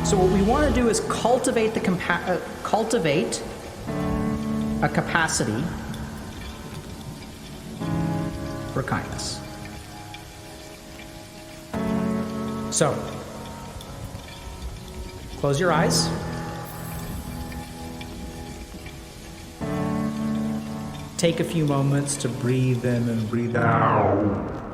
So what we want to do is cultivate a capacity for kindness. So, close your eyes. Take a few moments to breathe in and breathe out.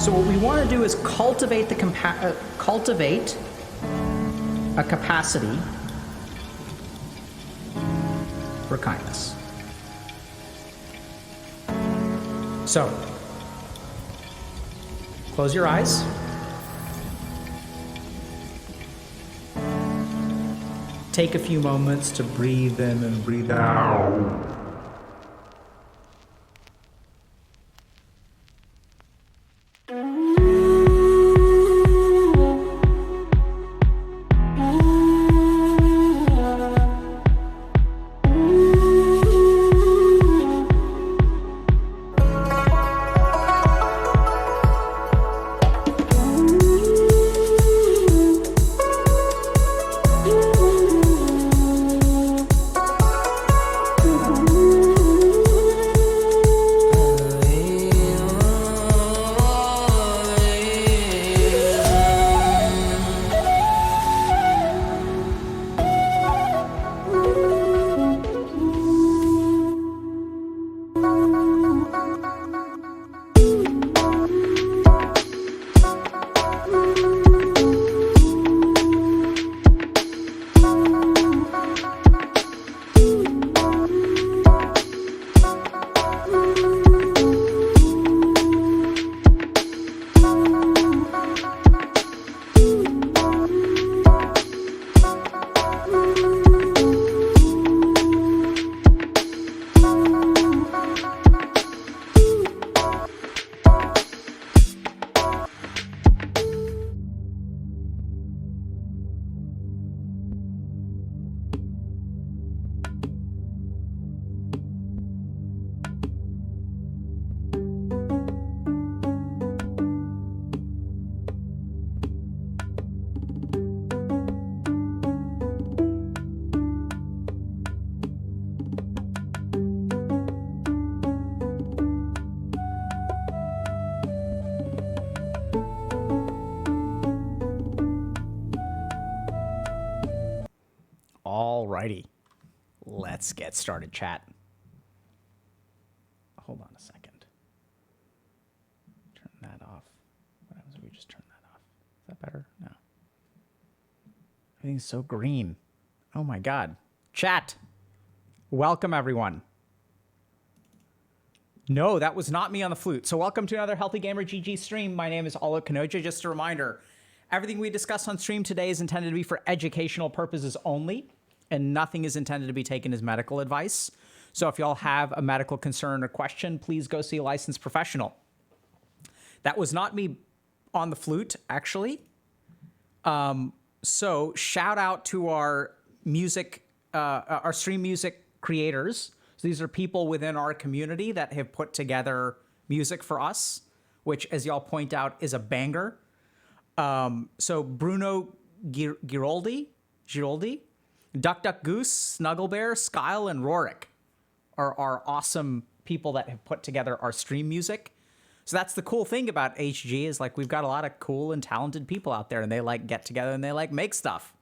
So what we want to do is cultivate a capacity for kindness. So, close your eyes. Take a few moments to breathe in and breathe out. Alrighty, let's get started, chat. Hold on a second. Turn that off. What happens if we just turn that off? Is that better? No. Everything's so green. Oh my God. Chat. Welcome, everyone. No, that was not me on the flute. So welcome to another Healthy Gamer GG stream. My name is Olo Kanoja. Just a reminder, everything we discuss on stream today is intended to be for educational purposes only, and nothing is intended to be taken as medical advice. So if y'all have a medical concern or question, please go see a licensed professional. That was not me on the flute, actually. So shout out to our music, our stream music creators. So these are people within our community that have put together music for us, which, as y'all point out, is a banger. So Bruno Giroldi, Duck Duck Goose, Snuggle Bear, Skyle, and Rorik are awesome people that have put together our stream music. So that's the cool thing about HG is like we've got a lot of cool and talented people out there, and they like get together and they like make stuff.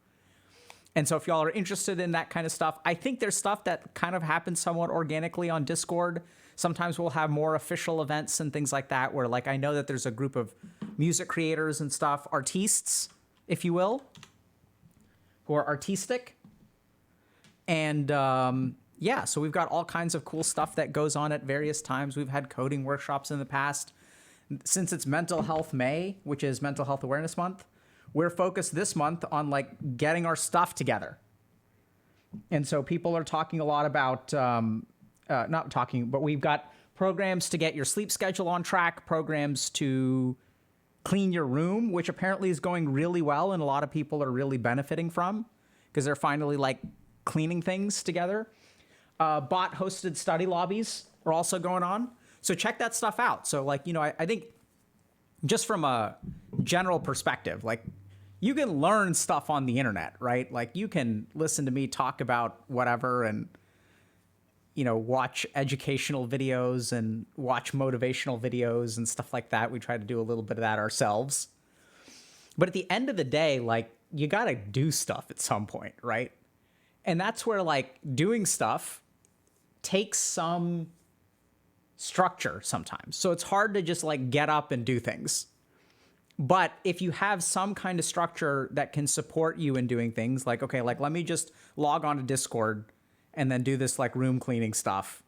And so if y'all are interested in that kind of stuff, I think there's stuff that kind of happens somewhat organically on Discord. Sometimes we'll have more official events and things like that where, like, I know that there's a group of music creators and stuff, artistes, if you will, who are artistic. And yeah, so we've got all kinds of cool stuff that goes on at various times. We've had coding workshops in the past. Since it's Mental Health May, which is Mental Health Awareness Month, we're focused this month on like getting our stuff together. And so people are talking a lot about, not talking, but we've got programs to get your sleep schedule on track, programs to clean your room, which apparently is going really well and a lot of people are really benefiting from because they're finally like cleaning things together. Bot hosted study lobbies are also going on. So check that stuff out. So like, you know, I think just from a general perspective, like you can learn stuff on the internet, right? Like you can listen to me talk about whatever and, you know, watch educational videos and watch motivational videos and stuff like that. We try to do a little bit of that ourselves. But at the end of the day, like you got to do stuff at some point, right? And that's where like doing stuff takes some structure sometimes. So it's hard to just like get up and do things. But if you have some kind of structure that can support you in doing things, like, okay, like let me just log on to Discord and then do this like room cleaning stuff.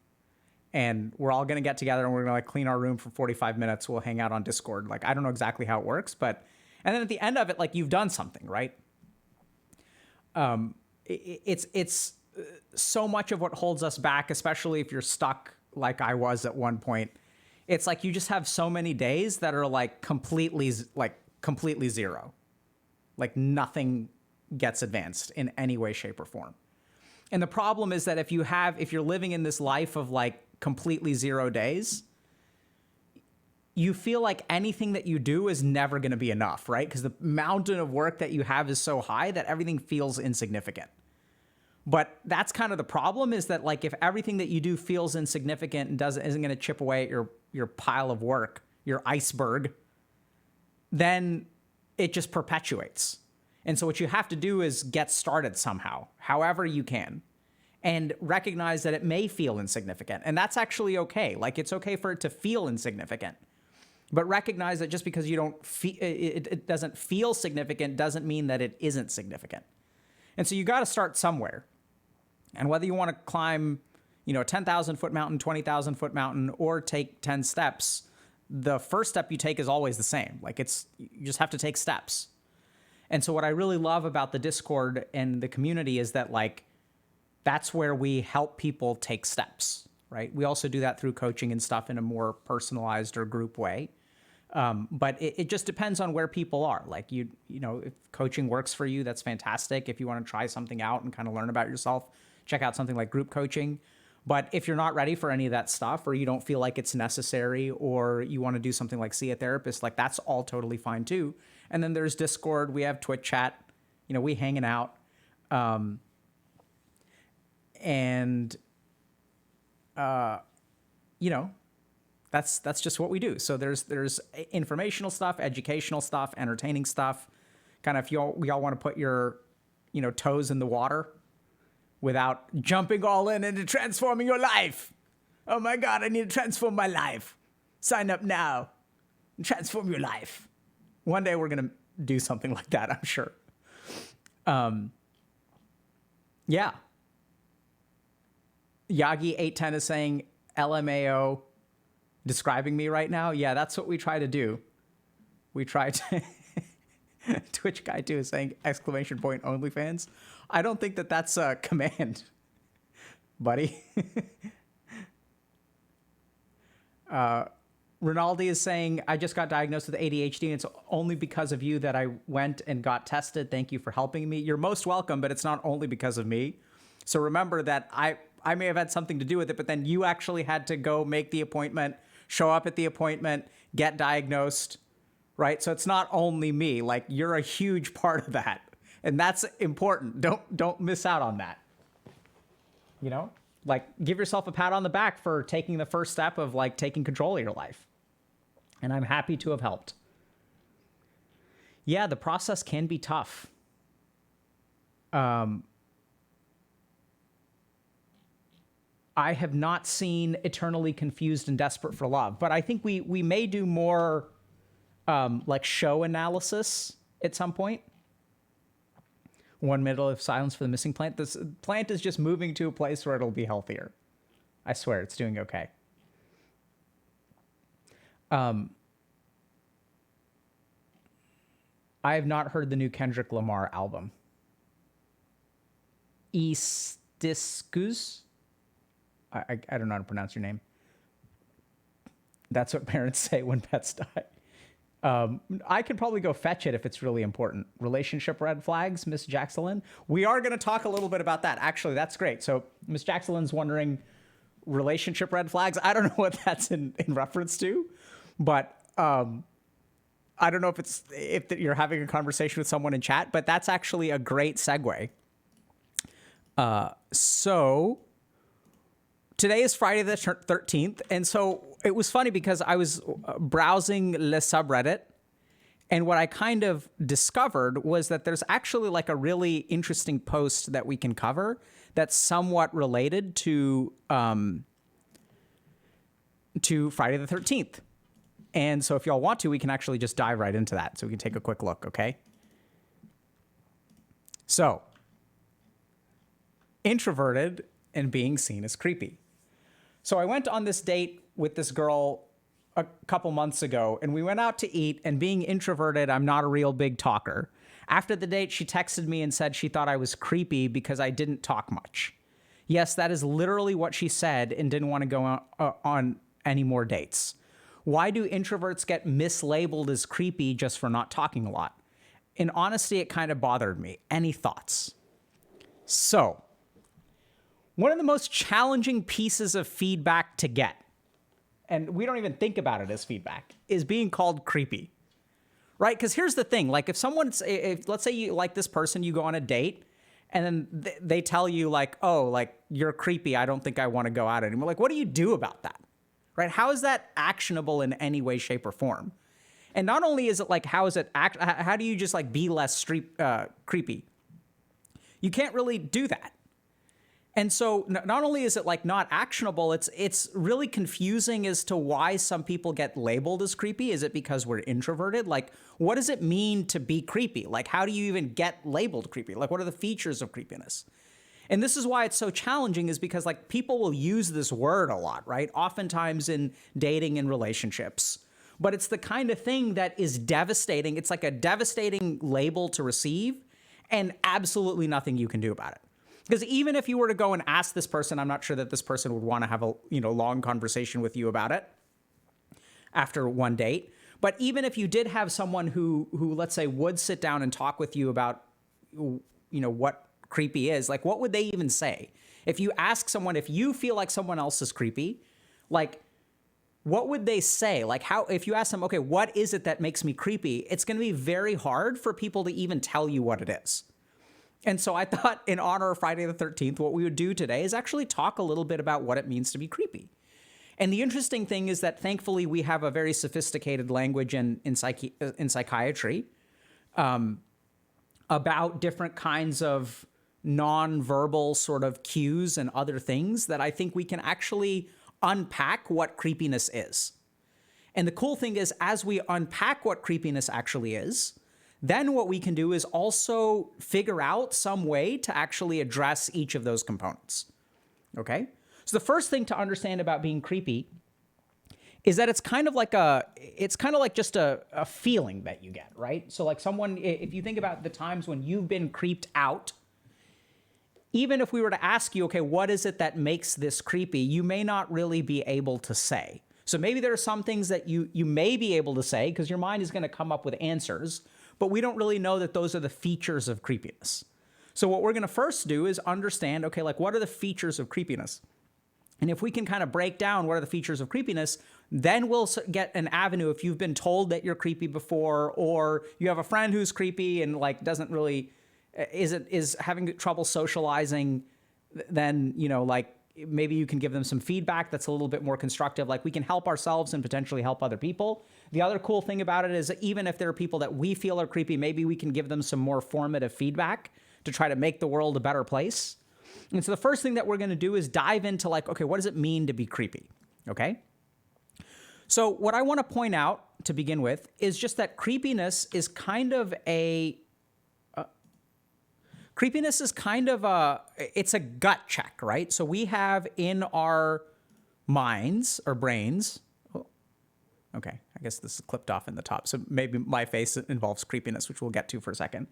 And we're all going to get together and we're going to like clean our room for 45 minutes. We'll hang out on Discord. Like, I don't know exactly how it works, but, and then at the end of it, like you've done something, right? It's so much of what holds us back, especially if you're stuck like I was at one point. It's like you just have so many days that are like completely zero. Like nothing gets advanced in any way, shape, or form. And the problem is that if you're living in this life of like completely 0 days, you feel like anything that you do is never going to be enough, right? Because the mountain of work that you have is so high that everything feels insignificant. But that's kind of the problem, is that like if everything that you do feels insignificant and isn't going to chip away at your pile of work, your iceberg, then it just perpetuates. And so what you have to do is get started somehow, however you can, and recognize that it may feel insignificant. And that's actually okay. Like it's okay for it to feel insignificant. But recognize that just because you don't it doesn't feel significant doesn't mean that it isn't significant. And so you got to start somewhere. And whether you want to climb, you know, a 10,000 foot mountain, 20,000 foot mountain, or take 10 steps, the first step you take is always the same. Like you just have to take steps. And so what I really love about the Discord and the community is that like, that's where we help people take steps, right? We also do that through coaching and stuff in a more personalized or group way. But it just depends on where people are. Like you know, if coaching works for you, that's fantastic. If you want to try something out and kind of learn about yourself, check out something like group coaching. But if you're not ready for any of that stuff, or you don't feel like it's necessary, or you want to do something like see a therapist, like that's all totally fine too. And then there's Discord, we have Twitch chat, you know, we hanging out. You know, that's just what we do. So there's informational stuff, educational stuff, entertaining stuff. Kind of if y'all want to put your, you know, toes in the water, without jumping all in into transforming your life. Oh my God, I need to transform my life. Sign up now and transform your life. One day we're going to do something like that, I'm sure. Yeah. Yagi810 is saying LMAO describing me right now. Yeah, that's what we try to do. We try to... Twitch guy 2 is saying exclamation point OnlyFans. I don't think that that's a command, buddy. Rinaldi is saying, I just got diagnosed with ADHD, and it's only because of you that I went and got tested. Thank you for helping me. You're most welcome, but it's not only because of me. So remember that I may have had something to do with it, but then you actually had to go make the appointment, show up at the appointment, get diagnosed, right? So it's not only me. Like, you're a huge part of that. And that's important. Don't miss out on that. You know? Like, give yourself a pat on the back for taking the first step of, like, taking control of your life. And I'm happy to have helped. Yeah, the process can be tough. I have not seen Eternally Confused and Desperate for Love, but I think we may do more like show analysis at some point. 1 minute of silence for the missing plant. This plant is just moving to a place where it'll be healthier. I swear, it's doing okay. I have not heard the new Kendrick Lamar album. Eastiscus? I don't know how to pronounce your name. That's what parents say when pets die. I could probably go fetch it if it's really important. Relationship red flags, Miss Jaxeline. We are going to talk a little bit about that. Actually, that's great. So Miss Jaxeline's wondering relationship red flags. I don't know what that's in reference to, but I don't know if you're having a conversation with someone in chat, but that's actually a great segue. So today is Friday the 13th. And so it was funny because I was browsing Le subreddit, and what I kind of discovered was that there's actually like a really interesting post that we can cover that's somewhat related to Friday the 13th. And so if y'all want to, we can actually just dive right into that. So we can take a quick look, okay? So, introverted and being seen as creepy. So I went on this date with this girl a couple months ago, and we went out to eat, and being introverted, I'm not a real big talker. After the date, she texted me and said she thought I was creepy because I didn't talk much. Yes, that is literally what she said, and didn't want to go on any more dates. Why do introverts get mislabeled as creepy just for not talking a lot? In honesty, it kind of bothered me. Any thoughts? So, one of the most challenging pieces of feedback to get, and we don't even think about it as feedback, is being called creepy, right? Because here's the thing. Like, if let's say you like this person, you go on a date, and then they tell you like, oh, like, you're creepy, I don't think I want to go out anymore. Like, what do you do about that? Right? How is that actionable in any way, shape, or form? And not only is it like, how do you just like be less creepy? You can't really do that. And so not only is it like not actionable, it's really confusing as to why some people get labeled as creepy. Is it because we're introverted? Like, what does it mean to be creepy? Like, how do you even get labeled creepy? Like, what are the features of creepiness? And this is why it's so challenging, is because like people will use this word a lot, right? Oftentimes in dating and relationships. But it's the kind of thing that is devastating. It's like a devastating label to receive and absolutely nothing you can do about it. Because even if you were to go and ask this person, I'm not sure that this person would want to have a long conversation with you about it after one date. But even if you did have someone who let's say would sit down and talk with you about what creepy is, like, what would they even say? If you ask someone, if you feel like someone else is creepy, like, what would they say? Like, how, if you ask them, okay, what is it that makes me creepy? It's going to be very hard for people to even tell you what it is. And so I thought, in honor of Friday the 13th, what we would do today is actually talk a little bit about what it means to be creepy. And the interesting thing is that thankfully we have a very sophisticated language in psychiatry about different kinds of non-verbal sort of cues and other things that I think we can actually unpack what creepiness is. And the cool thing is, as we unpack what creepiness actually is, then what we can do is also figure out some way to actually address each of those components. Okay? So the first thing to understand about being creepy is that it's kind of like just a feeling that you get, right? So like someone, if you think about the times when you've been creeped out, even if we were to ask you, okay, what is it that makes this creepy? You may not really be able to say. So maybe there are some things that you may be able to say because your mind is going to come up with answers, but we don't really know that those are the features of creepiness. So what we're going to first do is understand, okay, like what are the features of creepiness? And if we can kind of break down what are the features of creepiness, then we'll get an avenue if you've been told that you're creepy before, or you have a friend who's creepy and like doesn't really, is having trouble socializing, then, you know, like maybe you can give them some feedback that's a little bit more constructive. Like we can help ourselves and potentially help other people. The other cool thing about it is that even if there are people that we feel are creepy, maybe we can give them some more formative feedback to try to make the world a better place. And so the first thing that we're going to do is dive into like, okay, what does it mean to be creepy? Okay. So what I want to point out to begin with is just that creepiness is kind of it's a gut check, right? So we have in our minds or brains, okay, I guess this is clipped off in the top. So maybe my face involves creepiness, which we'll get to for a second.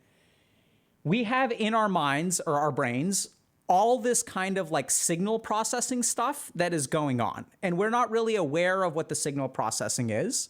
We have in our minds or our brains all this kind of like signal processing stuff that is going on. And we're not really aware of what the signal processing is.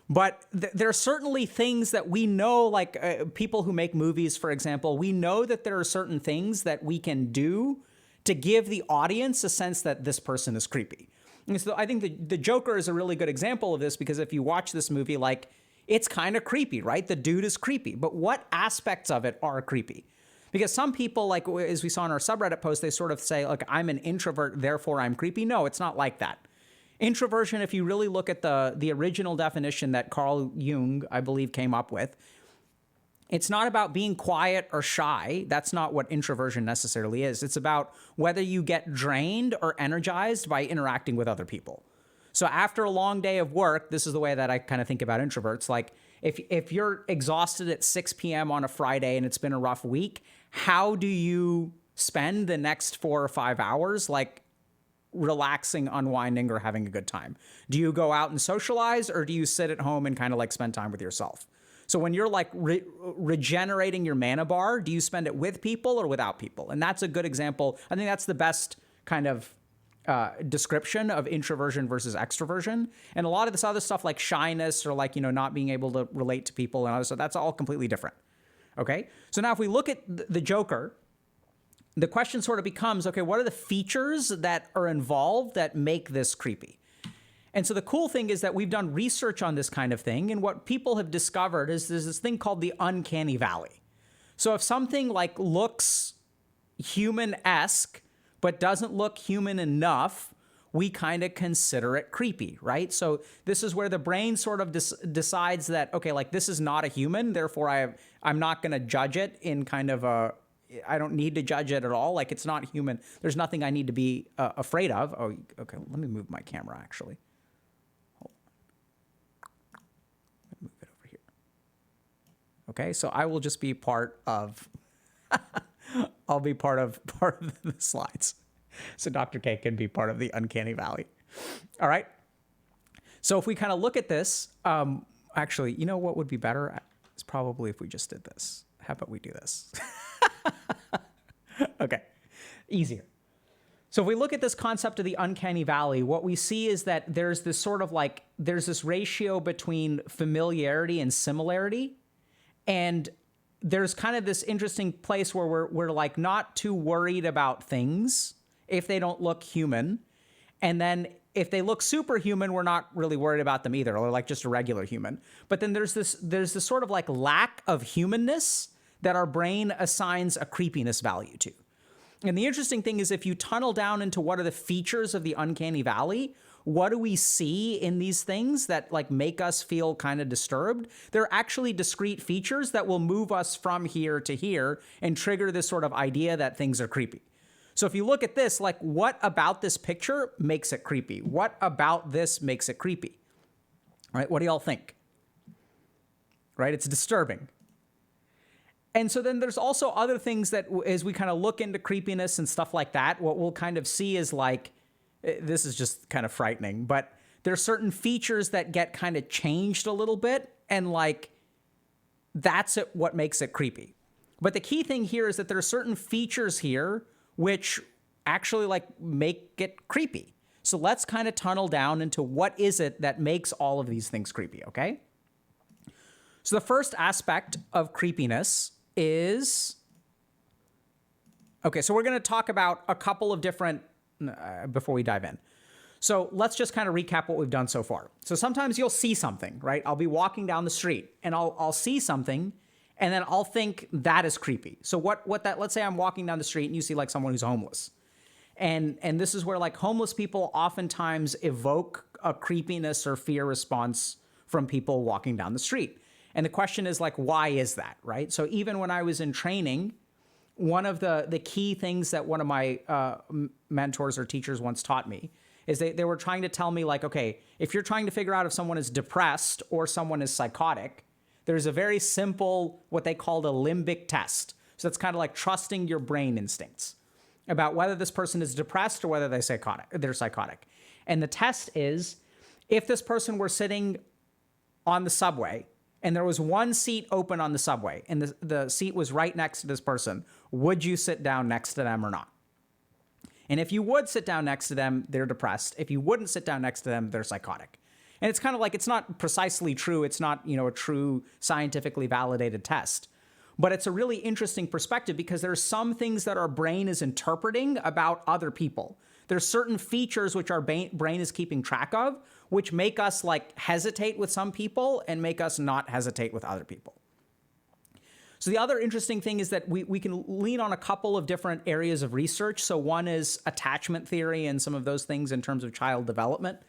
But there are certainly things that we know, like people who make movies, for example, we know that there are certain things that we can do to give the audience a sense that this person is creepy. And so I think the Joker is a really good example of this, because if you watch this movie, like it's kind of creepy, right? The dude is creepy, but what aspects of it are creepy? Because some people, like as we saw in our subreddit post, they sort of say, like, I'm an introvert, therefore I'm creepy. No, it's not like that. Introversion, if you really look at the original definition that Carl Jung, I believe, came up with, it's not about being quiet or shy. That's not what introversion necessarily is. It's about whether you get drained or energized by interacting with other people. So after a long day of work, this is the way that I kind of think about introverts. Like if you're exhausted at 6 p.m. on a Friday and it's been a rough week, how do you spend the next 4 or 5 hours? Like relaxing, unwinding, or having a good time? Do you go out and socialize, or do you sit at home and kind of like spend time with yourself? So when you're like regenerating your mana bar, do you spend it with people or without people? And that's a good example. I think that's the best kind of description of introversion versus extroversion. And a lot of this other stuff like shyness or like, you know, not being able to relate to people and other stuff, that's all completely different. Okay. So now if we look at the Joker, the question sort of becomes, okay, what are the features that are involved that make this creepy? And so the cool thing is that we've done research on this kind of thing. And what people have discovered is there's this thing called the uncanny valley. So if something like looks human-esque, but doesn't look human enough, we kind of consider it creepy, right? So this is where the brain sort of decides that, okay, like this is not a human, therefore I'm not going to judge it in kind of a, I don't need to judge it at all. Like it's not human. There's nothing I need to be afraid of. Oh, okay. Let me move my camera actually. Hold on. Move it over here. Okay. So I will just be part of, I'll be part of the slides. So Dr. K can be part of the uncanny valley. All right. So if we kind of look at this, actually, you know what would be better? It's probably if we just did this. How about we do this? Okay, easier. So if we look at this concept of the uncanny valley, what we see is that there's this sort of like, there's this ratio between familiarity and similarity. And there's kind of this interesting place where we're like not too worried about things if they don't look human. And then if they look superhuman, we're not really worried about them either, or like just a regular human. But then there's this sort of like lack of humanness that our brain assigns a creepiness value to. And the interesting thing is if you tunnel down into what are the features of the uncanny valley, what do we see in these things that like make us feel kind of disturbed, they're actually discrete features that will move us from here to here and trigger this sort of idea that things are creepy. So if you look at this, like what about this picture makes it creepy? What about this makes it creepy? Right? What do y'all think? Right? It's disturbing. And so then there's also other things that as we kind of look into creepiness and stuff like that, what we'll kind of see is like, this is just kind of frightening, but there's certain features that get kind of changed a little bit, and like that's what makes it creepy. But the key thing here is that there are certain features here which actually like make it creepy. So let's kind of tunnel down into what is it that makes all of these things creepy, okay? So the first aspect of creepiness is, okay, so we're going to talk about a couple of different, before we dive in. So let's just kind of recap what we've done so far. So sometimes you'll see something, right? I'll be walking down the street and I'll see something and then I'll think that is creepy. So let's say I'm walking down the street and you see like someone who's homeless. And this is where like homeless people oftentimes evoke a creepiness or fear response from people walking down the street. And the question is like, why is that, right? So even when I was in training, one of the key things that one of my mentors or teachers once taught me is they were trying to tell me like, okay, if you're trying to figure out if someone is depressed or someone is psychotic, there's a very simple, what they called a limbic test. So it's kind of like trusting your brain instincts about whether this person is depressed or whether they're psychotic. And the test is, if this person were sitting on the subway and there was one seat open on the subway and the seat was right next to this person, would you sit down next to them or not? And if you would sit down next to them, they're depressed. If you wouldn't sit down next to them, they're psychotic. And it's kind of like, it's not precisely true. It's not, a true scientifically validated test. But it's a really interesting perspective because there are some things that our brain is interpreting about other people. There's certain features which our brain is keeping track of, which make us like hesitate with some people and make us not hesitate with other people. So the other interesting thing is that we can lean on a couple of different areas of research. So one is attachment theory and some of those things in terms of child development.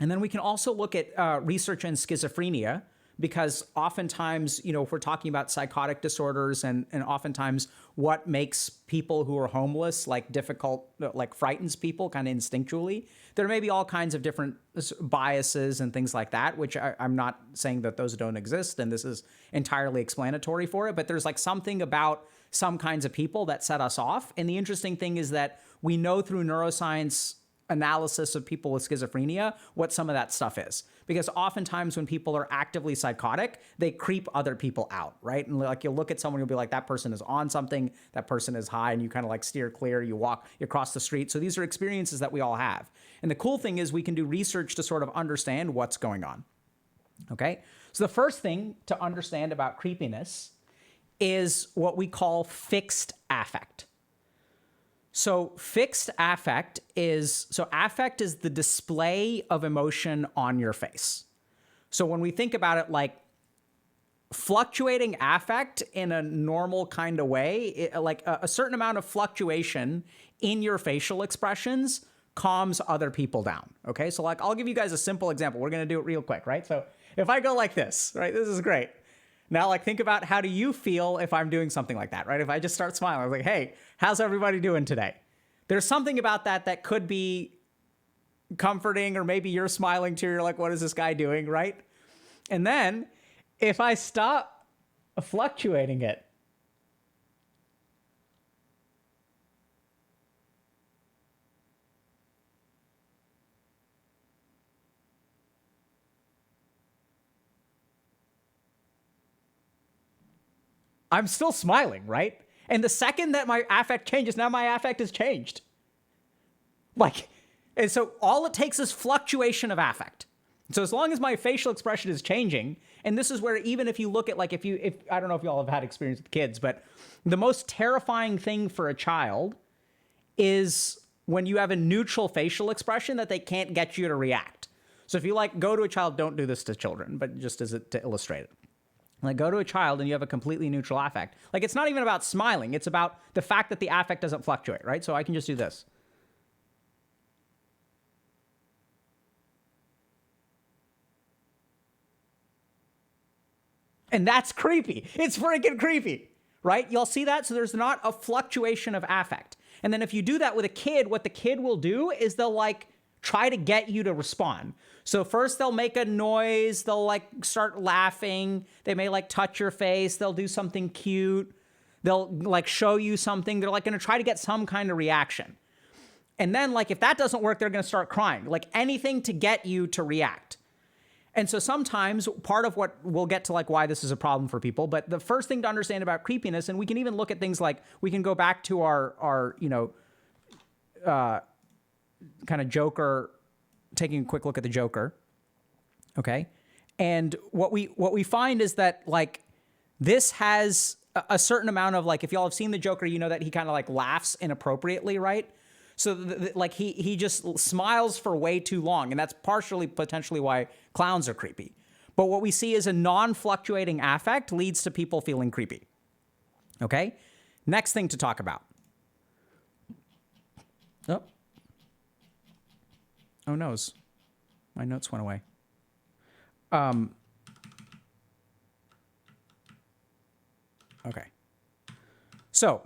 And then we can also look at research in schizophrenia, because oftentimes, if we're talking about psychotic disorders and oftentimes what makes people who are homeless like difficult, like frightens people kind of instinctually, there may be all kinds of different biases and things like that, which I'm not saying that those don't exist and this is entirely explanatory for it, but there's like something about some kinds of people that set us off. And the interesting thing is that we know through neuroscience analysis of people with schizophrenia what some of that stuff is. Because oftentimes when people are actively psychotic, they creep other people out, right? And like you'll look at someone, you'll be like, that person is on something, that person is high, and you kind of like steer clear, you cross the street. So these are experiences that we all have. And the cool thing is we can do research to sort of understand what's going on, okay? So the first thing to understand about creepiness is what we call fixed affect. So fixed affect is the display of emotion on your face. So when we think about it, like fluctuating affect in a normal kind of way, like a certain amount of fluctuation in your facial expressions calms other people down. Okay. So like, I'll give you guys a simple example. We're going to do it real quick, right? So if I go like this, right, this is great. Now, like, think about how do you feel if I'm doing something like that, right? If I just start smiling, I'm like, hey, how's everybody doing today? There's something about that could be comforting, or maybe you're smiling too. You're like, what is this guy doing, right? And then if I stop fluctuating it, I'm still smiling, right? And the second that my affect changes, now my affect has changed. And so all it takes is fluctuation of affect. So as long as my facial expression is changing, and this is where even if you look at if I don't know if y'all have had experience with kids, but the most terrifying thing for a child is when you have a neutral facial expression that they can't get you to react. So if you go to a child, don't do this to children, but just to illustrate it. Like go to a child and you have a completely neutral affect. Like it's not even about smiling. It's about the fact that the affect doesn't fluctuate, right? So I can just do this. And that's creepy. It's freaking creepy, right? You'll see that. So there's not a fluctuation of affect. And then if you do that with a kid, what the kid will do is they'll like try to get you to respond. So first they'll make a noise. They'll like start laughing. They may like touch your face. They'll do something cute. They'll like show you something. They're like going to try to get some kind of reaction. And then like if that doesn't work, they're going to start crying, like anything to get you to react. And so sometimes part of what we'll get to like why this is a problem for people, but the first thing to understand about creepiness, and we can even look at things like, we can go back to our kind of Joker, taking a quick look at the Joker. Okay. And what we find is that like this has a certain amount of like, if y'all have seen the Joker, you know that he kind of like laughs inappropriately, right? So like he just smiles for way too long. And that's partially potentially why clowns are creepy. But what we see is a non-fluctuating affect leads to people feeling creepy. Okay? Next thing to talk about. Oh noes. My notes went away. Okay. So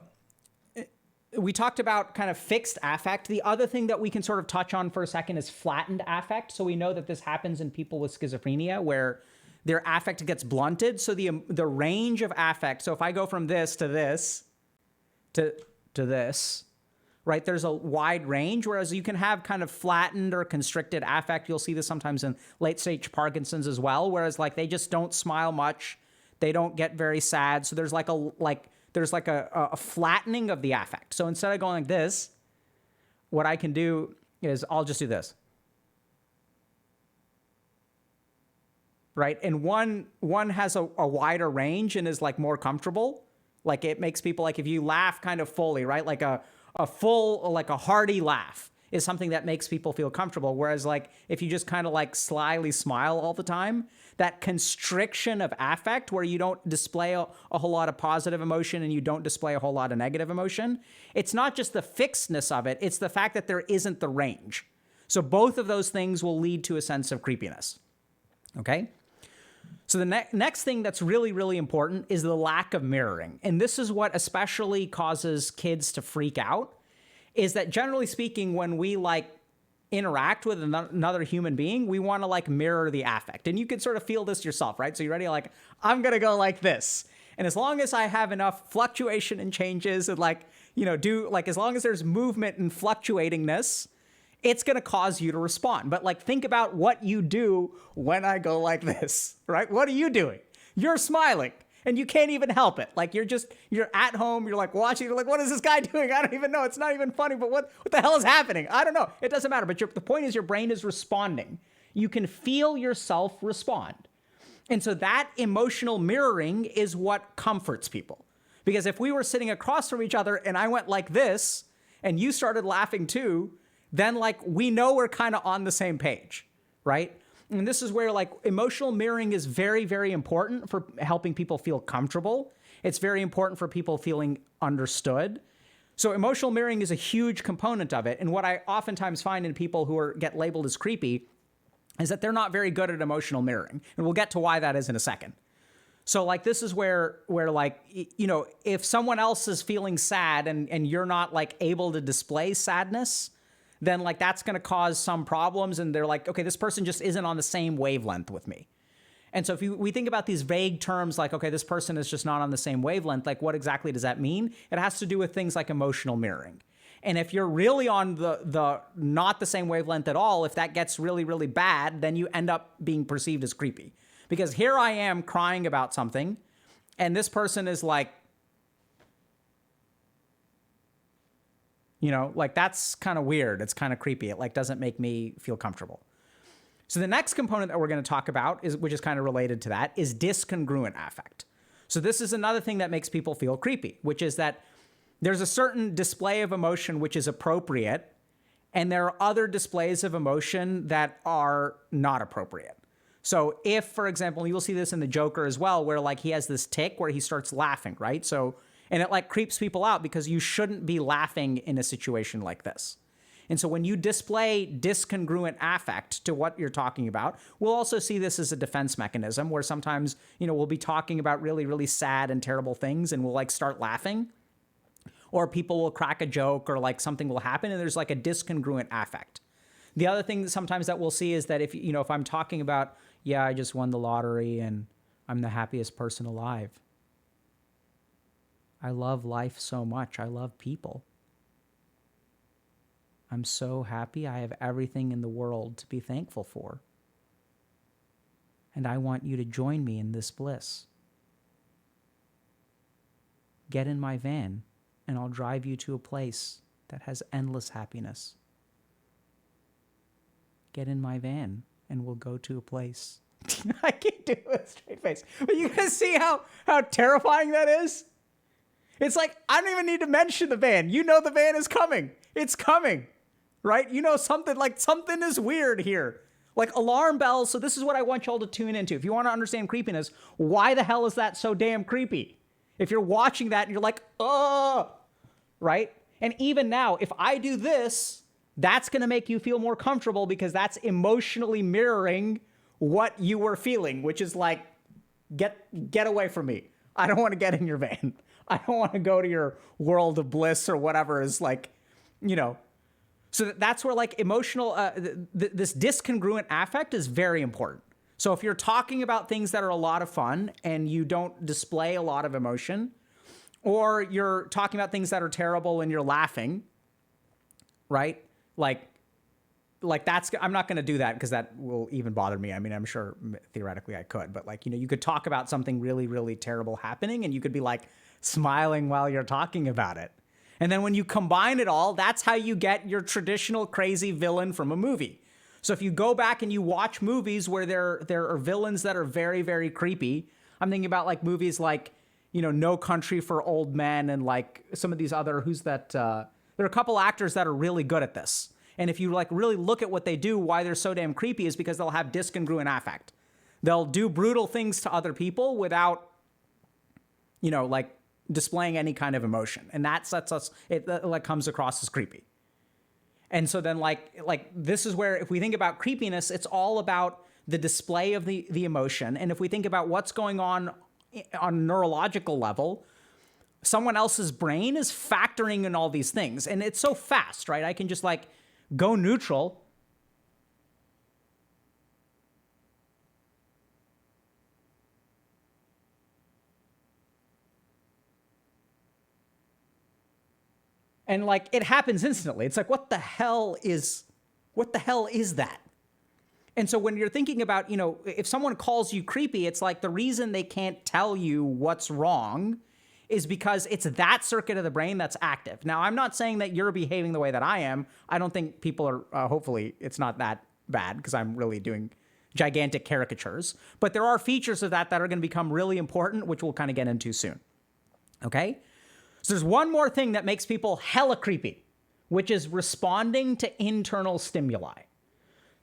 we talked about kind of fixed affect. The other thing that we can sort of touch on for a second is flattened affect. So we know that this happens in people with schizophrenia where their affect gets blunted. So the range of affect, so if I go from this to this to this, right, there's a wide range, whereas you can have kind of flattened or constricted affect. You'll see this sometimes in late stage Parkinson's as well, whereas like they just don't smile much. They don't get very sad. So there's like a flattening of the affect. So instead of going like this, what I can do is I'll just do this. Right? And one has a wider range and is like more comfortable. Like it makes people like if you laugh kind of fully, right? Like a full, like a hearty laugh is something that makes people feel comfortable. Whereas like if you just kind of like slyly smile all the time, that constriction of affect where you don't display a whole lot of positive emotion and you don't display a whole lot of negative emotion, it's not just the fixedness of it, it's the fact that there isn't the range. So both of those things will lead to a sense of creepiness. Okay? So the next thing that's really, really important is the lack of mirroring. And this is what especially causes kids to freak out, is that generally speaking, when we like interact with another human being, we want to like mirror the affect. And you can sort of feel this yourself, right? So you're ready, like, I'm going to go like this. And as long as I have enough fluctuation and changes and like, you know, as long as there's movement and fluctuatingness, it's going to cause you to respond. But like, think about what you do when I go like this, right? What are you doing? You're smiling. And you can't even help it. Like you're at home, you're like watching, you're like, what is this guy doing? I don't even know. It's not even funny, but what the hell is happening? I don't know. It doesn't matter. But the point is your brain is responding. You can feel yourself respond. And so that emotional mirroring is what comforts people. Because if we were sitting across from each other and I went like this and you started laughing too, then like we know we're kind of on the same page, right? And this is where like emotional mirroring is very, very important for helping people feel comfortable. It's very important for people feeling understood. So emotional mirroring is a huge component of it. And what I oftentimes find in people who get labeled as creepy is that they're not very good at emotional mirroring. And we'll get to why that is in a second. So like this is where like, you know, if someone else is feeling sad and you're not like able to display sadness, then like that's going to cause some problems. And they're like, okay, this person just isn't on the same wavelength with me. And so if we think about these vague terms like, okay, this person is just not on the same wavelength, like what exactly does that mean? It has to do with things like emotional mirroring. And if you're really on the not the same wavelength at all, if that gets really, really bad, then you end up being perceived as creepy. Because here I am crying about something, and this person is like, you know, like that's kind of weird. It's kind of creepy. It like doesn't make me feel comfortable. So the next component that we're going to talk about which is kind of related to that, is discongruent affect. So this is another thing that makes people feel creepy, which is that there's a certain display of emotion which is appropriate, and there are other displays of emotion that are not appropriate. So if, for example, you'll see this in the Joker as well, where like he has this tic where he starts laughing, right? So, and it like creeps people out because you shouldn't be laughing in a situation like this. And so when you display discongruent affect to what you're talking about, we'll also see this as a defense mechanism where sometimes, we'll be talking about really, really sad and terrible things and we'll like start laughing, or people will crack a joke or like something will happen and there's like a discongruent affect. The other thing that sometimes that we'll see is that if I'm talking about, yeah, I just won the lottery and I'm the happiest person alive. I love life so much. I love people. I'm so happy. I have everything in the world to be thankful for. And I want you to join me in this bliss. Get in my van and I'll drive you to a place that has endless happiness. Get in my van and we'll go to a place. I can't do it with a straight face. But you guys see how terrifying that is? It's like, I don't even need to mention the van. You know the van is coming. It's coming, right? Something is weird here. Like alarm bells. So this is what I want y'all to tune into. If you want to understand creepiness, why the hell is that so damn creepy? If you're watching that and you're like, oh, right? And even now, if I do this, that's going to make you feel more comfortable because that's emotionally mirroring what you were feeling, which is like, get away from me. I don't want to get in your van. I don't want to go to your world of bliss or whatever is like, So that's where like emotional, this discongruent affect is very important. So if you're talking about things that are a lot of fun and you don't display a lot of emotion, or you're talking about things that are terrible and you're laughing, right? Like that's, I'm not going to do that because that will even bother me. I mean, I'm sure theoretically I could, but like, you could talk about something really, really terrible happening and you could be like smiling while you're talking about it. And then when you combine it all, that's how you get your traditional crazy villain from a movie. So if you go back and you watch movies where there are villains that are very, very creepy, I'm thinking about like movies like, No Country for Old Men and like some of these other, there are a couple actors that are really good at this. And if you like really look at what they do, why they're so damn creepy is because they'll have discongruent affect. They'll do brutal things to other people without, like displaying any kind of emotion. And that sets us, it like comes across as creepy. And so then like this is where if we think about creepiness, it's all about the display of the emotion. And if we think about what's going on a neurological level, someone else's brain is factoring in all these things. And it's so fast, right? I can just like go neutral. And like it happens instantly. It's like, what the hell is that? And so when you're thinking about, if someone calls you creepy, it's like the reason they can't tell you what's wrong is because it's that circuit of the brain that's active. Now, I'm not saying that you're behaving the way that I am. I don't think people are, hopefully it's not that bad because I'm really doing gigantic caricatures. But there are features of that are going to become really important, which we'll kind of get into soon. Okay? So there's one more thing that makes people hella creepy, which is responding to internal stimuli.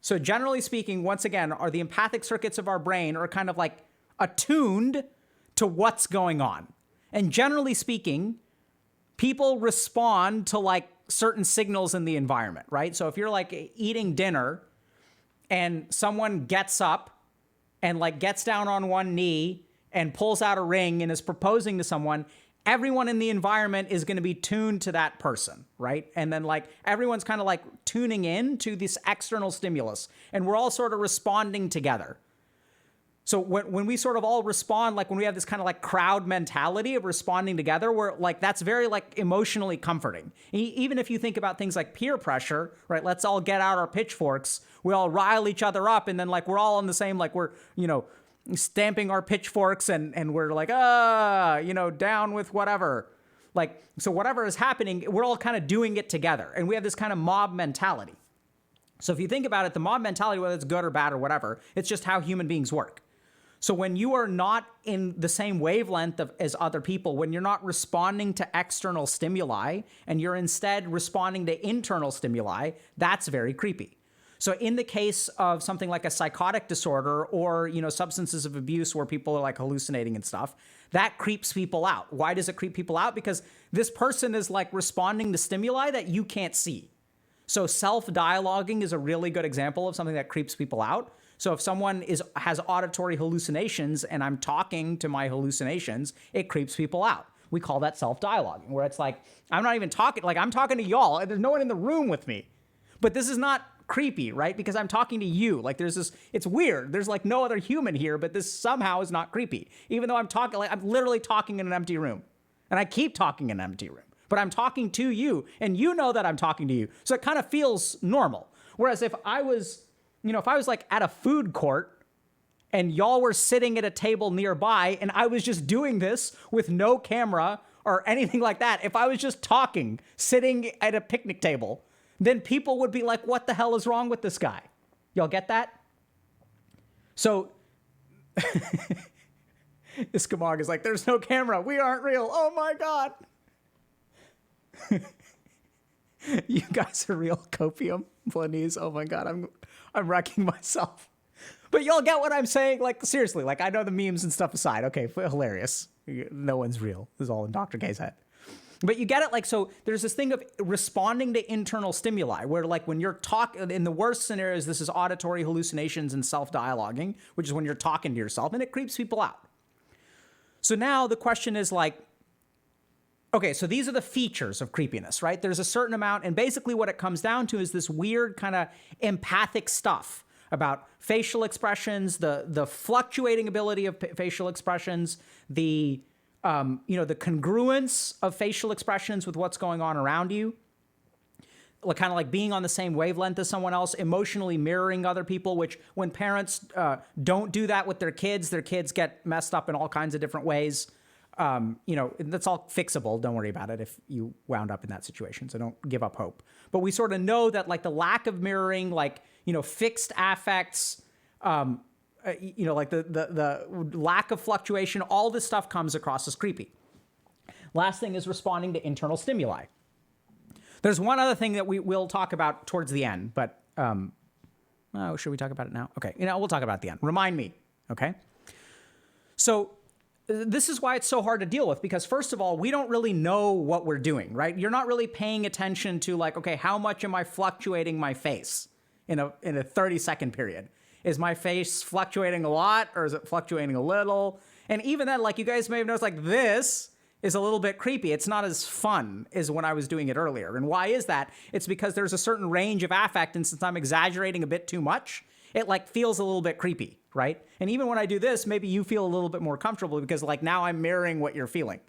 So generally speaking, once again, are the empathic circuits of our brain are kind of like attuned to what's going on. And generally speaking, people respond to like certain signals in the environment, right? So if you're like eating dinner and someone gets up and like gets down on one knee and pulls out a ring and is proposing to someone, everyone in the environment is going to be tuned to that person, right? And then like everyone's kind of like tuning in to this external stimulus and we're all sort of responding together. So when we sort of all respond, like when we have this kind of like crowd mentality of responding together, we're like, that's very like emotionally comforting. Even if you think about things like peer pressure, right? Let's all get out our pitchforks. We all rile each other up. And then like, we're all on the same, like we're, stamping our pitchforks and we're like, down with whatever. Like, so whatever is happening, we're all kind of doing it together. And we have this kind of mob mentality. So if you think about it, the mob mentality, whether it's good or bad or whatever, it's just how human beings work. So when you are not in the same wavelength as other people, when you're not responding to external stimuli and you're instead responding to internal stimuli, that's very creepy. So in the case of something like a psychotic disorder or, substances of abuse where people are like hallucinating and stuff, that creeps people out. Why does it creep people out? Because this person is like responding to stimuli that you can't see. So self-dialoguing is a really good example of something that creeps people out. So if someone has auditory hallucinations and I'm talking to my hallucinations, it creeps people out. We call that self-dialoguing, where it's like, I'm not even talking, like I'm talking to y'all, and there's no one in the room with me. But this is not creepy, right? Because I'm talking to you. Like there's this, it's weird. There's like no other human here, but this somehow is not creepy. Even though I'm talking, like I'm literally talking in an empty room. And I keep talking in an empty room. But I'm talking to you, and you know that I'm talking to you. So it kind of feels normal. Whereas if I was, if I was like at a food court, and y'all were sitting at a table nearby, and I was just doing this with no camera or anything like that, if I was just talking, sitting at a picnic table, then people would be like, what the hell is wrong with this guy? Y'all get that? So Iskamog is like, there's no camera. We aren't real. Oh my God. You guys are real copium, Blanese. Oh my God, I'm wrecking myself. But y'all get what I'm saying? Like, seriously, like, I know the memes and stuff aside. Okay, hilarious. No one's real. This is all in Dr. K's head. But you get it? Like, so there's this thing of responding to internal stimuli where, like, when you're talking, in the worst scenarios, this is auditory hallucinations and self-dialoguing, which is when you're talking to yourself, and it creeps people out. So now the question is, like, okay, so these are the features of creepiness, right? There's a certain amount, and basically what it comes down to is this weird kind of empathic stuff about facial expressions, the fluctuating ability of facial expressions, the congruence of facial expressions with what's going on around you, like kind of like being on the same wavelength as someone else, emotionally mirroring other people, which when parents don't do that with their kids get messed up in all kinds of different ways. That's all fixable. Don't worry about it if you wound up in that situation. So don't give up hope. But we sort of know that like the lack of mirroring, like, fixed affects, like the lack of fluctuation, all this stuff comes across as creepy. Last thing is responding to internal stimuli. There's one other thing that we will talk about towards the end, but should we talk about it now? Okay, we'll talk about it at the end. Remind me, okay? So this is why it's so hard to deal with, because first of all, we don't really know what we're doing, right? You're not really paying attention to like, okay, how much am I fluctuating my face in a 30-second period? Is my face fluctuating a lot, or is it fluctuating a little? And even then, like you guys may have noticed, like this is a little bit creepy. It's not as fun as when I was doing it earlier. And why is that? It's because there's a certain range of affect, and since I'm exaggerating a bit too much, it like feels a little bit creepy, right? And even when I do this, maybe you feel a little bit more comfortable because like now I'm mirroring what you're feeling,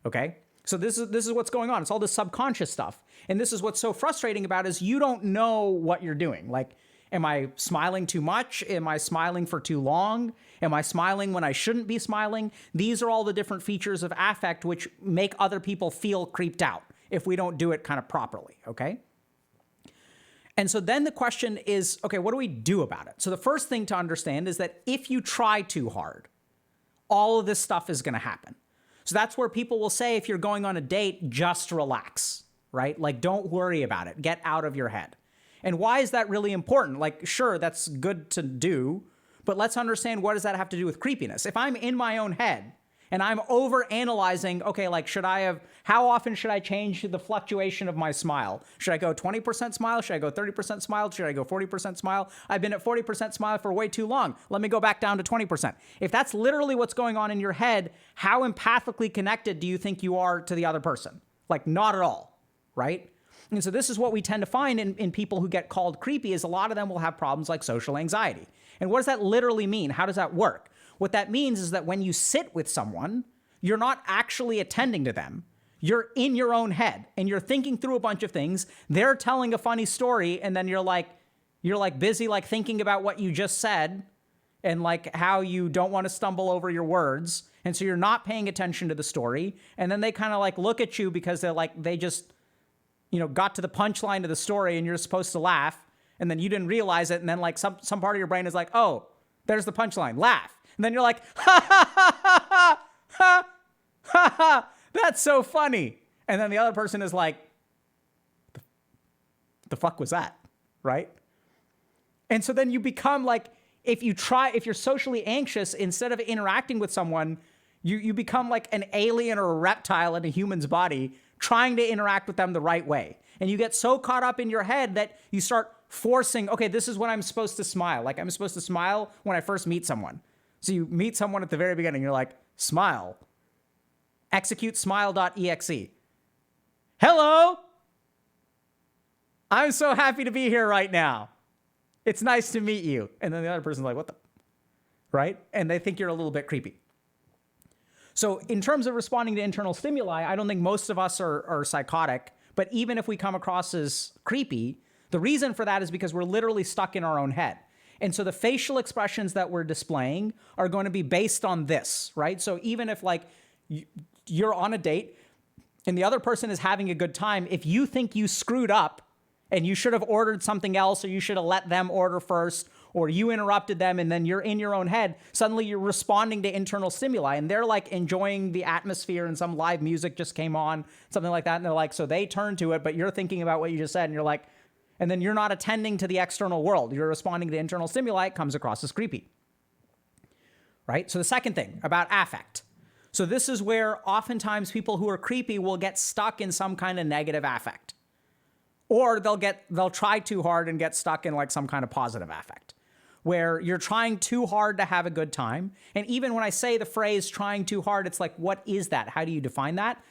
okay? So this is what's going on. It's all this subconscious stuff. And this is what's so frustrating about is you don't know what you're doing. Like, am I smiling too much? Am I smiling for too long? Am I smiling when I shouldn't be smiling? These are all the different features of affect which make other people feel creeped out if we don't do it kind of properly, okay? And so then the question is, okay, what do we do about it? So the first thing to understand is that if you try too hard, all of this stuff is going to happen. So that's where people will say, if you're going on a date, just relax, right? Like, don't worry about it. Get out of your head. And why is that really important? Like, sure, that's good to do, but let's understand, what does that have to do with creepiness? If I'm in my own head and I'm over-analyzing, okay, like, how often should I change the fluctuation of my smile? Should I go 20% smile? Should I go 30% smile? Should I go 40% smile? I've been at 40% smile for way too long. Let me go back down to 20%. If that's literally what's going on in your head, how empathically connected do you think you are to the other person? Like, not at all, right? And so this is what we tend to find in people who get called creepy, is a lot of them will have problems like social anxiety. And what does that literally mean? How does that work? What that means is that when you sit with someone, you're not actually attending to them. You're in your own head and you're thinking through a bunch of things. They're telling a funny story, and then you're like busy like thinking about what you just said and like how you don't want to stumble over your words. And so you're not paying attention to the story. And then they kind of like look at you because they just got to the punchline of the story and you're supposed to laugh, and then you didn't realize it. And then like some part of your brain is like, oh, there's the punchline, laugh. And then you're like, ha, ha, ha, ha, ha, ha, ha, ha, that's so funny. And then the other person is like, the fuck was that, right? And so then you become like, if you're socially anxious, instead of interacting with someone, you become like an alien or a reptile in a human's body, trying to interact with them the right way. And you get so caught up in your head that you start forcing, okay, this is when I'm supposed to smile. Like I'm supposed to smile when I first meet someone. So you meet someone at the very beginning, you're like, smile. Execute smile.exe. Hello. I'm so happy to be here right now. It's nice to meet you. And then the other person's like, what the? Right? And they think you're a little bit creepy. So in terms of responding to internal stimuli, I don't think most of us are psychotic. But even if we come across as creepy, the reason for that is because we're literally stuck in our own head. And so the facial expressions that we're displaying are going to be based on this, right? So even if like you're on a date and the other person is having a good time, if you think you screwed up and you should have ordered something else, or you should have let them order first, or you interrupted them, and then you're in your own head, suddenly you're responding to internal stimuli, and they're like enjoying the atmosphere, and some live music just came on, something like that, and they're like, so they turn to it, but you're thinking about what you just said, and you're like, and then you're not attending to the external world. You're responding to internal stimuli. It comes across as creepy, right? So the second thing about affect. So this is where oftentimes people who are creepy will get stuck in some kind of negative affect. Or they'll try too hard and get stuck in like some kind of positive affect, where you're trying too hard to have a good time. And even when I say the phrase trying too hard, it's like, what is that? How do you define that?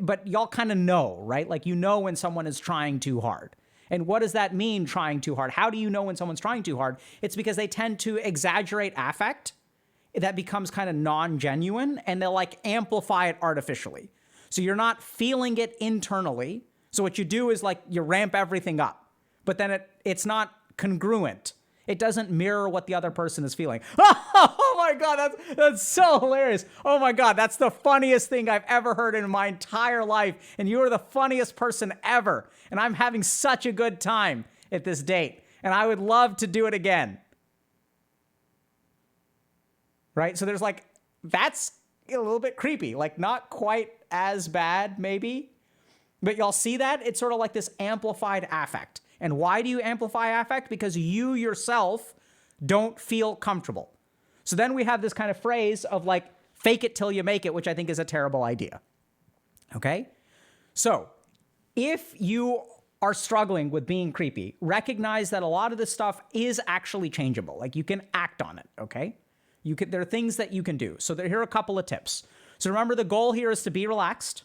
But y'all kind of know, right? Like you know when someone is trying too hard. And what does that mean, trying too hard? How do you know when someone's trying too hard? It's because they tend to exaggerate affect that becomes kind of non-genuine, and they'll like amplify it artificially. So you're not feeling it internally. So what you do is like you ramp everything up, but then it's not congruent. It doesn't mirror what the other person is feeling. Oh my God, that's so hilarious. Oh my God, that's the funniest thing I've ever heard in my entire life. And you are the funniest person ever. And I'm having such a good time at this date. And I would love to do it again. Right? So there's like, that's a little bit creepy. Like not quite as bad maybe. But y'all see that? It's sort of like this amplified affect. And why do you amplify affect? Because you yourself don't feel comfortable. So then we have this kind of phrase of like, fake it till you make it, which I think is a terrible idea. Okay? So if you are struggling with being creepy, recognize that a lot of this stuff is actually changeable. Like you can act on it, okay? There are things that you can do. So here are a couple of tips. So remember, the goal here is to be relaxed.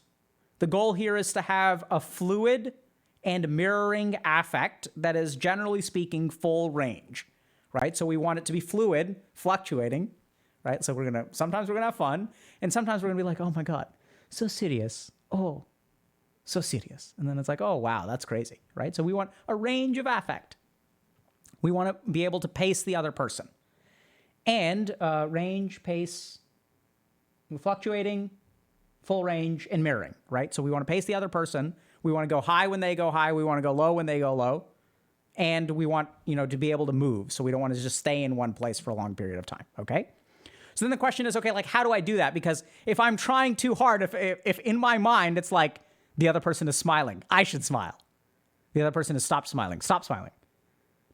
The goal here is to have a fluid and mirroring affect that is, generally speaking, full range, right? So we want it to be fluid, fluctuating, right? So sometimes we're gonna have fun, and sometimes we're gonna be like, oh my God, so serious. Oh, so serious. And then it's like, oh wow, that's crazy, right? So we want a range of affect. We want to be able to pace the other person. And range, pace, fluctuating, full range, and mirroring, right? So we want to pace the other person. We want to go high when they go high. We want to go low when they go low. And we want, to be able to move. So we don't want to just stay in one place for a long period of time, okay? So then the question is, okay, like how do I do that? Because if I'm trying too hard, if in my mind it's like the other person is smiling, I should smile. The other person is stop smiling.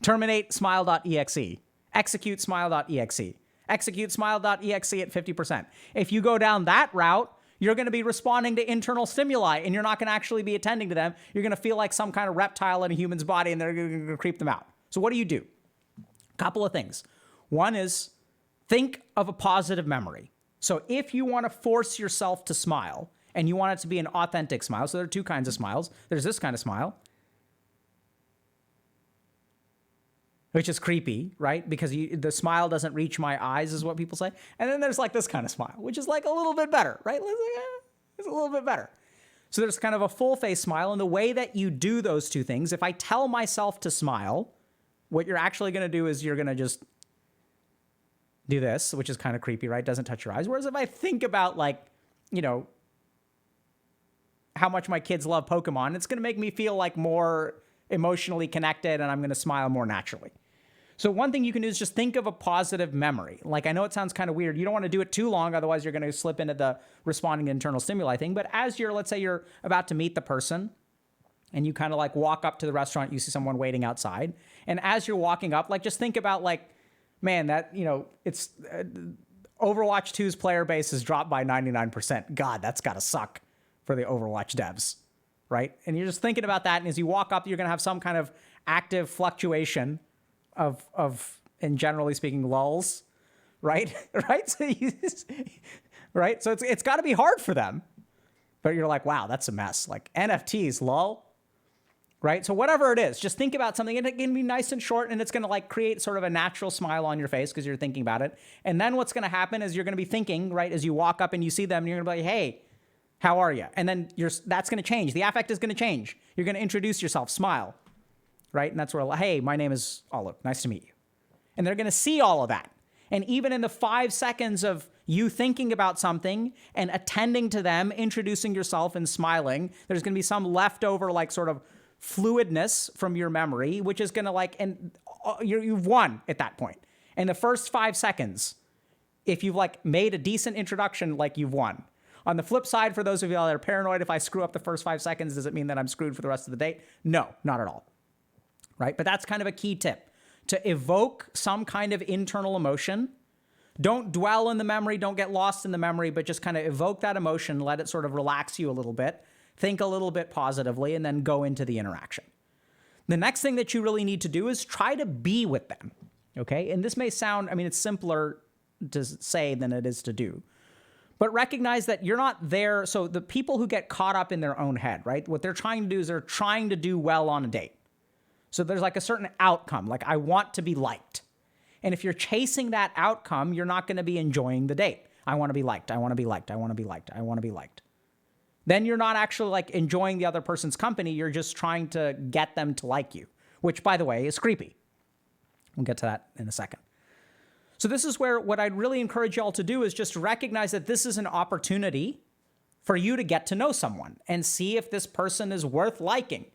Terminate smile.exe. Execute smile.exe. Execute smile.exe at 50%. If you go down that route, you're going to be responding to internal stimuli, and you're not going to actually be attending to them. You're going to feel like some kind of reptile in a human's body, and they're going to creep them out. So what do you do? A couple of things. One is think of a positive memory. So if you want to force yourself to smile, and you want it to be an authentic smile, so there are two kinds of smiles. There's this kind of smile, which is creepy, right? Because the smile doesn't reach my eyes, is what people say. And then there's like this kind of smile, which is like a little bit better, right? It's a little bit better. So there's kind of a full face smile. And the way that you do those two things, if I tell myself to smile, what you're actually going to do is you're going to just do this, which is kind of creepy, right? Doesn't touch your eyes. Whereas if I think about like, how much my kids love Pokemon, it's going to make me feel like more emotionally connected, and I'm going to smile more naturally. So one thing you can do is just think of a positive memory. Like, I know it sounds kind of weird. You don't want to do it too long, otherwise you're going to slip into the responding to internal stimuli thing. But as let's say you're about to meet the person, and you kind of like walk up to the restaurant, you see someone waiting outside. And as you're walking up, like just think about like, man, that, it's Overwatch 2's player base has dropped by 99%. God, that's got to suck for the Overwatch devs, right? And you're just thinking about that. And as you walk up, you're going to have some kind of active fluctuation of and generally speaking, lulls, right? Right? So right? So it's got to be hard for them. But you're like, wow, that's a mess. Like NFTs, lol. Right? So whatever it is, just think about something, and it can be nice and short, and it's going to like create sort of a natural smile on your face because you're thinking about it. And then what's going to happen is you're going to be thinking, right, as you walk up and you see them, and you're going to be like, hey, how are you? And then that's going to change. The affect is going to change. You're going to introduce yourself, smile, right? And that's where, hey, my name is Olive. Nice to meet you. And they're going to see all of that. And even in the 5 seconds of you thinking about something and attending to them, introducing yourself and smiling, there's going to be some leftover like sort of fluidness from your memory, which is going to like, and you've won at that point. In the first 5 seconds, if you've like made a decent introduction, like you've won. On the flip side, for those of you that are paranoid, if I screw up the first 5 seconds, does it mean that I'm screwed for the rest of the date? No, not at all. Right? But that's kind of a key tip. To evoke some kind of internal emotion. Don't dwell in the memory, don't get lost in the memory, but just kind of evoke that emotion, let it sort of relax you a little bit, think a little bit positively, and then go into the interaction. The next thing that you really need to do is try to be with them, okay? And this may sound, I mean, it's simpler to say than it is to do. But recognize that you're not there. So the people who get caught up in their own head, right? What they're trying to do is they're trying to do well on a date. So there's like a certain outcome, like I want to be liked. And if you're chasing that outcome, you're not going to be enjoying the date. I want to be liked. I want to be liked. I want to be liked. I want to be liked. Then you're not actually like enjoying the other person's company. You're just trying to get them to like you, which by the way is creepy. We'll get to that in a second. So this is where what I'd really encourage y'all to do is just recognize that this is an opportunity for you to get to know someone and see if this person is worth liking,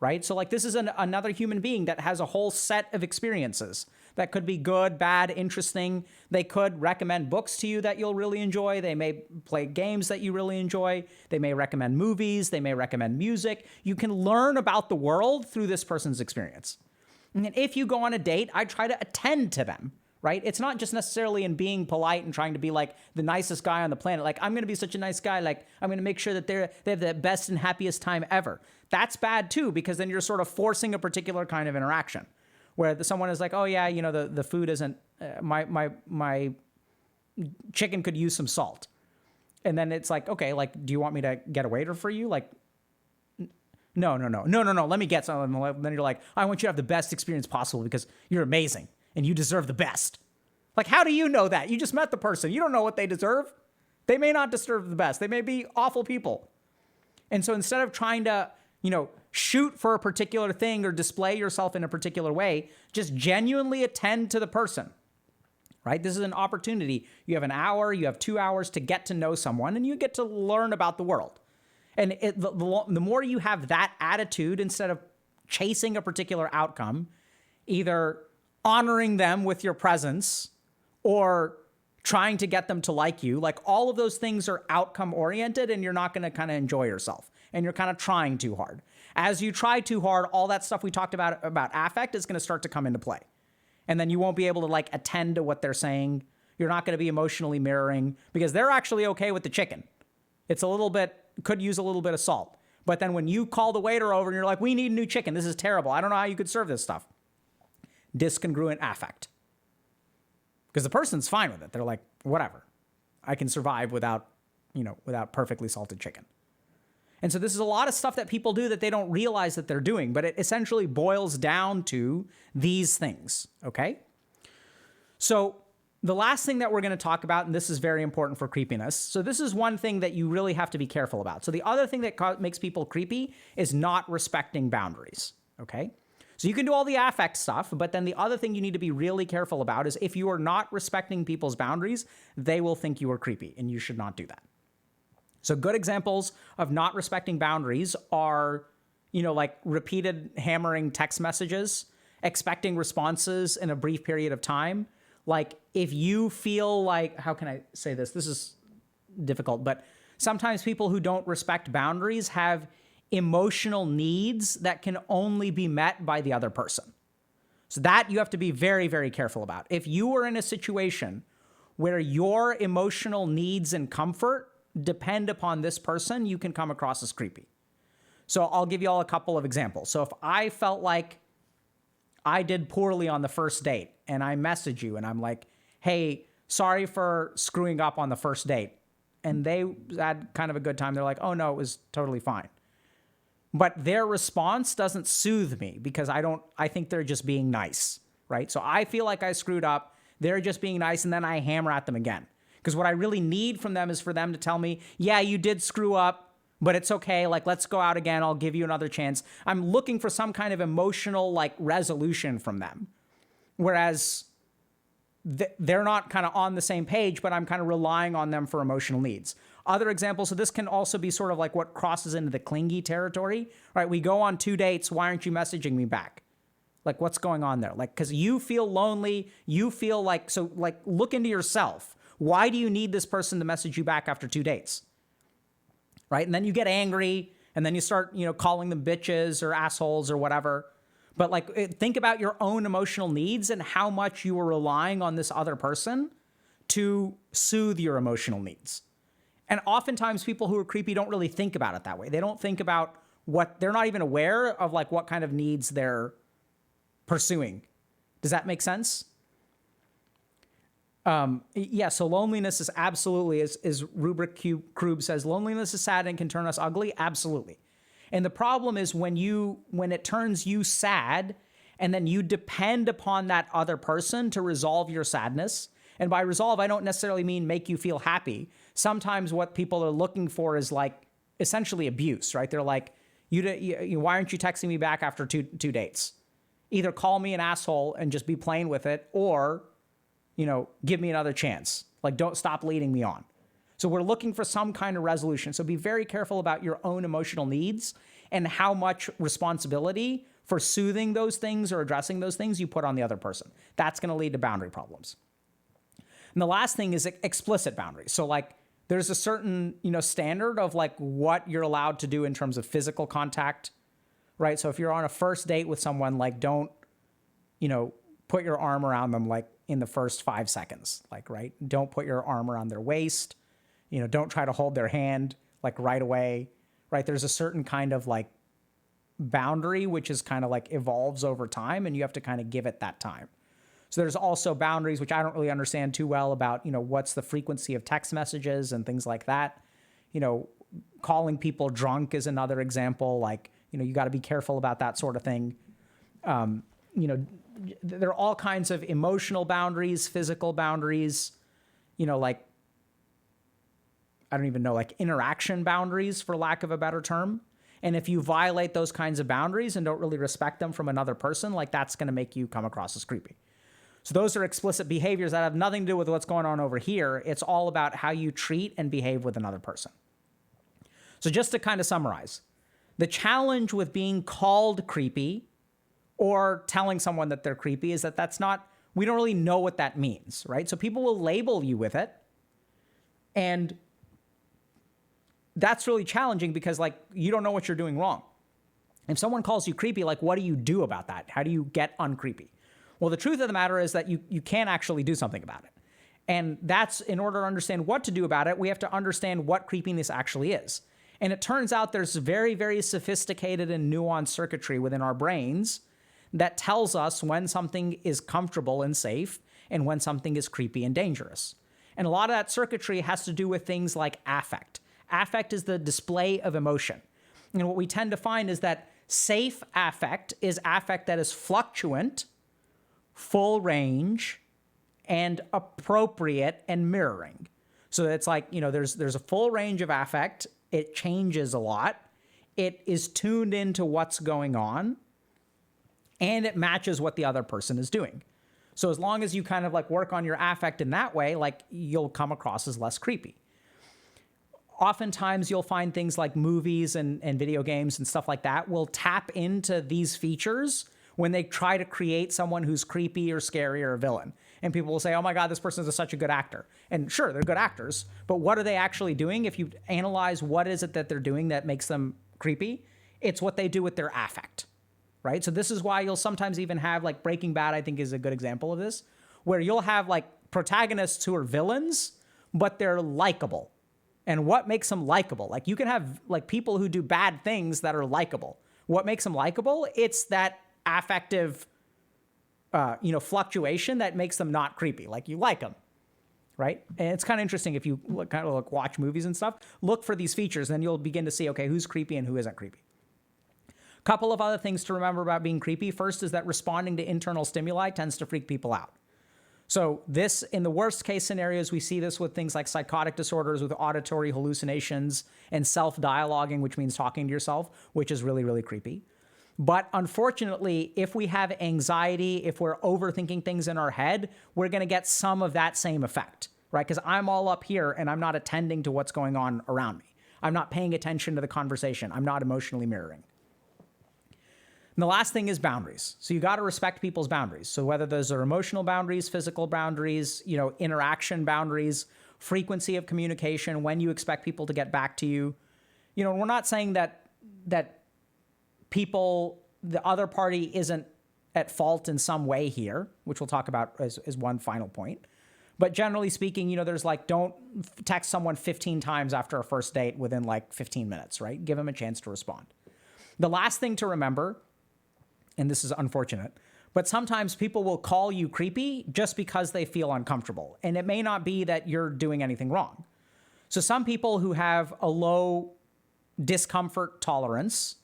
right? So like this is another human being that has a whole set of experiences that could be good, bad, interesting. They could recommend books to you that you'll really enjoy. They may play games that you really enjoy. They may recommend movies. They may recommend music. You can learn about the world through this person's experience. And if you go on a date, I try to attend to them, right? It's not just necessarily in being polite and trying to be like the nicest guy on the planet. Like, I'm going to be such a nice guy. Like, I'm going to make sure that they have the best and happiest time ever. That's bad too, because then you're sort of forcing a particular kind of interaction where someone is like, oh yeah, you know, the food isn't, my chicken could use some salt. And then it's like, okay, like, do you want me to get a waiter for you? Like, no, let me get some. And then you're like, I want you to have the best experience possible because you're amazing and you deserve the best. Like, how do you know that? You just met the person. You don't know what they deserve. They may not deserve the best. They may be awful people. And so instead of trying to, you know, shoot for a particular thing or display yourself in a particular way, just genuinely attend to the person, right? This is an opportunity. You have an hour, you have 2 hours to get to know someone and you get to learn about the world. And the more you have that attitude, instead of chasing a particular outcome, either honoring them with your presence or trying to get them to like you, like all of those things are outcome oriented and you're not going to kind of enjoy yourself and you're kind of trying too hard. As you try too hard, all that stuff we talked about affect is going to start to come into play. And then you won't be able to like attend to what they're saying. You're not going to be emotionally mirroring because they're actually okay with the chicken. It's a little bit, could use a little bit of salt. But then when you call the waiter over and you're like, we need new chicken. This is terrible. I don't know how you could serve this stuff. Discongruent affect. Because the person's fine with it. They're like, whatever. I can survive without perfectly salted chicken. And so this is a lot of stuff that people do that they don't realize that they're doing, but it essentially boils down to these things, okay? So the last thing that we're going to talk about, and this is very important for creepiness. So this is one thing that you really have to be careful about. So the other thing that makes people creepy is not respecting boundaries, okay? So you can do all the affect stuff, but then the other thing you need to be really careful about is if you are not respecting people's boundaries, they will think you are creepy, and you should not do that. So good examples of not respecting boundaries are, like repeated hammering text messages, expecting responses in a brief period of time. Like if you feel like, how can I say this? This is difficult, but sometimes people who don't respect boundaries have emotional needs that can only be met by the other person. So that you have to be very, very careful about. If you are in a situation where your emotional needs and comfort depend upon this person, you can come across as creepy. So I'll give you all a couple of examples. So if I felt like I did poorly on the first date and I message you and I'm like, hey, sorry for screwing up on the first date. And they had kind of a good time. They're like, oh no, it was totally fine. But their response doesn't soothe me because I think they're just being nice, right? So I feel like I screwed up. They're just being nice. And then I hammer at them again. Because what I really need from them is for them to tell me, yeah, you did screw up, but it's okay. Like, let's go out again. I'll give you another chance. I'm looking for some kind of emotional like resolution from them. Whereas they're not kind of on the same page, but I'm kind of relying on them for emotional needs. Other examples, so this can also be sort of like what crosses into the clingy territory, right? We go on 2 dates. Why aren't you messaging me back? Like, what's going on there? Like, because you feel lonely. You feel like, so like, look into yourself. Why do you need this person to message you back after 2 dates? Right? And then you get angry and then you start, calling them bitches or assholes or whatever. But like, think about your own emotional needs and how much you are relying on this other person to soothe your emotional needs. And oftentimes people who are creepy don't really think about it that way. They don't think about they're not even aware of like what kind of needs they're pursuing. Does that make sense? Yeah, so loneliness is absolutely, as Rubric Krub says, loneliness is sad and can turn us ugly. Absolutely. And the problem is when it turns you sad and then you depend upon that other person to resolve your sadness. And by resolve, I don't necessarily mean make you feel happy. Sometimes what people are looking for is like essentially abuse, right? They're like, why aren't you texting me back after two dates? Either call me an asshole and just be plain with it, or, give me another chance. Like, don't stop leading me on. So we're looking for some kind of resolution. So be very careful about your own emotional needs and how much responsibility for soothing those things or addressing those things you put on the other person. That's going to lead to boundary problems. And the last thing is explicit boundaries. So like there's a certain, standard of like what you're allowed to do in terms of physical contact, right? So if you're on a first date with someone, like don't, put your arm around them like in the first 5 seconds, like, right? Don't put your arm around their waist. Don't try to hold their hand like right away, right? There's a certain kind of like boundary, which is kind of like evolves over time, and you have to kind of give it that time. So there's also boundaries, which I don't really understand too well about, what's the frequency of text messages and things like that. Calling people drunk is another example. Like, you got to be careful about that sort of thing. There are all kinds of emotional boundaries, physical boundaries, like, I don't even know, like interaction boundaries, for lack of a better term. And if you violate those kinds of boundaries and don't really respect them from another person, like that's going to make you come across as creepy. So those are explicit behaviors that have nothing to do with what's going on over here. It's all about how you treat and behave with another person. So just to kind of summarize, the challenge with being called creepy or telling someone that they're creepy is that we don't really know what that means, right? So people will label you with it. And that's really challenging because like you don't know what you're doing wrong. If someone calls you creepy, like what do you do about that? How do you get uncreepy? Well, the truth of the matter is that you can't actually do something about it. And that's, in order to understand what to do about it, we have to understand what creepiness actually is. And it turns out there's very, very sophisticated and nuanced circuitry within our brains that tells us when something is comfortable and safe and when something is creepy and dangerous. And a lot of that circuitry has to do with things like affect. Affect is the display of emotion. And what we tend to find is that safe affect is affect that is fluctuant, full range, and appropriate and mirroring. So it's like, there's a full range of affect. It changes a lot. It is tuned into what's going on, and it matches what the other person is doing. So as long as you kind of like work on your affect in that way, like you'll come across as less creepy. Oftentimes you'll find things like movies and video games and stuff like that will tap into these features when they try to create someone who's creepy or scary or a villain. And people will say, oh my God, this person is such a good actor. And sure, they're good actors, but what are they actually doing? If you analyze what is it that they're doing that makes them creepy, it's what they do with their affect, right? So this is why you'll sometimes even have like Breaking Bad, I think is a good example of this, where you'll have like protagonists who are villains, but they're likable. And what makes them likable? Like you can have like people who do bad things that are likable. What makes them likable? It's that affective, fluctuation that makes them not creepy. Like you like them, right? And it's kind of interesting if you watch movies and stuff, look for these features, then you'll begin to see, okay, who's creepy and who isn't creepy. Couple of other things to remember about being creepy. First is that responding to internal stimuli tends to freak people out. So this, in the worst case scenarios, we see this with things like psychotic disorders, with auditory hallucinations and self-dialoguing, which means talking to yourself, which is really, really creepy. But unfortunately, if we have anxiety, if we're overthinking things in our head, we're going to get some of that same effect, right? Because I'm all up here and I'm not attending to what's going on around me. I'm not paying attention to the conversation. I'm not emotionally mirroring. And the last thing is boundaries. So you got to respect people's boundaries. So whether those are emotional boundaries, physical boundaries, interaction boundaries, frequency of communication, when you expect people to get back to you. We're not saying that people, the other party isn't at fault in some way here, which we'll talk about as one final point. But generally speaking, there's don't text someone 15 times after a first date within 15 minutes, right? Give them a chance to respond. The last thing to remember, and this is unfortunate, but sometimes people will call you creepy just because they feel uncomfortable. And it may not be that you're doing anything wrong. So some people who have a low discomfort tolerance,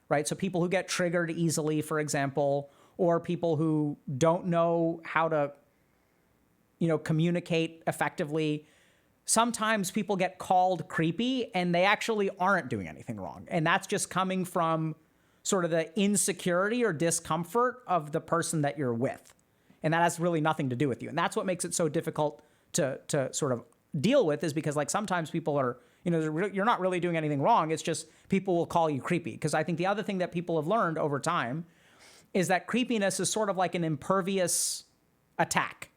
right? So people who get triggered easily, for example, or people who don't know how to, communicate effectively. Sometimes people get called creepy and they actually aren't doing anything wrong. And that's just coming from sort of the insecurity or discomfort of the person that you're with. And that has really nothing to do with you. And that's what makes it so difficult to sort of deal with, is because sometimes people are, you're not really doing anything wrong. It's just people will call you creepy. Because I think the other thing that people have learned over time is that creepiness is sort of like an impervious attack.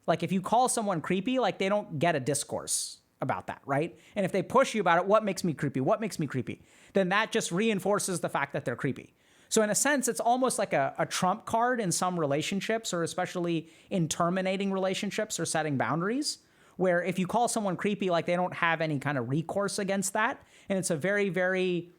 Like if you call someone creepy, they don't get a discourse about that, right? And if they push you about it, what makes me creepy? What makes me creepy? Then that just reinforces the fact that they're creepy. So in a sense, it's almost like a trump card in some relationships, or especially in terminating relationships or setting boundaries, where if you call someone creepy, they don't have any kind of recourse against that. And it's a very, very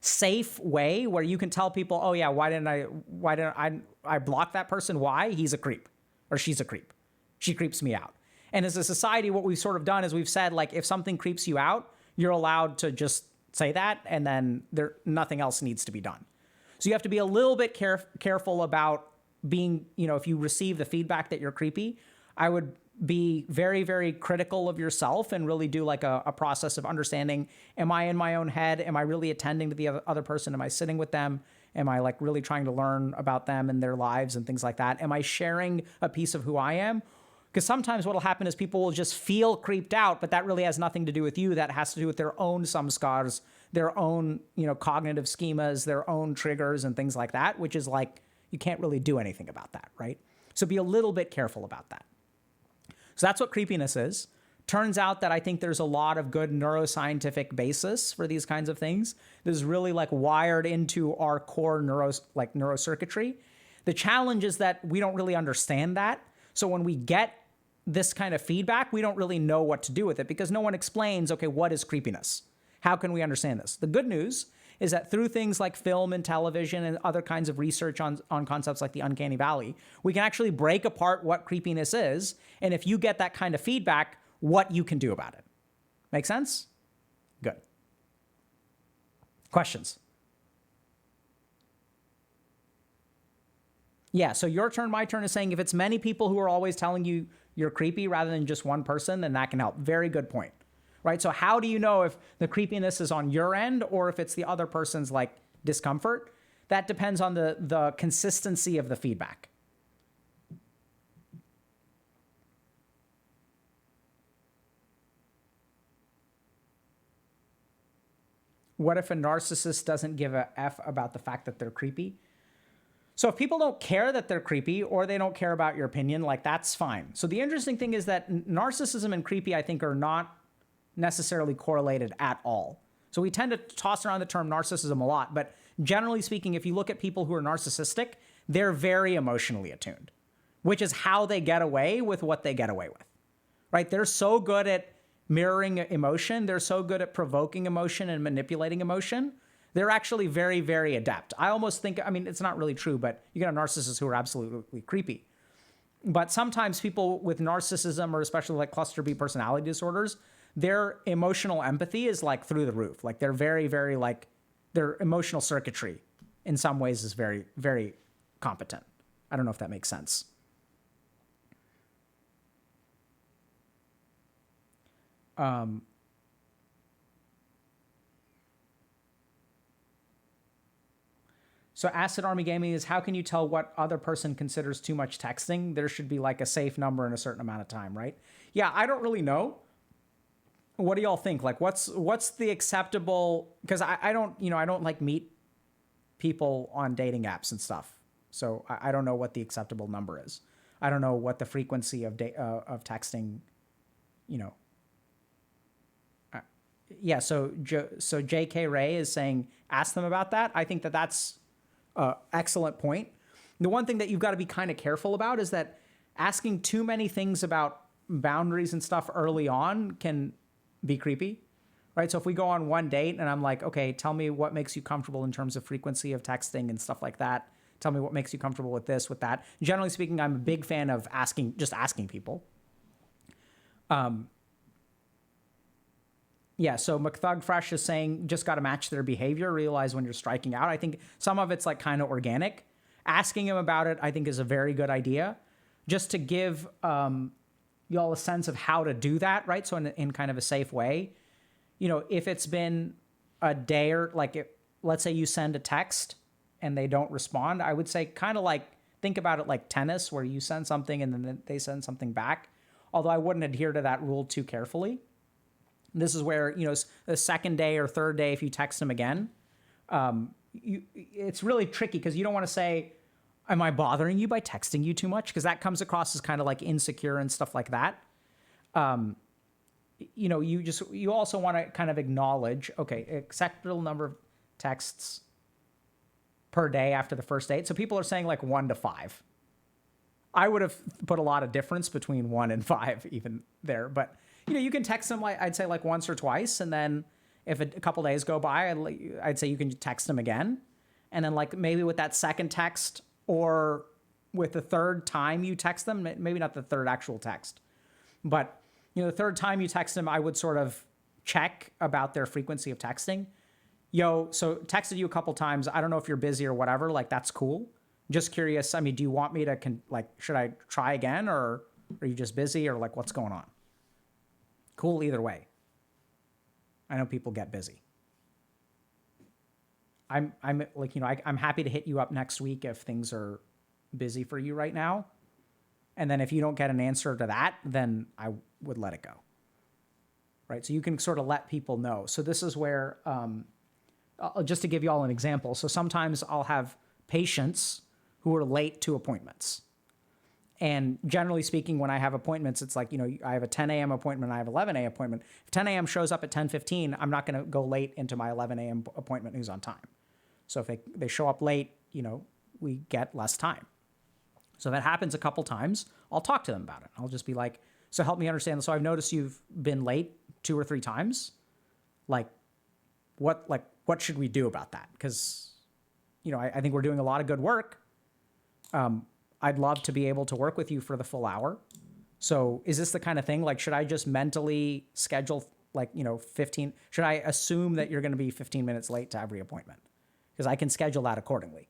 safe way where you can tell people, oh yeah, why didn't I block that person? Why? He's a creep, or she's a creep. She creeps me out. And as a society, what we've sort of done is we've said, if something creeps you out, you're allowed to just say that, and then nothing else needs to be done. So you have to be a little bit careful about being, if you receive the feedback that you're creepy, I would be very, very critical of yourself and really do a process of understanding, am I in my own head? Am I really attending to the other person? Am I sitting with them? Am I really trying to learn about them and their lives and things like that? Am I sharing a piece of who I am? Because sometimes what will happen is people will just feel creeped out, but that really has nothing to do with you. That has to do with their own samskars, their own, cognitive schemas, their own triggers and things like that, which is you can't really do anything about that, right? So be a little bit careful about that. So that's what creepiness is. Turns out that I think there's a lot of good neuroscientific basis for these kinds of things. This is really wired into our core neurocircuitry. The challenge is that we don't really understand that. So when we get this kind of feedback, we don't really know what to do with it, because no one explains, okay, what is creepiness? How can we understand this? The good news is that through things like film and television and other kinds of research on concepts like the uncanny valley, we can actually break apart what creepiness is. And if you get that kind of feedback, what you can do about it. Make sense? Good. Questions? Yeah, so your turn, my turn is saying if it's many people who are always telling you you're creepy rather than just one person, then that can help. Very good point, right? So how do you know if the creepiness is on your end or if it's the other person's discomfort? That depends on the consistency of the feedback. What if a narcissist doesn't give a F about the fact that they're creepy? So if people don't care that they're creepy or they don't care about your opinion, that's fine. So the interesting thing is that narcissism and creepy, I think, are not necessarily correlated at all. So we tend to toss around the term narcissism a lot, but generally speaking, if you look at people who are narcissistic, they're very emotionally attuned, which is how they get away with what they get away with, right? They're so good at mirroring emotion. They're so good at provoking emotion and manipulating emotion. They're actually very, very adept. I almost think, I mean, it's not really true, but you get narcissists who are absolutely creepy. But sometimes people with narcissism, or especially like cluster B personality disorders, their emotional empathy is like through the roof. Like they're very, very like, their emotional circuitry in some ways is very, very competent. I don't know if that makes sense. So Acid Army Gaming is, how can you tell what other person considers too much texting? There should be like a safe number in a certain amount of time, right? Yeah, I don't really know. What do y'all think? Like, what's the acceptable? Because I don't, I don't like meet people on dating apps and stuff. So I don't know what the acceptable number is. I don't know what the frequency of texting, yeah. So J.K. Ray is saying, ask them about that. I think that's excellent point. The one thing that you've got to be kind of careful about is that asking too many things about boundaries and stuff early on can be creepy, right? So if we go on one date and I'm like, okay, tell me what makes you comfortable in terms of frequency of texting and stuff like that. Tell me what makes you comfortable with this, with that. Generally speaking, I'm a big fan of just asking people. Yeah, so McThug Fresh is saying, just got to match their behavior, realize when you're striking out. I think some of it's like kind of organic. Asking him about it, I think, is a very good idea. Just to give y'all a sense of how to do that, right? So in kind of a safe way. If it's been a day or let's say you send a text and they don't respond, I would say kind of like, think about it like tennis, where you send something and then they send something back. Although I wouldn't adhere to that rule too carefully. This is where, the second day or third day, if you text them again, it's really tricky because you don't want to say, am I bothering you by texting you too much? Because that comes across as kind of like insecure and stuff like that. You also want to kind of acknowledge, okay, acceptable number of texts per day after the first date. So people are saying like 1 to 5. I would have put a lot of difference between 1 and 5 even there, but you can text them, like I'd say like once or twice. And then if a couple days go by, I'd say you can text them again. And then like maybe with that second text, or with the third time you text them, maybe not the third actual text, but the third time you text them, I would sort of check about their frequency of texting. So texted you a couple times. I don't know if you're busy or whatever, like that's cool. Just curious. I mean, do you want me to should I try again, or are you just busy, or like what's going on? Cool either way. I know people get busy. I'm like, I'm happy to hit you up next week if things are busy for you right now. And then if you don't get an answer to that, then I would let it go. Right? So you can sort of let people know. So this is where, just to give you all an example. So sometimes I'll have patients who are late to appointments. And generally speaking, when I have appointments, it's like, I have a 10 a.m. appointment, I have 11 a.m. appointment. If 10 a.m. shows up at 10:15, I'm not going to go late into my 11 a.m. appointment who's on time. So if they show up late, we get less time. So if that happens a couple times, I'll talk to them about it. I'll just be like, so help me understand. So I've noticed you've been late 2 or 3 times. What should we do about that? Because, I think we're doing a lot of good work. I'd love to be able to work with you for the full hour. So is this the kind of thing, like, should I just mentally schedule 15, should I assume that you're going to be 15 minutes late to every appointment? Because I can schedule that accordingly.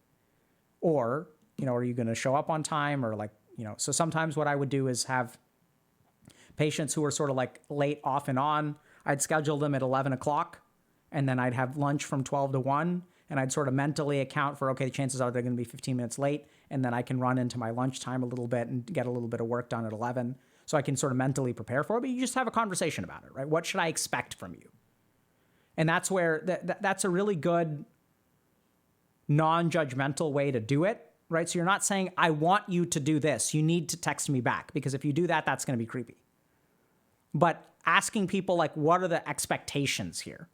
Or, are you going to show up on time, or so sometimes what I would do is have patients who are sort of like late off and on. I'd schedule them at 11 o'clock, and then I'd have lunch from 12 to 1. And I'd sort of mentally account for, okay, the chances are they're going to be 15 minutes late, and then I can run into my lunchtime a little bit and get a little bit of work done at 11. So I can sort of mentally prepare for it, but you just have a conversation about it, right? What should I expect from you? And that's where that's a really good non-judgmental way to do it, right? So you're not saying, I want you to do this. You need to text me back, because if you do that, that's going to be creepy. But asking people, like, what are the expectations here?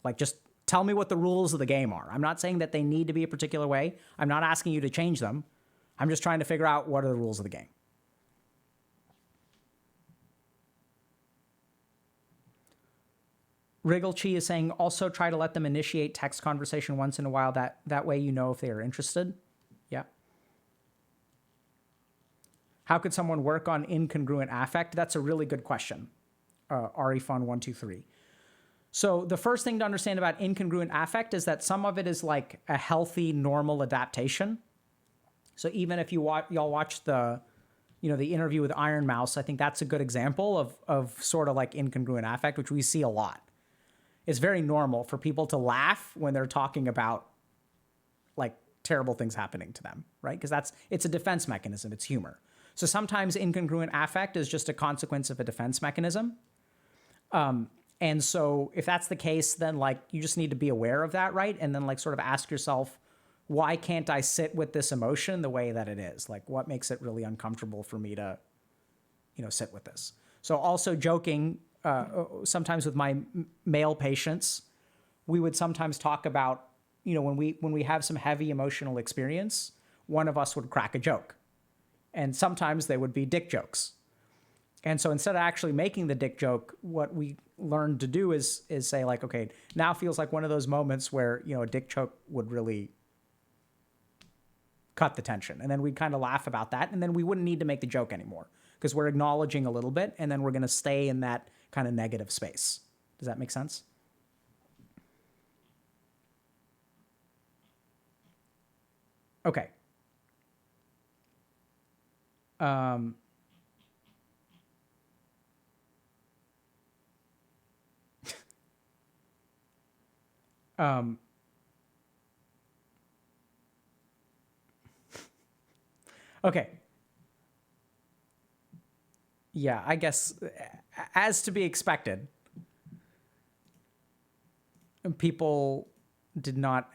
Like, just tell me what the rules of the game are. I'm not saying that they need to be a particular way. I'm not asking you to change them. I'm just trying to figure out what are the rules of the game. Wrigglechi is saying also try to let them initiate text conversation once in a while. That way you know if they are interested. Yeah. How could someone work on incongruent affect? That's a really good question. Arifon123. So the first thing to understand about incongruent affect is that some of it is like a healthy, normal adaptation. So even if y'all watch the interview with Iron Mouse, I think that's a good example of sort of like incongruent affect, which we see a lot. It's very normal for people to laugh when they're talking about like terrible things happening to them, right? Because it's a defense mechanism. It's humor. So sometimes incongruent affect is just a consequence of a defense mechanism. And so if that's the case, then like you just need to be aware of that, right? And then like sort of ask yourself, why can't I sit with this emotion the way that it is? Like what makes it really uncomfortable for me to, sit with this? So also joking, sometimes with my male patients, we would sometimes talk about, when we have some heavy emotional experience, one of us would crack a joke. And sometimes they would be dick jokes. And so instead of actually making the dick joke, what we learned to do is say like, okay, now feels like one of those moments where, a dick joke would really cut the tension. And then we'd kind of laugh about that. And then we wouldn't need to make the joke anymore because we're acknowledging a little bit. And then we're going to stay in that kind of negative space. Does that make sense? Okay. Okay. Yeah, I guess as to be expected, people did not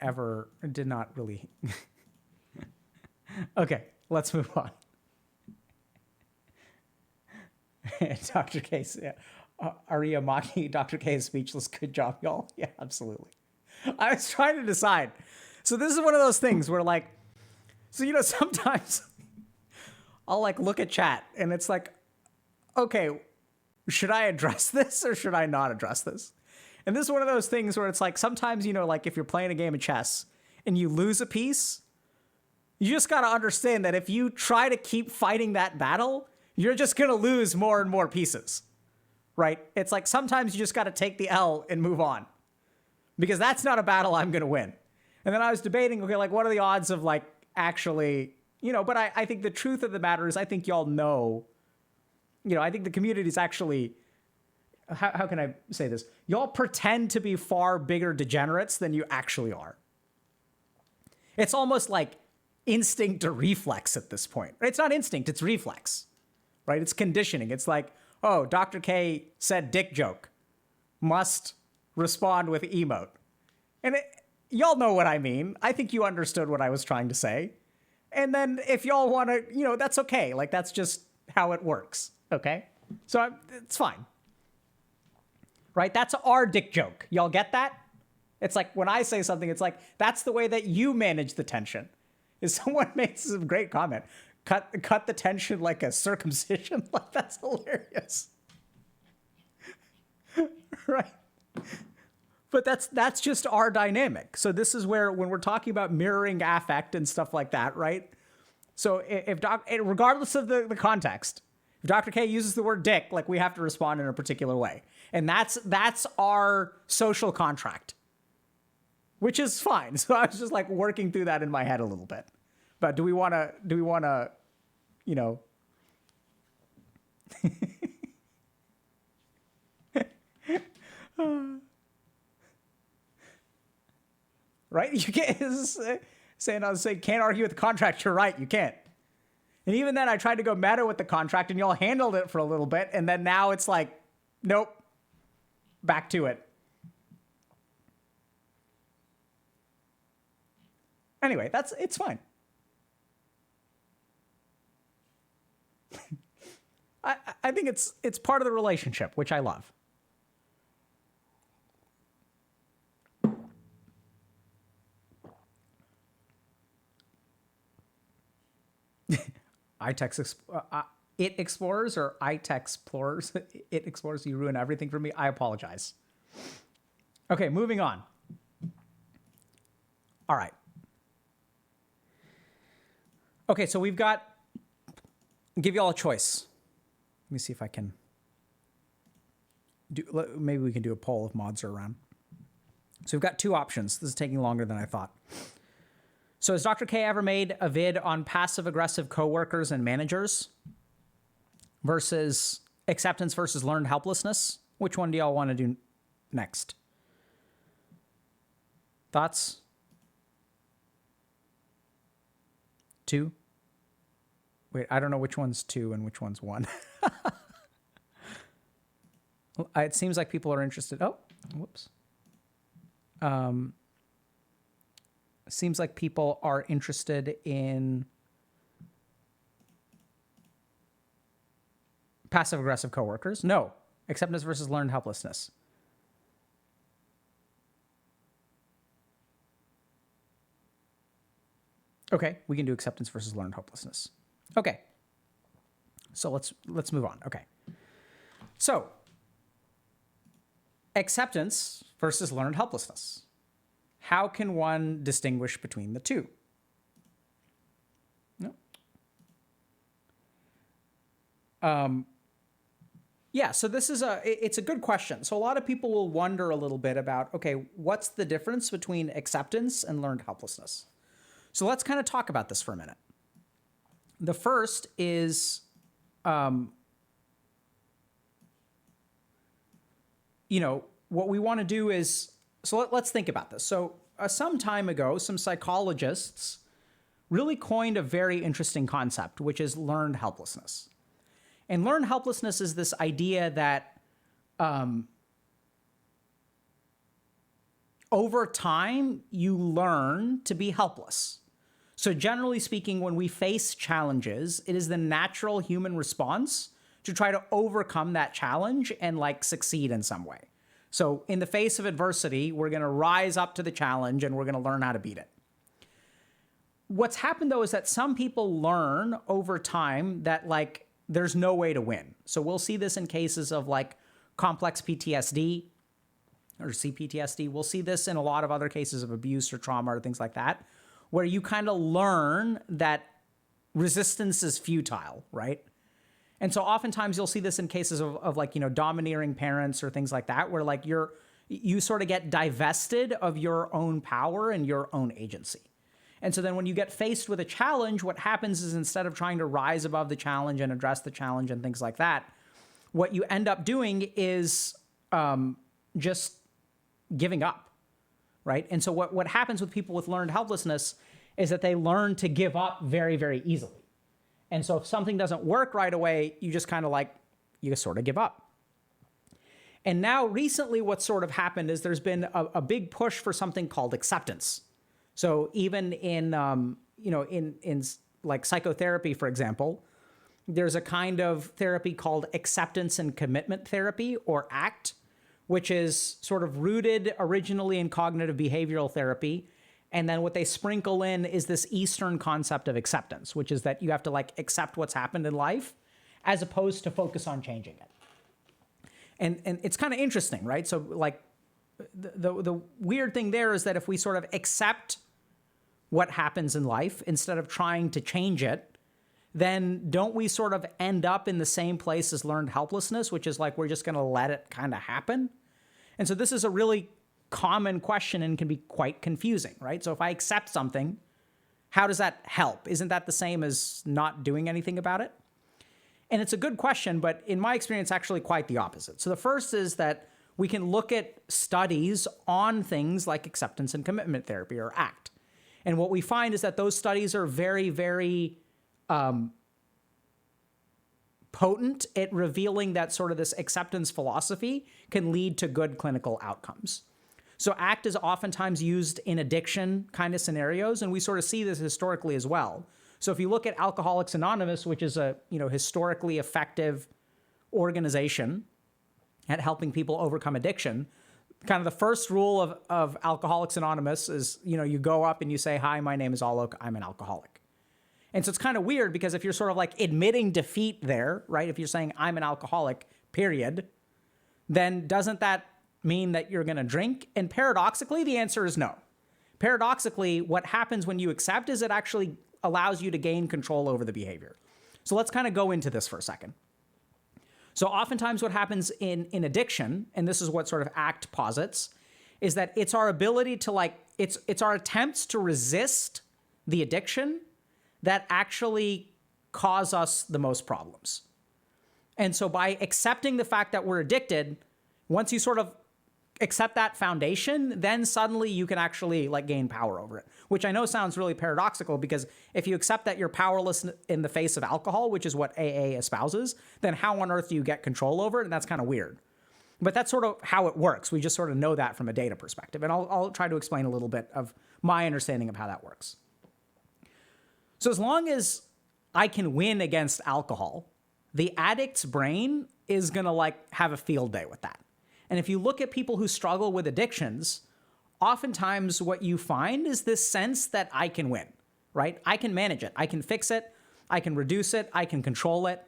really. Okay, let's move on. Dr. K, Aria Maki, Dr. K is speechless. Good job, y'all. Yeah, absolutely. I was trying to decide. So this is one of those things where like, sometimes I'll like look at chat and it's like, okay, should I address this or should I not address this? And this is one of those things where it's like, sometimes, like if you're playing a game of chess and you lose a piece, you just got to understand that if you try to keep fighting that battle, you're just going to lose more and more pieces, right? It's like sometimes you just got to take the L and move on because that's not a battle I'm going to win. And then I was debating, okay, like what are the odds of like actually, but I think the truth of the matter is I think y'all know, I think the community is actually, how can I say this? Y'all pretend to be far bigger degenerates than you actually are. It's almost like instinct or reflex at this point. It's not instinct, it's reflex, right? It's conditioning. It's like, oh, Dr. K said dick joke. Must respond with emote. And y'all know what I mean. I think you understood what I was trying to say. And then if y'all want to, that's okay. Like, that's just how it works, okay? So it's fine. Right? That's our dick joke. Y'all get that? It's like when I say something, it's like, that's the way that you manage the tension. If someone makes a great comment, cut the tension like a circumcision, like that's hilarious. Right? But that's just our dynamic. So this is where, when we're talking about mirroring affect and stuff like that, right? So regardless of the context, if Dr. K uses the word dick, like we have to respond in a particular way. And that's our social contract, which is fine. So I was just like working through that in my head a little bit. But do we want to, right? You can't saying can't argue with the contract. You're right. You can't. And even then I tried to go meta with the contract and y'all handled it for a little bit. And then now it's like, nope, back to it. Anyway, it's fine. I think it's part of the relationship, which I love. It explorers or ITEX explorers. It explorers. You ruin everything for me. I apologize. Okay, moving on. All right. Okay, so we've got, give you all a choice. Let me see if I can do, maybe we can do a poll if mods are around. So we've got two options. This is taking longer than I thought. So has Dr. K ever made a vid on passive-aggressive coworkers and managers versus acceptance versus learned helplessness? Which one do y'all want to do next? Thoughts? 2? Wait, I don't know which one's 2 and which one's 1. It seems like people are interested. Oh, whoops. Seems like people are interested in passive-aggressive coworkers. No, acceptance versus learned helplessness. Okay, we can do acceptance versus learned hopelessness. Okay, so let's move on. Okay, so acceptance versus learned helplessness. How can one distinguish between the two? No. Yeah, so this is it's a good question. So a lot of people will wonder a little bit about, okay, what's the difference between acceptance and learned helplessness? So let's kind of talk about this for a minute. The first is, what we want to do is, so let's think about this. So some time ago, some psychologists really coined a very interesting concept, which is learned helplessness. And learned helplessness is this idea that over time, you learn to be helpless. So generally speaking, when we face challenges, it is the natural human response to try to overcome that challenge and succeed in some way. So in the face of adversity, we're going to rise up to the challenge and we're going to learn how to beat it. What's happened though is that some people learn over time that there's no way to win. So we'll see this in cases of complex PTSD or CPTSD. We'll see this in a lot of other cases of abuse or trauma or things like that, where you kind of learn that resistance is futile, right? And so oftentimes you'll see this in cases of domineering parents or things like that, where you sort of get divested of your own power and your own agency. And so then when you get faced with a challenge, what happens is instead of trying to rise above the challenge and address the challenge and things like that, what you end up doing is just giving up, right? And so what happens with people with learned helplessness is that they learn to give up very, very easily. And so if something doesn't work right away, you just kind of you just sort of give up. And now recently what's sort of happened is there's been a big push for something called acceptance. So even in psychotherapy, for example, there's a kind of therapy called acceptance and commitment therapy, or ACT, which is sort of rooted originally in cognitive behavioral therapy. And then what they sprinkle in is this Eastern concept of acceptance, which is that you have to accept what's happened in life as opposed to focus on changing it. And it's kind of interesting, right? So the weird thing there is that if we sort of accept what happens in life instead of trying to change it, then don't we sort of end up in the same place as learned helplessness, which is we're just going to let it kind of happen? And so this is a really common question and can be quite confusing, right? So if I accept something, how does that help? Isn't that the same as not doing anything about it? And it's a good question, but in my experience, actually quite the opposite. So the first is that we can look at studies on things like acceptance and commitment therapy, or ACT. And what we find is that those studies are very, very potent at revealing that sort of this acceptance philosophy can lead to good clinical outcomes. So ACT is oftentimes used in addiction kind of scenarios, and we sort of see this historically as well. So if you look at Alcoholics Anonymous, which is a historically effective organization at helping people overcome addiction, kind of the first rule of Alcoholics Anonymous is, you go up and you say, "Hi, my name is Alok, I'm an alcoholic." And so it's kind of weird because if you're sort of admitting defeat there, right? If you're saying I'm an alcoholic, period, then doesn't that mean that you're going to drink? And paradoxically, the answer is no. Paradoxically, what happens when you accept is it actually allows you to gain control over the behavior. So let's kind of go into this for a second. So oftentimes what happens in addiction, and this is what sort of ACT posits, is that it's our ability to it's our attempts to resist the addiction that actually cause us the most problems. And so by accepting the fact that we're addicted, once you sort of accept that foundation, then suddenly you can actually gain power over it, which I know sounds really paradoxical, because if you accept that you're powerless in the face of alcohol, which is what AA espouses, then how on earth do you get control over it? And that's kind of weird. But that's sort of how it works. We just sort of know that from a data perspective. And I'll try to explain a little bit of my understanding of how that works. So as long as I can win against alcohol, the addict's brain is going to have a field day with that. And if you look at people who struggle with addictions, oftentimes what you find is this sense that I can win, right? I can manage it. I can fix it. I can reduce it. I can control it.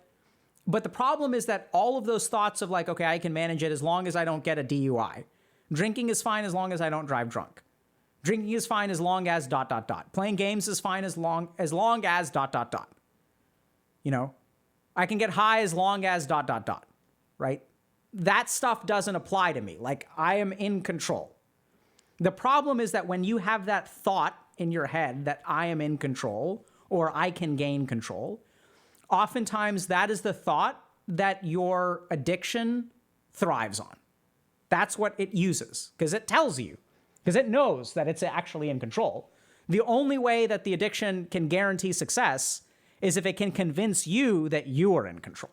But the problem is that all of those thoughts of okay, I can manage it as long as I don't get a DUI. Drinking is fine as long as I don't drive drunk. Drinking is fine as long as ... Playing games is fine as long as ... You know, I can get high as long as ... Right? That stuff doesn't apply to me. I am in control. The problem is that when you have that thought in your head that I am in control or I can gain control, oftentimes that is the thought that your addiction thrives on. That's what it uses, because it tells you, because it knows that it's actually in control. The only way that the addiction can guarantee success is if it can convince you that you are in control.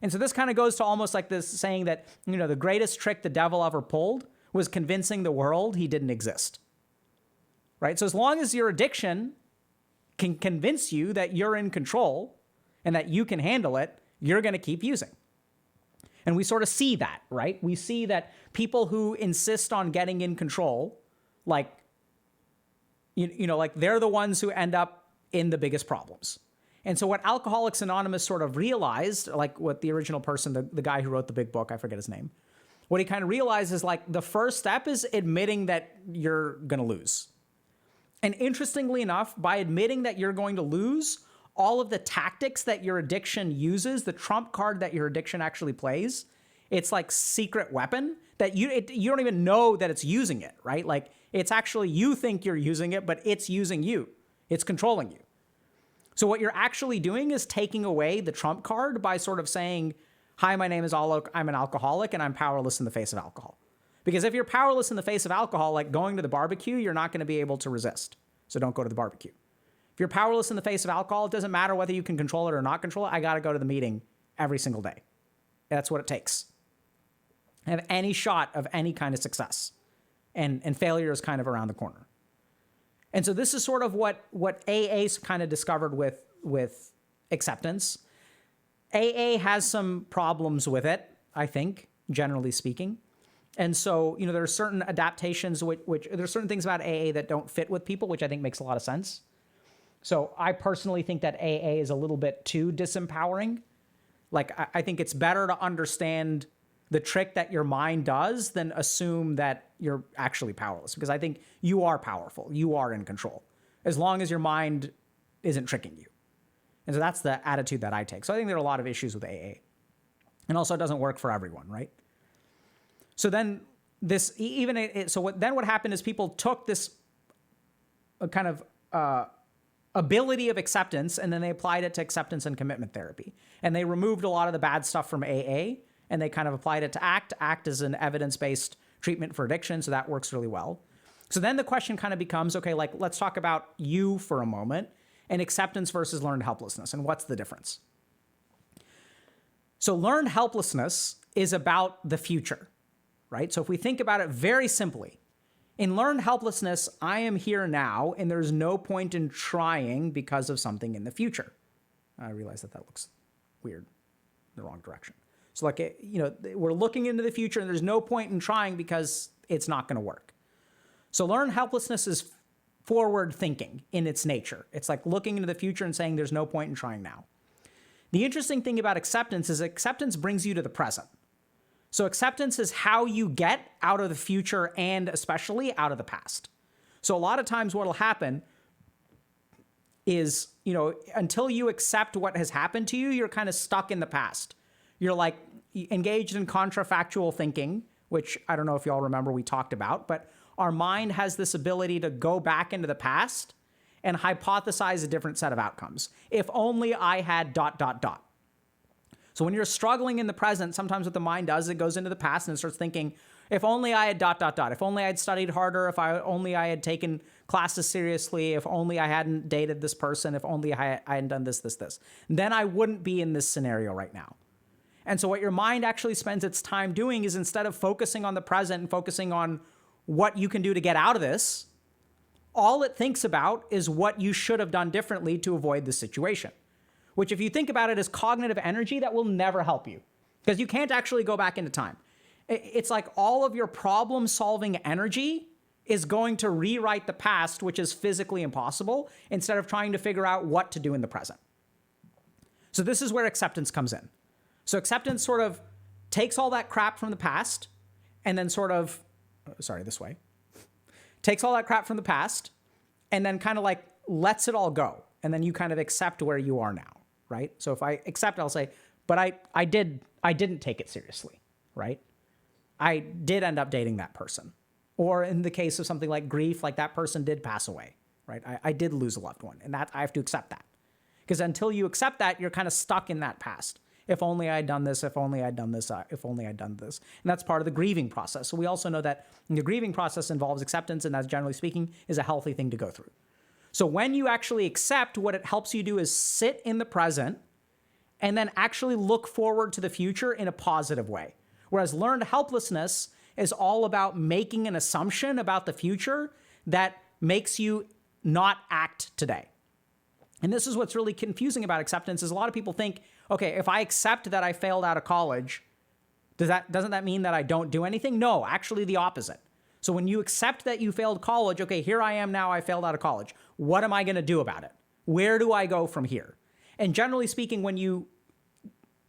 And so this kind of goes to almost like this saying that, the greatest trick the devil ever pulled was convincing the world he didn't exist. Right? So as long as your addiction can convince you that you're in control and that you can handle it, you're going to keep using. And we sort of see that, right? We see that people who insist on getting in control, they're the ones who end up in the biggest problems. And so what Alcoholics Anonymous sort of realized, what the original person, the guy who wrote the big book, I forget his name, what he kind of realized is the first step is admitting that you're going to lose. And interestingly enough, by admitting that you're going to lose, all of the tactics that your addiction uses, the trump card that your addiction actually plays, it's like secret weapon that you don't even know that it's using it, right? It's actually, you think you're using it, but it's using you. It's controlling you. So what you're actually doing is taking away the trump card by sort of saying, hi, my name is Alok, I'm an alcoholic, and I'm powerless in the face of alcohol. Because if you're powerless in the face of alcohol, going to the barbecue, you're not going to be able to resist. So don't go to the barbecue. If you're powerless in the face of alcohol, it doesn't matter whether you can control it or not control it. I got to go to the meeting every single day. That's what it takes. Have any shot of any kind of success. And failure is kind of around the corner. And so this is sort of what AA's kind of discovered with acceptance. AA has some problems with it, I think, generally speaking. And so, there are certain adaptations, which there are certain things about AA that don't fit with people, which I think makes a lot of sense. So I personally think that AA is a little bit too disempowering. I think it's better to understand the trick that your mind does than assume that you're actually powerless, because I think you are powerful. You are in control as long as your mind isn't tricking you. And so that's the attitude that I take. So I think there are a lot of issues with AA. And also it doesn't work for everyone, right? So then what happened is people took this kind of ability of acceptance, and then they applied it to acceptance and commitment therapy. And they removed a lot of the bad stuff from AA, and they kind of applied it to ACT. ACT is an evidence-based treatment for addiction, so that works really well. So then the question kind of becomes, okay, let's talk about you for a moment, and acceptance versus learned helplessness, and what's the difference? So learned helplessness is about the future, right? So if we think about it very simply, in learned helplessness, I am here now, and there's no point in trying because of something in the future. I realize that looks weird, in the wrong direction. So we're looking into the future, and there's no point in trying because it's not going to work. So learned helplessness is forward thinking in its nature. It's like looking into the future and saying there's no point in trying now. The interesting thing about acceptance is acceptance brings you to the present. So acceptance is how you get out of the future and especially out of the past. So a lot of times what will happen is, until you accept what has happened to you, you're kind of stuck in the past. You're like engaged in contrafactual thinking, which I don't know if y'all remember we talked about, but our mind has this ability to go back into the past and hypothesize a different set of outcomes. If only I had ... So when you're struggling in the present, sometimes what the mind does, it goes into the past and it starts thinking, if only I had ... If only I had studied harder, only I had taken classes seriously, if only I hadn't dated this person, if only I hadn't done this, then I wouldn't be in this scenario right now. And so what your mind actually spends its time doing is, instead of focusing on the present and focusing on what you can do to get out of this, all it thinks about is what you should have done differently to avoid the situation. Which, if you think about it, is cognitive energy that will never help you, because you can't actually go back into time. It's like all of your problem-solving energy is going to rewrite the past, which is physically impossible, instead of trying to figure out what to do in the present. So this is where acceptance comes in. So acceptance sort of takes all that crap from the past and then takes all that crap from the past and then kind of like lets it all go. And then you kind of accept where you are now, right? So if I accept, I'll say, but I didn't take it seriously, right? I did end up dating that person. Or in the case of something like grief, like that person did pass away, right? I did lose a loved one, and that I have to accept that. Because until you accept that, you're kind of stuck in that past. If only I had done this, if only I'd done this, if only I'd done this. And that's part of the grieving process. So we also know that the grieving process involves acceptance, and that, generally speaking, is a healthy thing to go through. So when you actually accept, what it helps you do is sit in the present and then actually look forward to the future in a positive way. Whereas learned helplessness is all about making an assumption about the future that makes you not act today. And this is what's really confusing about acceptance, is a lot of people think, okay, if I accept that I failed out of college, doesn't that mean that I don't do anything? No, actually the opposite. So when you accept that you failed college, okay, here I am now, I failed out of college. What am I going to do about it? Where do I go from here? And generally speaking, when you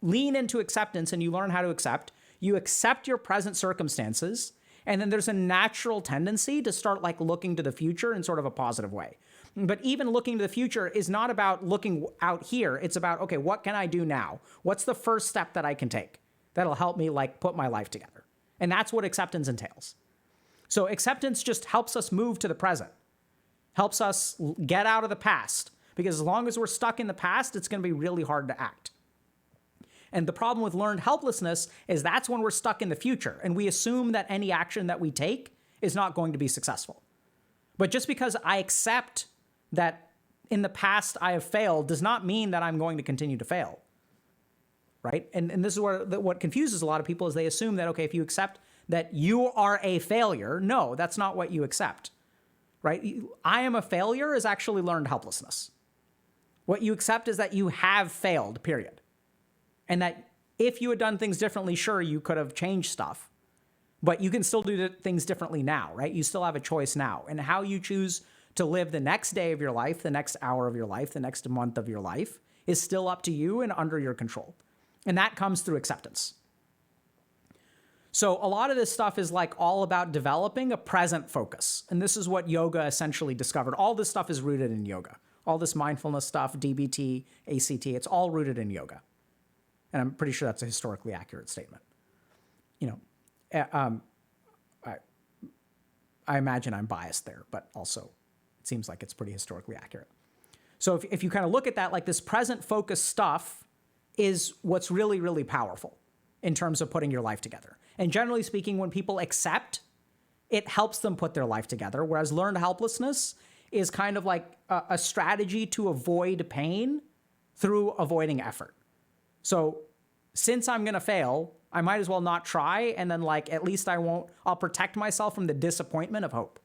lean into acceptance and you learn how to accept, you accept your present circumstances, and then there's a natural tendency to start like looking to the future in sort of a positive way. But even looking to the future is not about looking out here. It's about, okay, what can I do now? What's the first step that I can take that'll help me like put my life together? And that's what acceptance entails. So acceptance just helps us move to the present, helps us get out of the past, because as long as we're stuck in the past, it's going to be really hard to act. And the problem with learned helplessness is that's when we're stuck in the future, and we assume that any action that we take is not going to be successful. But just because I accept that in the past I have failed does not mean that I'm going to continue to fail, right? And this is what confuses a lot of people, is they assume that, okay, if you accept that you are a failure, no, that's not what you accept, right? I am a failure is actually learned helplessness. What you accept is that you have failed, period. And that if you had done things differently, sure, you could have changed stuff, but you can still do things differently now, right? You still have a choice now. And how you choose to live the next day of your life, the next hour of your life, the next month of your life is still up to you and under your control. And that comes through acceptance. So a lot of this stuff is like all about developing a present focus. And this is what yoga essentially discovered. All this stuff is rooted in yoga. All this mindfulness stuff, DBT, ACT, it's all rooted in yoga. And I'm pretty sure that's a historically accurate statement. I imagine I'm biased there, but also it seems like it's pretty historically accurate. So if you kind of look at that, like this present focus stuff is what's really, really powerful in terms of putting your life together. And generally speaking, when people accept, it helps them put their life together. Whereas learned helplessness is kind of like a strategy to avoid pain through avoiding effort. So since I'm going to fail, I might as well not try. And then like, at least I'll protect myself from the disappointment of hope.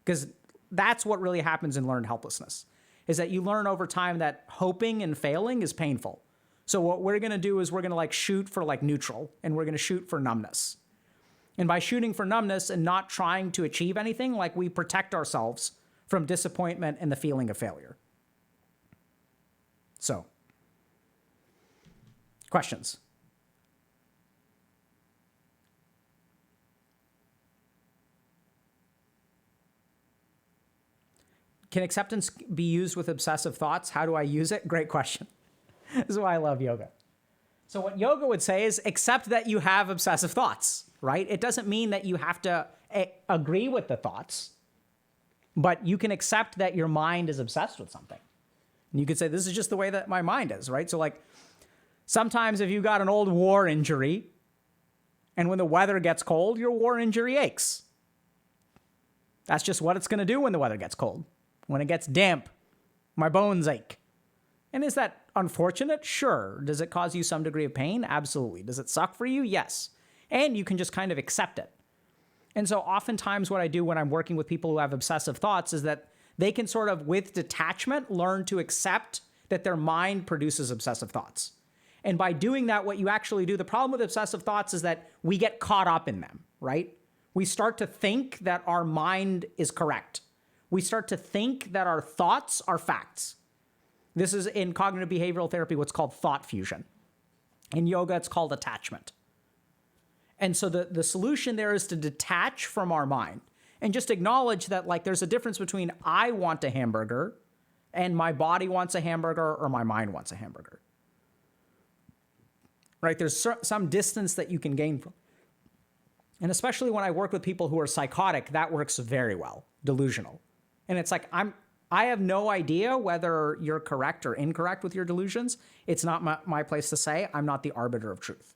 Because that's what really happens in learned helplessness, is that you learn over time that hoping and failing is painful. So what we're going to do is we're going to like shoot for like neutral, and we're going to shoot for numbness. And by shooting for numbness and not trying to achieve anything, like we protect ourselves from disappointment and the feeling of failure. So, questions? Can acceptance be used with obsessive thoughts? How do I use it? Great question. This is why I love yoga. So what yoga would say is accept that you have obsessive thoughts, right? It doesn't mean that you have to agree with the thoughts, but you can accept that your mind is obsessed with something. And you could say, this is just the way that my mind is, right? So like sometimes if you got an old war injury and when the weather gets cold, your war injury aches. That's just what it's going to do when the weather gets cold. When it gets damp, my bones ache. And is that unfortunate? Sure. Does it cause you some degree of pain? Absolutely. Does it suck for you? Yes. And you can just kind of accept it. And so oftentimes what I do when I'm working with people who have obsessive thoughts is that they can sort of, with detachment, learn to accept that their mind produces obsessive thoughts. And by doing that, what you actually do, the problem with obsessive thoughts is that we get caught up in them, right? We start to think that our mind is correct. We start to think that our thoughts are facts. This is in cognitive behavioral therapy, what's called thought fusion. In yoga, it's called attachment. And so the solution there is to detach from our mind and just acknowledge that like there's a difference between I want a hamburger and my body wants a hamburger or my mind wants a hamburger. Right? There's some distance that you can gain from. And especially when I work with people who are psychotic, that works very well, delusional. And it's like, I have no idea whether you're correct or incorrect with your delusions. It's not my place to say. I'm not the arbiter of truth.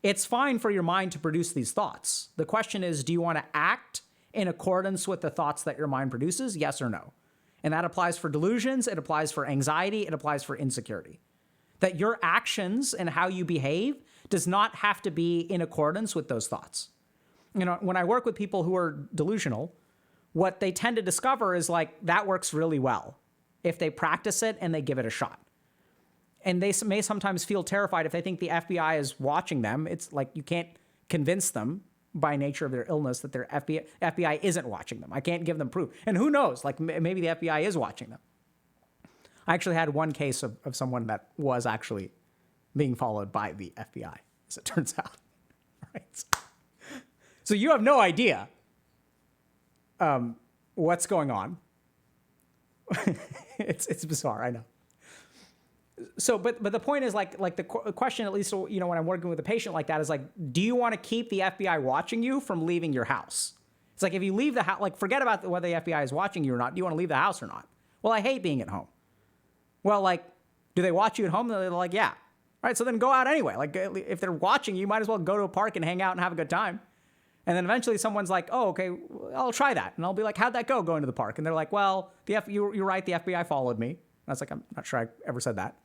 It's fine for your mind to produce these thoughts. The question is, do you want to act in accordance with the thoughts that your mind produces? Yes or no? And that applies for delusions. It applies for anxiety. It applies for insecurity. That your actions and how you behave does not have to be in accordance with those thoughts. You know, when I work with people who are delusional, what they tend to discover is like, that works really well if they practice it and they give it a shot. And they may sometimes feel terrified if they think the FBI is watching them. It's like you can't convince them by nature of their illness that their FBI isn't watching them. I can't give them proof. And who knows, like maybe the FBI is watching them. I actually had one case of someone that was actually being followed by the FBI, as it turns out. Right? So you have no idea what's going on. It's bizarre, I know. So, but the point is like the question, at least, you know, when I'm working with a patient like that is like, do you want to keep the FBI watching you from leaving your house? It's like, if you leave the house, like forget about whether the FBI is watching you or not. Do you want to leave the house or not? Well, I hate being at home. Well, like, do they watch you at home? They're like, yeah. All right, so then go out anyway. Like, if they're watching you, might as well go to a park and hang out and have a good time. And then eventually someone's like, oh, okay, I'll try that. And I'll be like, how'd that go going to the park? And they're like, well, you're right, the FBI followed me. And I was like, I'm not sure I ever said that.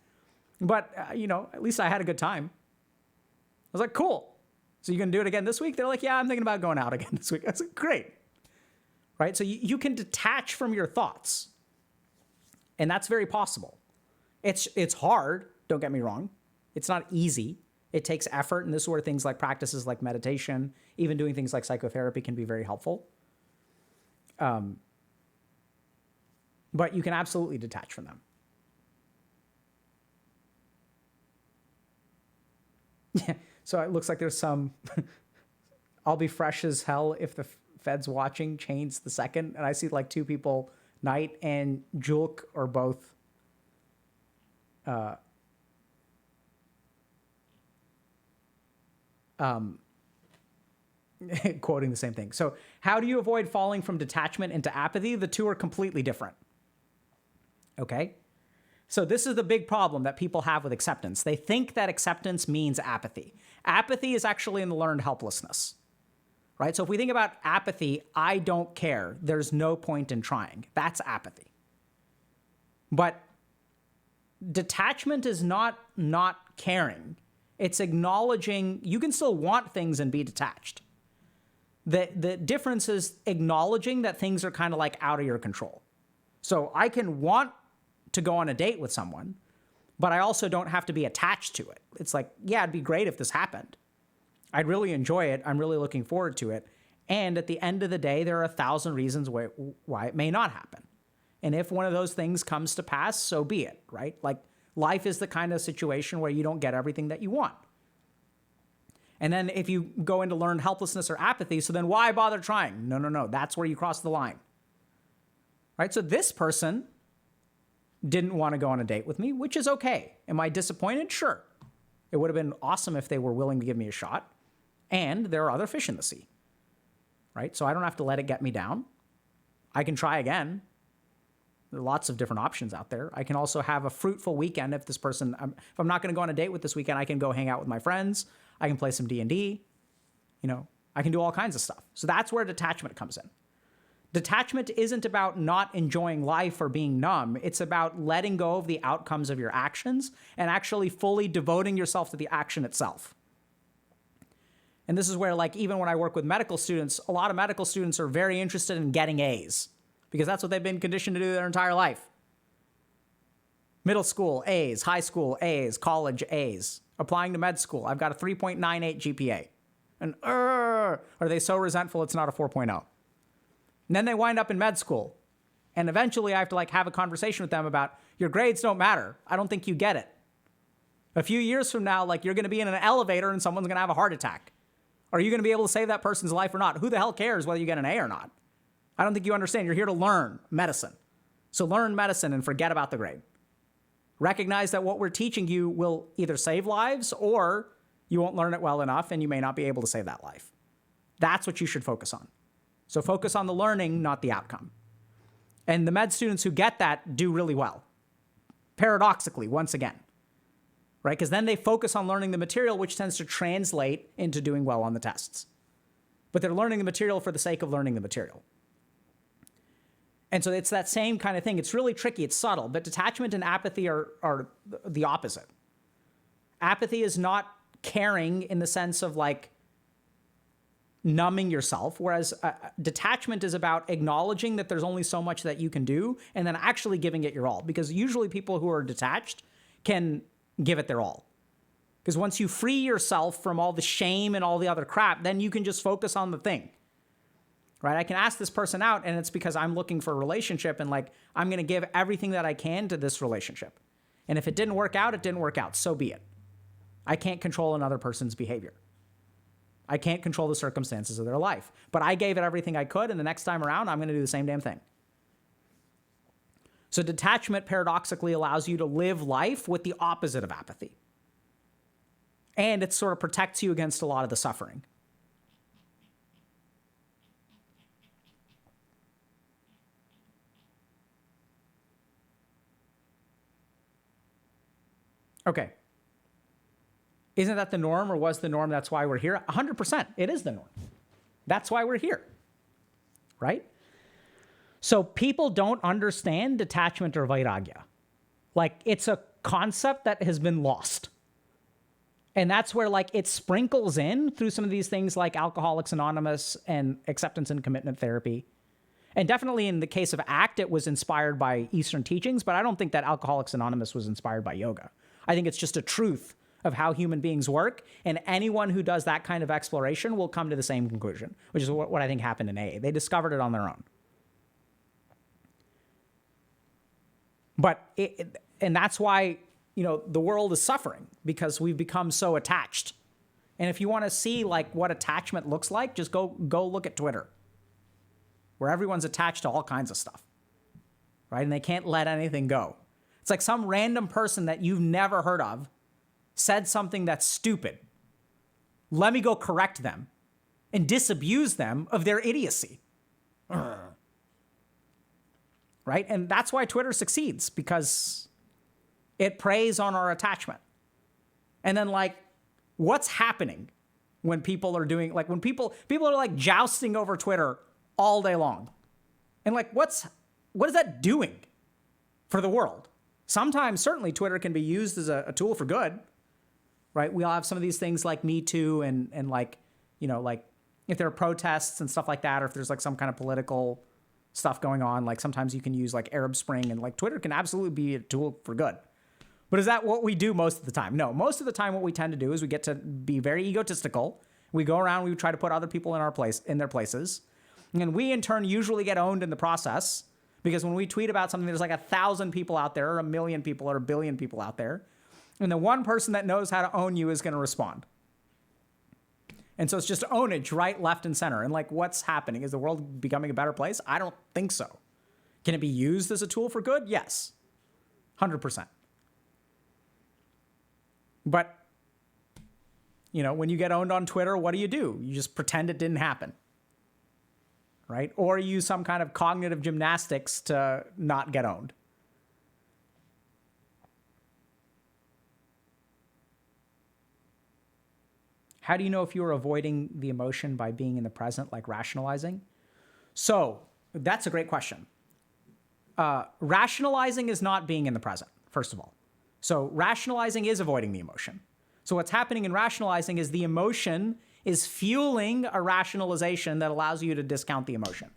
But, you know, at least I had a good time. I was like, cool. So you going to do it again this week? They're like, yeah, I'm thinking about going out again this week. I was like, great. Right? So you can detach from your thoughts. And that's very possible. It's hard, don't get me wrong. It's not easy. It takes effort, and this is where things like practices like meditation, even doing things like psychotherapy can be very helpful. But you can absolutely detach from them. Yeah, so it looks like there's some, I'll be fresh as hell if the Fed's watching, Chains the second, and I see like two people, Knight and Julk, are both quoting the same thing. So how do you avoid falling from detachment into apathy? The two are completely different. Okay? So this is the big problem that people have with acceptance. They think that acceptance means apathy. Apathy is actually in the learned helplessness, right? So if we think about apathy, I don't care. There's no point in trying. That's apathy. But detachment is not caring. It's acknowledging you can still want things and be detached. The difference is acknowledging that things are kind of like out of your control. So I can want to go on a date with someone, but I also don't have to be attached to it. It's like, yeah, it'd be great if this happened. I'd really enjoy it. I'm really looking forward to it. And at the end of the day, there are 1,000 reasons why it may not happen. And if one of those things comes to pass, so be it, right? Like, life is the kind of situation where you don't get everything that you want. And then if you go into learned helplessness or apathy, so then why bother trying? No. That's where you cross the line. right? So this person didn't want to go on a date with me, which is okay. Am I disappointed? Sure. It would have been awesome if they were willing to give me a shot. And there are other fish in the sea, right? So I don't have to let it get me down. I can try again. There are lots of different options out there. I can also have a fruitful weekend if this person, if I'm not going to go on a date with this weekend, I can go hang out with my friends. I can play some D&D. I can do all kinds of stuff. So that's where detachment comes in. Detachment isn't about not enjoying life or being numb. It's about letting go of the outcomes of your actions and actually fully devoting yourself to the action itself. And this is where, like, even when I work with medical students, a lot of medical students are very interested in getting A's because that's what they've been conditioned to do their entire life. Middle school, A's. High school, A's. College, A's. Applying to med school, I've got a 3.98 GPA. And are they so resentful it's not a 4.0? And then they wind up in med school. And eventually I have to have a conversation with them about, your grades don't matter. I don't think you get it. A few years from now, you're going to be in an elevator and someone's going to have a heart attack. Are you going to be able to save that person's life or not? Who the hell cares whether you get an A or not? I don't think you understand. You're here to learn medicine. So learn medicine and forget about the grade. Recognize that what we're teaching you will either save lives or you won't learn it well enough and you may not be able to save that life. That's what you should focus on. So focus on the learning, not the outcome. And the med students who get that do really well. Paradoxically, once again. Right? Because then they focus on learning the material, which tends to translate into doing well on the tests. But they're learning the material for the sake of learning the material. And so it's that same kind of thing. It's really tricky. It's subtle. But detachment and apathy are the opposite. Apathy is not caring in the sense of numbing yourself, whereas detachment is about acknowledging that there's only so much that you can do and then actually giving it your all. Because usually people who are detached can give it their all. Because once you free yourself from all the shame and all the other crap, then you can just focus on the thing. Right? I can ask this person out and it's because I'm looking for a relationship and I'm going to give everything that I can to this relationship. And if it didn't work out, it didn't work out. So be it. I can't control another person's behavior. I can't control the circumstances of their life. But I gave it everything I could, and the next time around, I'm going to do the same damn thing. So detachment paradoxically allows you to live life with the opposite of apathy. And it sort of protects you against a lot of the suffering. Okay. Isn't that the norm, or was the norm? That's why we're here. 100%. It is the norm. That's why we're here. Right? So people don't understand detachment or vairagya. It's a concept that has been lost. And that's where it sprinkles in through some of these things like Alcoholics Anonymous and acceptance and commitment therapy. And definitely in the case of ACT, it was inspired by Eastern teachings, but I don't think that Alcoholics Anonymous was inspired by yoga. I think it's just a truth of how human beings work, and anyone who does that kind of exploration will come to the same conclusion, which is what I think happened in AA. They discovered it on their own. And that's why, the world is suffering, because we've become so attached. And if you want to see what attachment looks like, just go look at Twitter, where everyone's attached to all kinds of stuff, right? And they can't let anything go. It's like some random person that you've never heard of said something that's stupid. Let me go correct them and disabuse them of their idiocy. Right? And that's why Twitter succeeds, because it preys on our attachment. And then what's happening when people are doing, when people are jousting over Twitter all day long? And what is that doing for the world? Sometimes, certainly, Twitter can be used as a tool for good, right? We all have some of these things like Me Too and if there are protests and stuff like that, or if there's some kind of political stuff going on, sometimes you can use Arab Spring, and Twitter can absolutely be a tool for good. But is that what we do most of the time? No, most of the time what we tend to do is we get to be very egotistical. We go around, we try to put other people in their places, and we in turn usually get owned in the process. Because when we tweet about something, there's 1,000 people out there, or 1 million people, or 1 billion people out there. And the one person that knows how to own you is going to respond. And so it's just ownage, right, left, and center. And what's happening? Is the world becoming a better place? I don't think so. Can it be used as a tool for good? Yes, 100%. But, when you get owned on Twitter, what do? You just pretend it didn't happen, right? Or use some kind of cognitive gymnastics to not get owned. How do you know if you're avoiding the emotion by being in the present, like rationalizing? So that's a great question. Rationalizing is not being in the present, first of all. So rationalizing is avoiding the emotion. So what's happening in rationalizing is the emotion is fueling a rationalization that allows you to discount the emotion.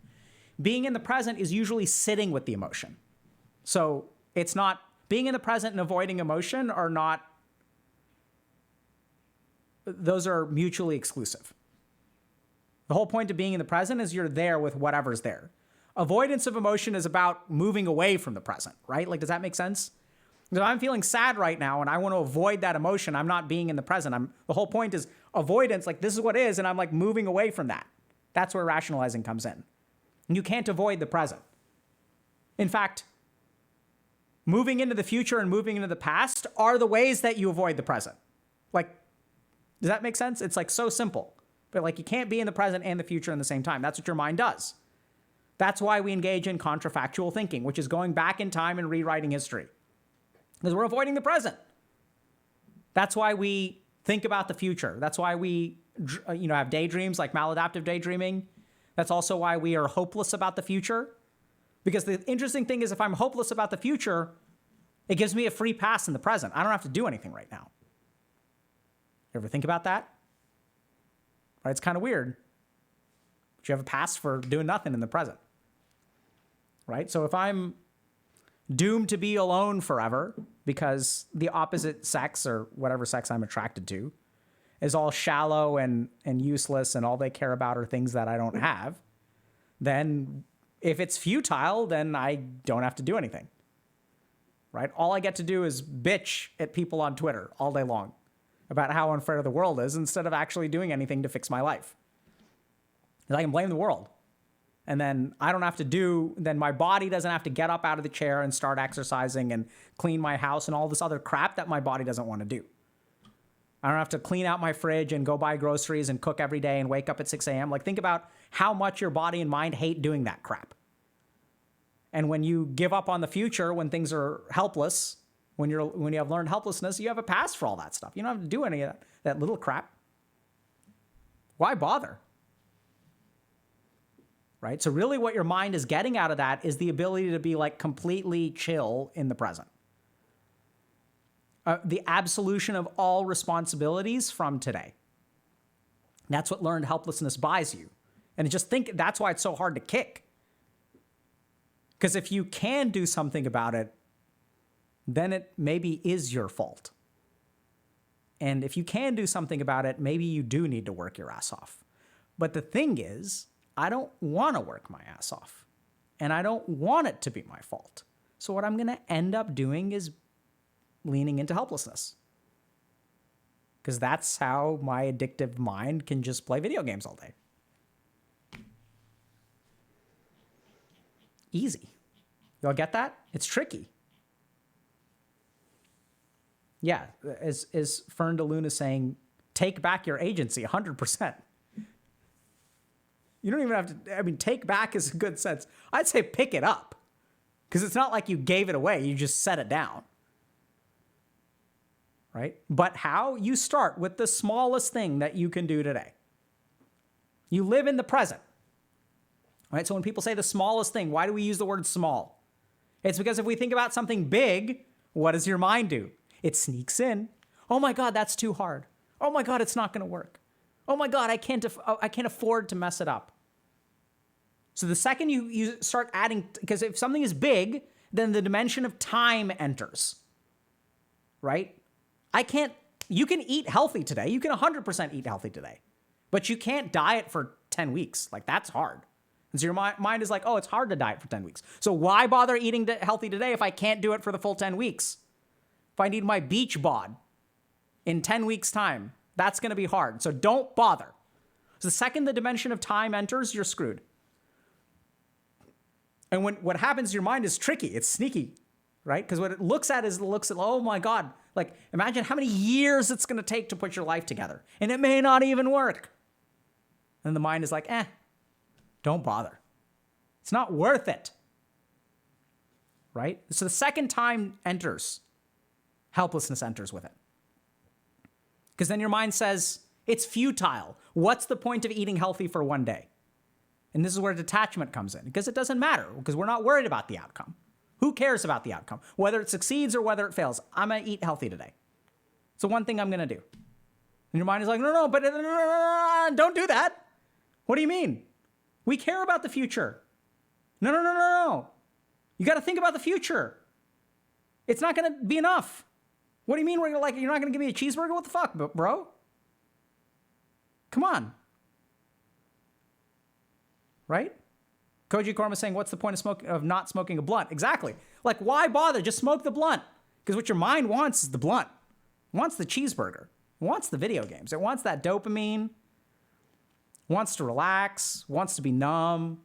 Being in the present is usually sitting with the emotion. So it's not being in the present and avoiding emotion are not, those are mutually exclusive. The whole point of being in the present is you're there with whatever's there. Avoidance of emotion is about moving away from the present, right? Like, does that make sense? If I'm feeling sad right now and I want to avoid that emotion, I'm not being in the present. The whole point is avoidance, like this is what is, and I'm like moving away from that. That's where rationalizing comes in. And you can't avoid the present. In fact, moving into the future and moving into the past are the ways that you avoid the present. Like, does that make sense? It's like so simple. But like you can't be in the present and the future in the same time. That's what your mind does. That's why we engage in contrafactual thinking, which is going back in time and rewriting history. Because we're avoiding the present. That's why we think about the future. That's why we have daydreams like maladaptive daydreaming. That's also why we are hopeless about the future. Because the interesting thing is if I'm hopeless about the future, it gives me a free pass in the present. I don't have to do anything right now. You ever think about that? Right? It's kind of weird. But you have a pass for doing nothing in the present. Right? So if I'm doomed to be alone forever because the opposite sex or whatever sex I'm attracted to is all shallow and useless and all they care about are things that I don't have, then if it's futile, then I don't have to do anything. Right? All I get to do is bitch at people on Twitter all day long about how unfair the world is instead of actually doing anything to fix my life. I can blame the world. And then I don't have to then my body doesn't have to get up out of the chair and start exercising and clean my house and all this other crap that my body doesn't want to do. I don't have to clean out my fridge and go buy groceries and cook every day and wake up at 6 a.m. Like, think about how much your body and mind hate doing that crap. And when you give up on the future, when things are helpless, when you have learned helplessness, you have a pass for all that stuff. You don't have to do any of that little crap. Why bother? Right? So really what your mind is getting out of that is the ability to be like completely chill in the present. The absolution of all responsibilities from today. That's what learned helplessness buys you. And just think that's why it's so hard to kick. Because if you can do something about it, then it maybe is your fault. And if you can do something about it, maybe you do need to work your ass off. But the thing is, I don't want to work my ass off. And I don't want it to be my fault. So what I'm going to end up doing is leaning into helplessness. Because that's how my addictive mind can just play video games all day. Easy. Y'all get that? It's tricky. Yeah, as Fern DeLuna is saying, take back your agency 100%. You don't even have to, take back is a good sense. I'd say pick it up. Because it's not like you gave it away, you just set it down. Right? But how? You start with the smallest thing that you can do today. You live in the present. Right? So when people say the smallest thing, why do we use the word small? It's because if we think about something big, what does your mind do? It sneaks in. Oh my God, that's too hard. Oh my God, it's not going to work. Oh my God, I can't afford to mess it up. So the second you start adding, because if something is big, then the dimension of time enters, right? You can eat healthy today. You can 100% eat healthy today, but you can't diet for 10 weeks. Like, that's hard. And so your mind is like, oh, it's hard to diet for 10 weeks. So why bother eating healthy today if I can't do it for the full 10 weeks? If I need my beach bod in 10 weeks' time, that's going to be hard. So don't bother. So the second the dimension of time enters, you're screwed. And what happens to your mind is tricky. It's sneaky, right? Because what it looks at is it looks at, oh my God, like imagine how many years it's going to take to put your life together. And it may not even work. And the mind is like, don't bother. It's not worth it. Right? So the second time enters, helplessness enters with it. Because then your mind says, it's futile. What's the point of eating healthy for one day? And this is where detachment comes in, because it doesn't matter, because we're not worried about the outcome. Who cares about the outcome? Whether it succeeds or whether it fails, I'm going to eat healthy today. It's the one thing I'm going to do. And your mind is like, no, but don't do that. What do you mean? We care about the future. No. You got to think about the future. It's not going to be enough. What do you mean you're not going to give me a cheeseburger? What the fuck, bro? Come on. Right? Koji Korma saying, what's the point of not smoking a blunt? Exactly. Like, why bother? Just smoke the blunt. Because what your mind wants is the blunt. It wants the cheeseburger. It wants the video games. It wants that dopamine. It wants to relax. Wants to be numb.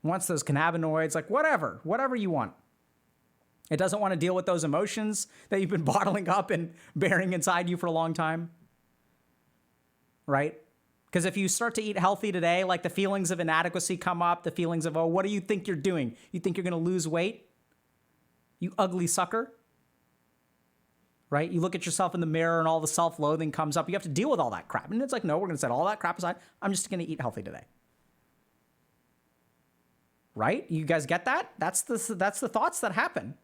Wants those cannabinoids. Like, whatever you want. It doesn't want to deal with those emotions that you've been bottling up and bearing inside you for a long time. Right? Because if you start to eat healthy today, like the feelings of inadequacy come up, the feelings of, oh, what do you think you're doing? You think you're going to lose weight? You ugly sucker. Right? You look at yourself in the mirror and all the self-loathing comes up. You have to deal with all that crap. And it's like, no, we're going to set all that crap aside. I'm just going to eat healthy today. Right? You guys get that? That's the thoughts that happen.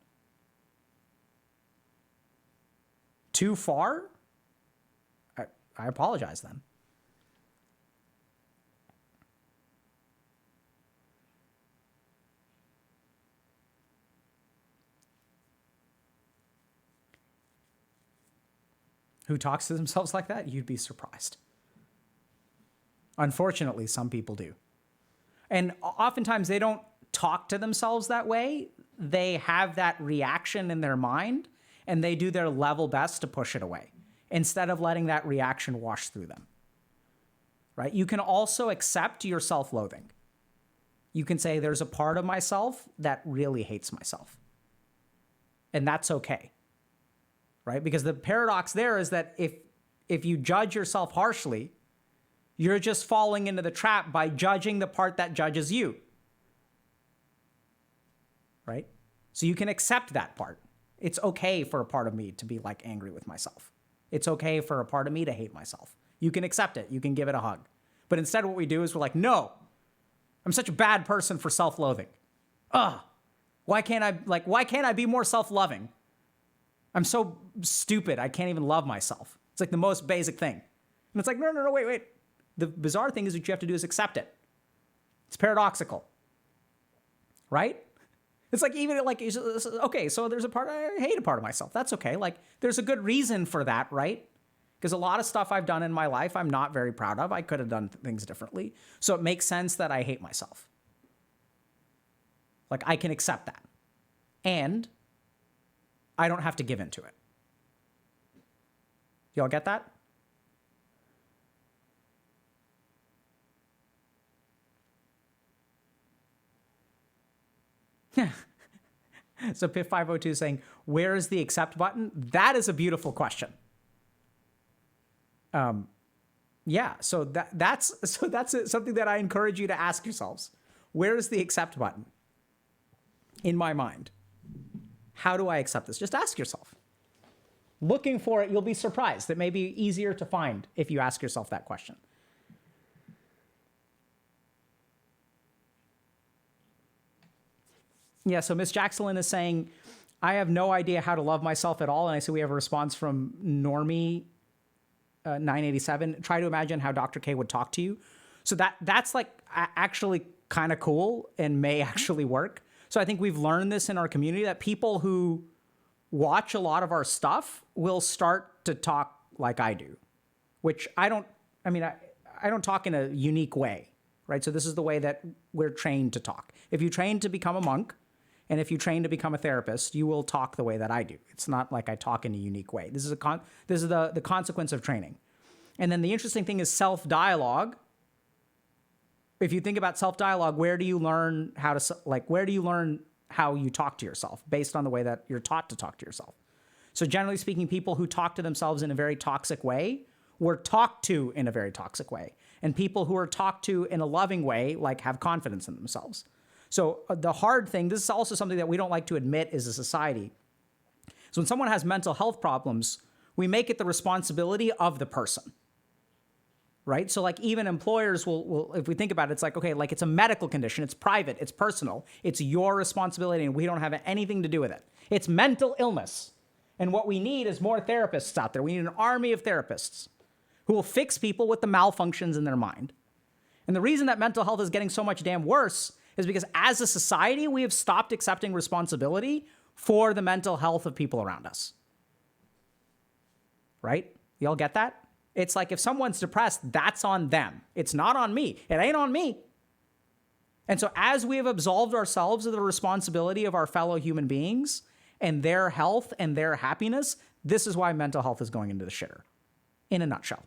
Too far? I apologize then. Who talks to themselves like that? You'd be surprised. Unfortunately, some people do. And oftentimes they don't talk to themselves that way. They have that reaction in their mind and they do their level best to push it away instead of letting that reaction wash through them. Right? You can also accept your self-loathing. You can say, there's a part of myself that really hates myself. And that's okay. Right? Because the paradox there is that if you judge yourself harshly, you're just falling into the trap by judging the part that judges you. Right? So you can accept that part. It's okay for a part of me to be like angry with myself. It's okay for a part of me to hate myself. You can accept it. You can give it a hug. But instead what we do is we're like, no, I'm such a bad person for self-loathing. Why can't I be more self-loving? I'm so stupid, I can't even love myself. It's like the most basic thing. And it's like, no, wait. The bizarre thing is what you have to do is accept it. It's paradoxical. Right? It's like even like, okay, so there's a part, I hate a part of myself. That's okay. Like there's a good reason for that, right? Because a lot of stuff I've done in my life, I'm not very proud of. I could have done things differently. So it makes sense that I hate myself. Like I can accept that. And I don't have to give into it. Y'all get that? So Piff502 is saying, where is the accept button? That is a beautiful question. Yeah, so that's something that I encourage you to ask yourselves. Where is the accept button in my mind? How do I accept this? Just ask yourself. Looking for it, you'll be surprised. It may be easier to find if you ask yourself that question. Yeah, so Miss Jackson is saying, I have no idea how to love myself at all. And I see we have a response from Normie 987. Try to imagine how Dr. K would talk to you. So that's like actually kind of cool and may actually work. So I think we've learned this in our community that people who watch a lot of our stuff will start to talk like I do, which I don't talk in a unique way, right? So this is the way that we're trained to talk. If you train to become a monk and if you train to become a therapist, you will talk the way that I do. It's not like I talk in a unique way. This is the consequence of training. And then the interesting thing is self-dialogue if you think about self-dialogue, where do you learn where do you learn how you talk to yourself based on the way that you're taught to talk to yourself? So generally speaking, people who talk to themselves in a very toxic way were talked to in a very toxic way. And people who are talked to in a loving way, like, have confidence in themselves. So the hard thing, this is also something that we don't like to admit as a society. So when someone has mental health problems, we make it the responsibility of the person, right? So like even employers will, if we think about it, it's like, okay, like it's a medical condition, it's private, it's personal, it's your responsibility, and we don't have anything to do with it. It's mental illness. And what we need is more therapists out there. We need an army of therapists who will fix people with the malfunctions in their mind. And the reason that mental health is getting so much damn worse is because as a society, we have stopped accepting responsibility for the mental health of people around us. Right? Y'all get that? It's like if someone's depressed, that's on them. It's not on me. It ain't on me. And so as we have absolved ourselves of the responsibility of our fellow human beings and their health and their happiness, this is why mental health is going into the shitter, in a nutshell.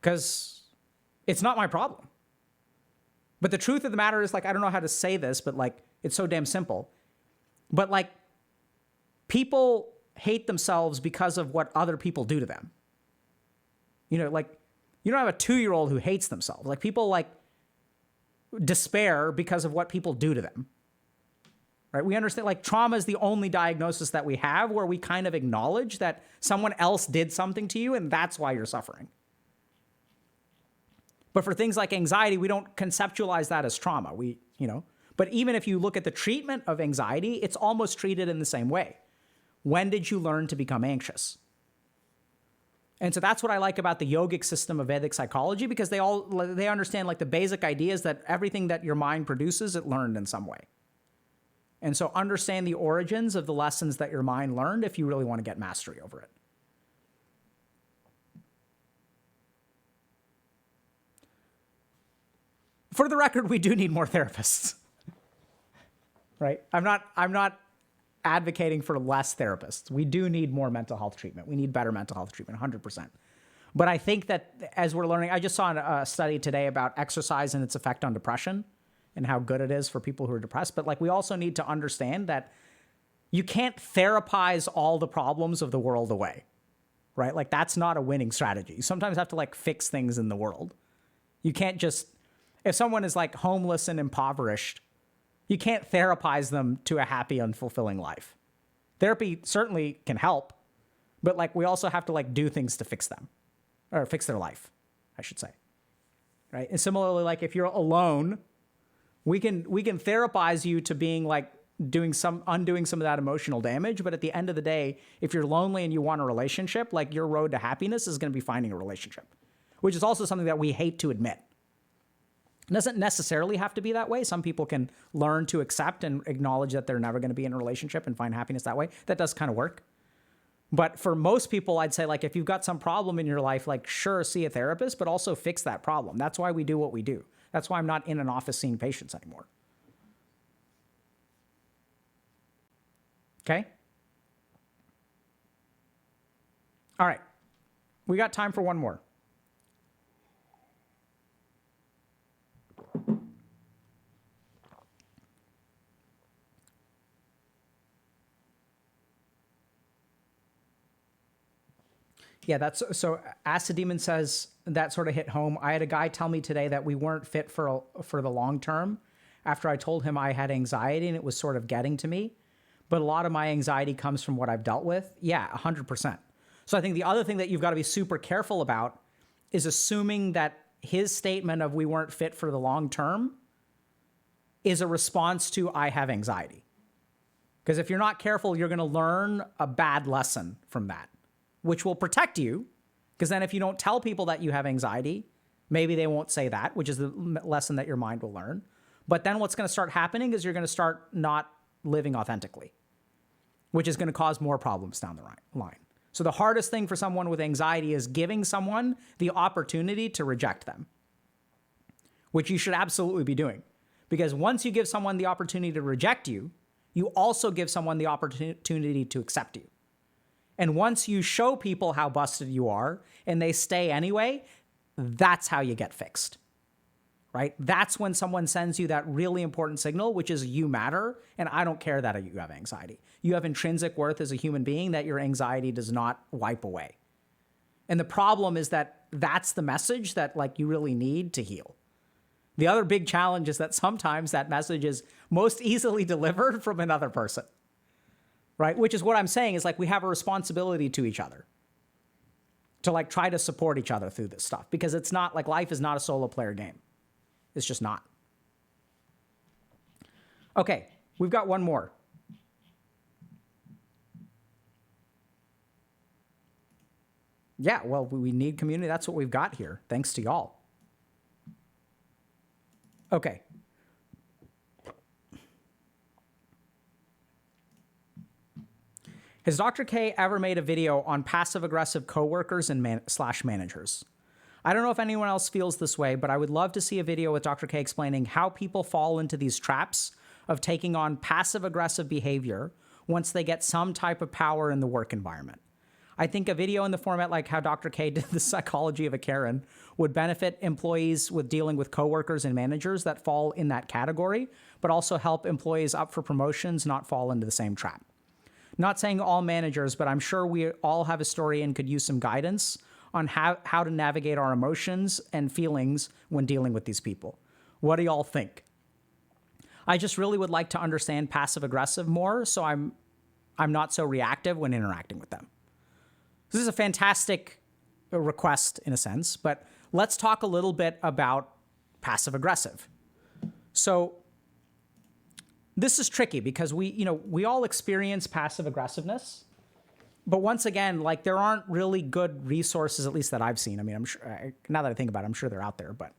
Because it's not my problem. But the truth of the matter is, like, I don't know how to say this, but like, it's so damn simple. But like, people hate themselves because of what other people do to them. You know, like, you don't have a 2-year-old who hates themselves. Like, people like despair because of what people do to them. Right? We understand, like, trauma is the only diagnosis that we have where we kind of acknowledge that someone else did something to you and that's why you're suffering. But for things like anxiety, we don't conceptualize that as trauma. But even if you look at the treatment of anxiety, it's almost treated in the same way. When did you learn to become anxious? And so that's what I like about the yogic system of Vedic psychology, because they understand, like, the basic ideas that everything that your mind produces, it learned in some way. And so understand the origins of the lessons that your mind learned if you really want to get mastery over it. For the record, we do need more therapists. Right? I'm not advocating for less therapists. We do need more mental health treatment. We need better mental health treatment, 100%. But I think that as we're learning, I just saw a study today about exercise and its effect on depression and how good it is for people who are depressed. But like, we also need to understand that you can't therapize all the problems of the world away, right? Like, that's not a winning strategy. You sometimes have to like fix things in the world. You can't just, if someone is like homeless and impoverished, you can't therapize them to a happy and fulfilling life. Therapy certainly can help, but like, we also have to like do things to fix them, or fix their life, I should say. Right? And similarly, like, if you're alone, we can therapize you to being like undoing some of that emotional damage. But at the end of the day, if you're lonely and you want a relationship, like, your road to happiness is going to be finding a relationship, which is also something that we hate to admit. It doesn't necessarily have to be that way. Some people can learn to accept and acknowledge that they're never going to be in a relationship and find happiness that way. That does kind of work. But for most people, I'd say, like, if you've got some problem in your life, like, sure, see a therapist, but also fix that problem. That's why we do what we do. That's why I'm not in an office seeing patients anymore. Okay? All right. We got time for one more. Yeah, that's so. Acid Demon says that sort of hit home. I had a guy tell me today that we weren't fit for the long term after I told him I had anxiety and it was sort of getting to me. But a lot of my anxiety comes from what I've dealt with. Yeah, 100%. So I think the other thing that you've got to be super careful about is assuming that his statement of we weren't fit for the long term is a response to I have anxiety. Because if you're not careful, you're going to learn a bad lesson from that, which will protect you, because then if you don't tell people that you have anxiety, maybe they won't say that, which is the lesson that your mind will learn. But then what's going to start happening is you're going to start not living authentically, which is going to cause more problems down the line. So the hardest thing for someone with anxiety is giving someone the opportunity to reject them, which you should absolutely be doing. Because once you give someone the opportunity to reject you, you also give someone the opportunity to accept you. And once you show people how busted you are and they stay anyway, that's how you get fixed. right? That's when someone sends you that really important signal, which is you matter, and I don't care that you have anxiety. You have intrinsic worth as a human being that your anxiety does not wipe away. And the problem is that that's the message that like you really need to heal. The other big challenge is that sometimes that message is most easily delivered from another person, right? Which is what I'm saying is like we have a responsibility to each other to like try to support each other through this stuff, because it's not like life is not a solo player game. It's just not. Okay, we've got one more. Yeah, well, we need community. That's what we've got here. Thanks to y'all. Okay. Has Dr. K ever made a video on passive-aggressive coworkers and slash managers? I don't know if anyone else feels this way, but I would love to see a video with Dr. K explaining how people fall into these traps of taking on passive-aggressive behavior once they get some type of power in the work environment. I think a video in the format like how Dr. K did the psychology of a Karen would benefit employees with dealing with coworkers and managers that fall in that category, but also help employees up for promotions not fall into the same trap. Not saying all managers, but I'm sure we all have a story and could use some guidance on how to navigate our emotions and feelings when dealing with these people. What do y'all think? I just really would like to understand passive-aggressive more, so I'm not so reactive when interacting with them. This is a fantastic request in a sense, but let's talk a little bit about passive-aggressive. So this is tricky because we all experience passive aggressiveness, but once again, like there aren't really good resources, at least that I've seen. I mean, I'm sure now that I think about it, I'm sure they're out there, but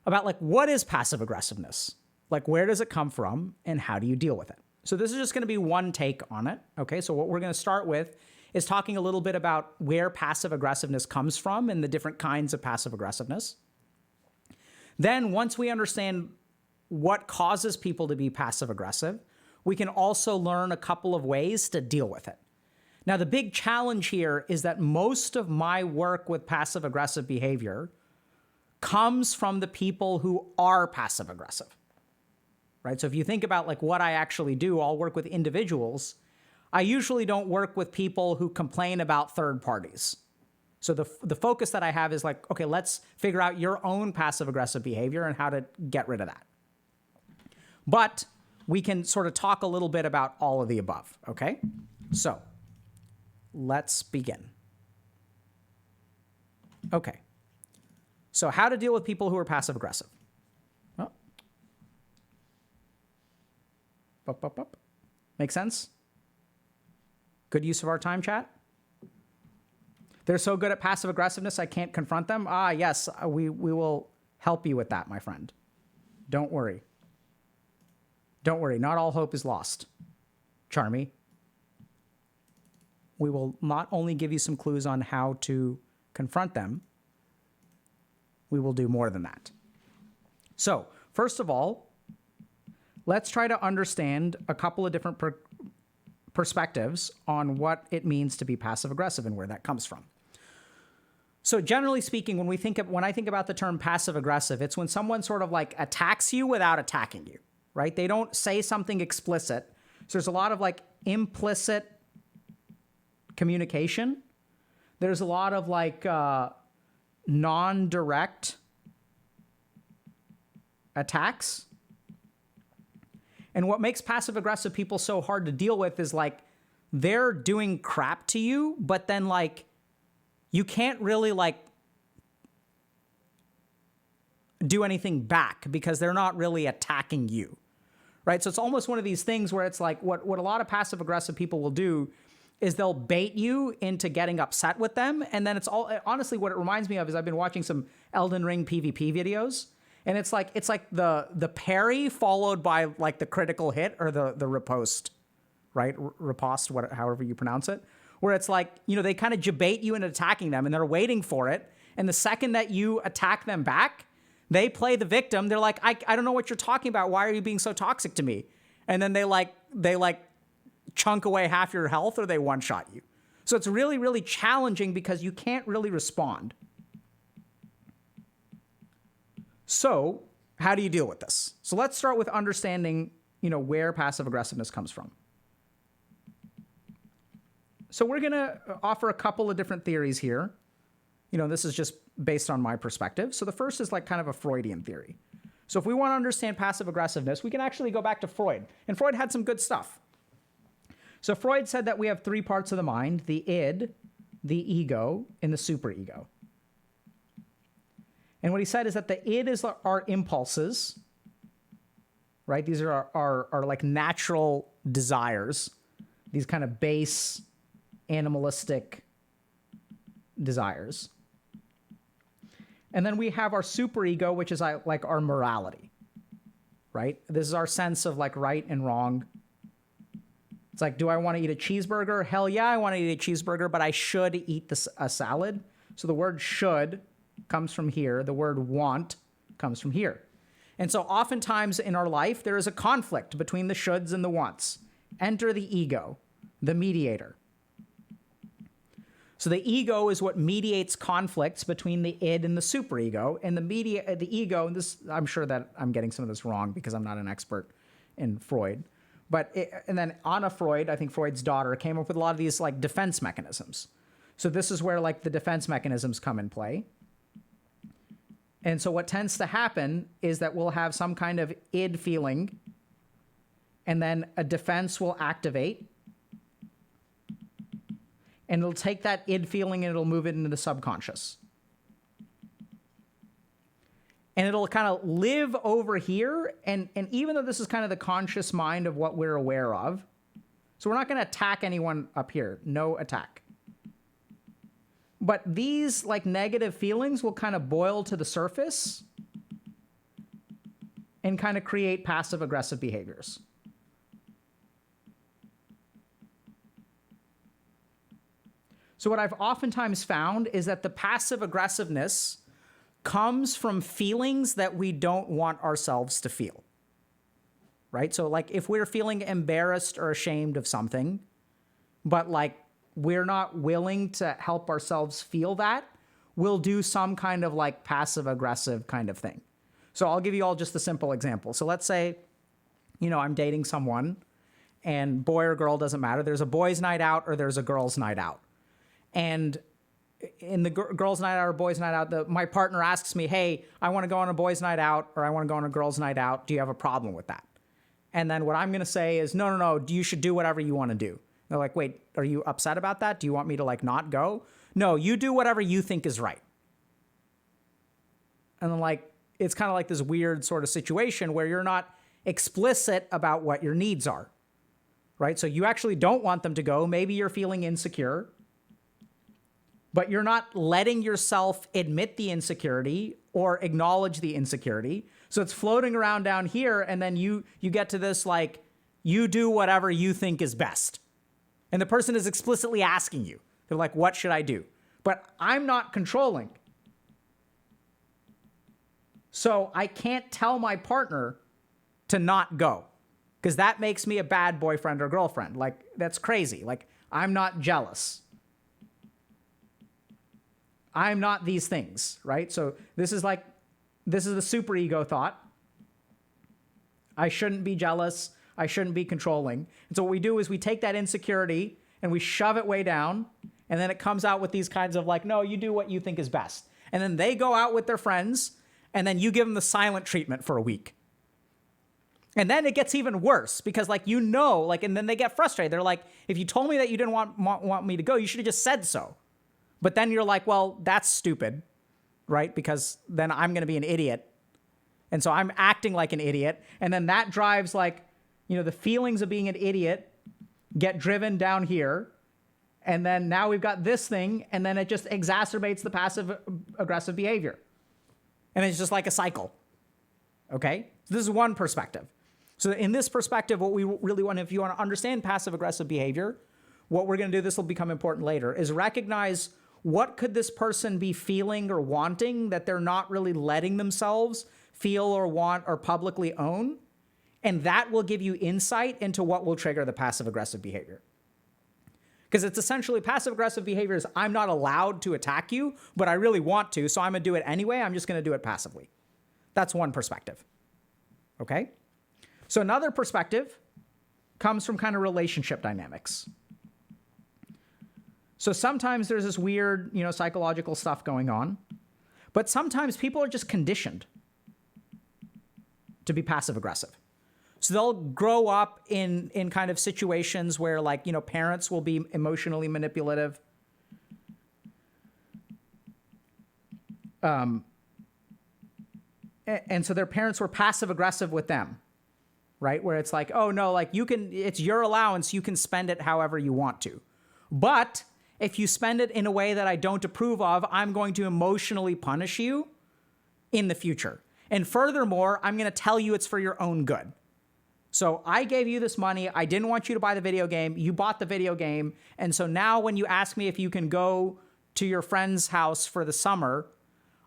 about like what is passive aggressiveness? Like where does it come from and how do you deal with it? So this is just going to be one take on it. Okay. So what we're going to start with is talking a little bit about where passive aggressiveness comes from and the different kinds of passive aggressiveness. Then once we understand what causes people to be passive aggressive, we can also learn a couple of ways to deal with it. Now, the big challenge here is that most of my work with passive aggressive behavior comes from the people who are passive aggressive, right? So if you think about like what I actually do, I'll work with individuals. I usually don't work with people who complain about third parties. So the focus that I have is like, okay, let's figure out your own passive aggressive behavior and how to get rid of that. But we can sort of talk a little bit about all of the above, okay? So let's begin. Okay. So how to deal with people who are passive aggressive. Oh. Up. Make sense? Good use of our time, chat? They're so good at passive aggressiveness, I can't confront them? Ah, yes, we will help you with that, my friend. Don't worry. Don't worry, not all hope is lost, Charmy. We will not only give you some clues on how to confront them, we will do more than that. So, first of all, let's try to understand a couple of different perspectives on what it means to be passive aggressive and where that comes from. So generally speaking, when I think about the term passive aggressive, it's when someone sort of like attacks you without attacking you. Right? They don't say something explicit. So there's a lot of like implicit communication. There's a lot of like non-direct attacks. And what makes passive aggressive people so hard to deal with is like they're doing crap to you, but then like you can't really like do anything back because they're not really attacking you, right? So it's almost one of these things where it's like what a lot of passive aggressive people will do is they'll bait you into getting upset with them. And then it's all, honestly, what it reminds me of is I've been watching some Elden Ring PvP videos, and it's like the parry followed by like the critical hit or the riposte, right? Riposte, however you pronounce it, where it's like, they kind of debate you into attacking them and they're waiting for it. And the second that you attack them back, they play the victim. They're like, I don't know what you're talking about. Why are you being so toxic to me? And then they chunk away half your health or they one-shot you. So it's really, really challenging because you can't really respond. So how do you deal with this? So let's start with understanding, where passive aggressiveness comes from. So we're going to offer a couple of different theories here. This is just based on my perspective. So the first is like kind of a Freudian theory. So if we want to understand passive aggressiveness, we can actually go back to Freud. And Freud had some good stuff. So Freud said that we have three parts of the mind: the id, the ego, and the superego. And what he said is that the id is our impulses, right? These are our like natural desires, these kind of base animalistic desires. And then we have our superego, which is like our morality, right? This is our sense of like right and wrong. It's like, do I want to eat a cheeseburger? Hell yeah, I want to eat a cheeseburger, but I should eat a salad. So the word should comes from here. The word want comes from here. And so oftentimes in our life, there is a conflict between the shoulds and the wants. Enter the ego, the mediator. So the ego is what mediates conflicts between the id and the superego. And the ego, and this, I'm sure that I'm getting some of this wrong because I'm not an expert in Freud. And then Anna Freud, I think Freud's daughter, came up with a lot of these like defense mechanisms. So this is where like the defense mechanisms come in play. And so what tends to happen is that we'll have some kind of id feeling, and then a defense will activate. And it'll take that id feeling and it'll move it into the subconscious. And it'll kind of live over here. And even though this is kind of the conscious mind of what we're aware of, so we're not going to attack anyone up here. No attack. But these like negative feelings will kind of boil to the surface and kind of create passive aggressive behaviors. So what I've oftentimes found is that the passive aggressiveness comes from feelings that we don't want ourselves to feel, right? So like if we're feeling embarrassed or ashamed of something, but like we're not willing to help ourselves feel that, we'll do some kind of like passive aggressive kind of thing. So I'll give you all just a simple example. So let's say, I'm dating someone, and boy or girl doesn't matter. There's a boys' night out or there's a girls' night out. And in the girls' night out or boys' night out, my partner asks me, hey, I want to go on a boys' night out or I want to go on a girls' night out. Do you have a problem with that? And then what I'm going to say is, no, you should do whatever you want to do. They're like, wait, are you upset about that? Do you want me to like not go? No, you do whatever you think is right. And then like, it's kind of like this weird sort of situation where you're not explicit about what your needs are, right? So you actually don't want them to go. Maybe you're feeling insecure, but you're not letting yourself admit the insecurity or acknowledge the insecurity. So it's floating around down here, and then you get to this like, you do whatever you think is best. And the person is explicitly asking you. They're like, what should I do? But I'm not controlling. So I can't tell my partner to not go, because that makes me a bad boyfriend or girlfriend. Like, that's crazy. Like, I'm not jealous. I'm not these things, right? So this is the superego thought. I shouldn't be jealous. I shouldn't be controlling. And so what we do is we take that insecurity and we shove it way down, and then it comes out with these kinds of like, no, you do what you think is best. And then they go out with their friends, and then you give them the silent treatment for a week. And then it gets even worse because and then they get frustrated. They're like, if you told me that you didn't want me to go, you should have just said so. But then you're like, well, that's stupid, right? Because then I'm going to be an idiot. And so I'm acting like an idiot. And then that drives the feelings of being an idiot get driven down here. And then now we've got this thing, and then it just exacerbates the passive aggressive behavior. And it's just like a cycle. Okay? So this is one perspective. So in this perspective, what we really want, if you want to understand passive aggressive behavior, what we're going to do, this will become important later, is recognize what could this person be feeling or wanting that they're not really letting themselves feel or want or publicly own. And that will give you insight into what will trigger the passive aggressive behavior. Because it's essentially passive aggressive behavior is I'm not allowed to attack you, but I really want to, so I'm going to do it anyway. I'm just going to do it passively. That's one perspective. Okay? So another perspective comes from kind of relationship dynamics. So sometimes there's this weird, psychological stuff going on, but sometimes people are just conditioned to be passive aggressive. So they'll grow up in kind of situations where, like, parents will be emotionally manipulative. And so their parents were passive aggressive with them, right? Where it's like, oh no, like it's your allowance, you can spend it however you want to. But if you spend it in a way that I don't approve of, I'm going to emotionally punish you in the future. And furthermore, I'm going to tell you it's for your own good. So I gave you this money. I didn't want you to buy the video game. You bought the video game. And so now when you ask me if you can go to your friend's house for the summer,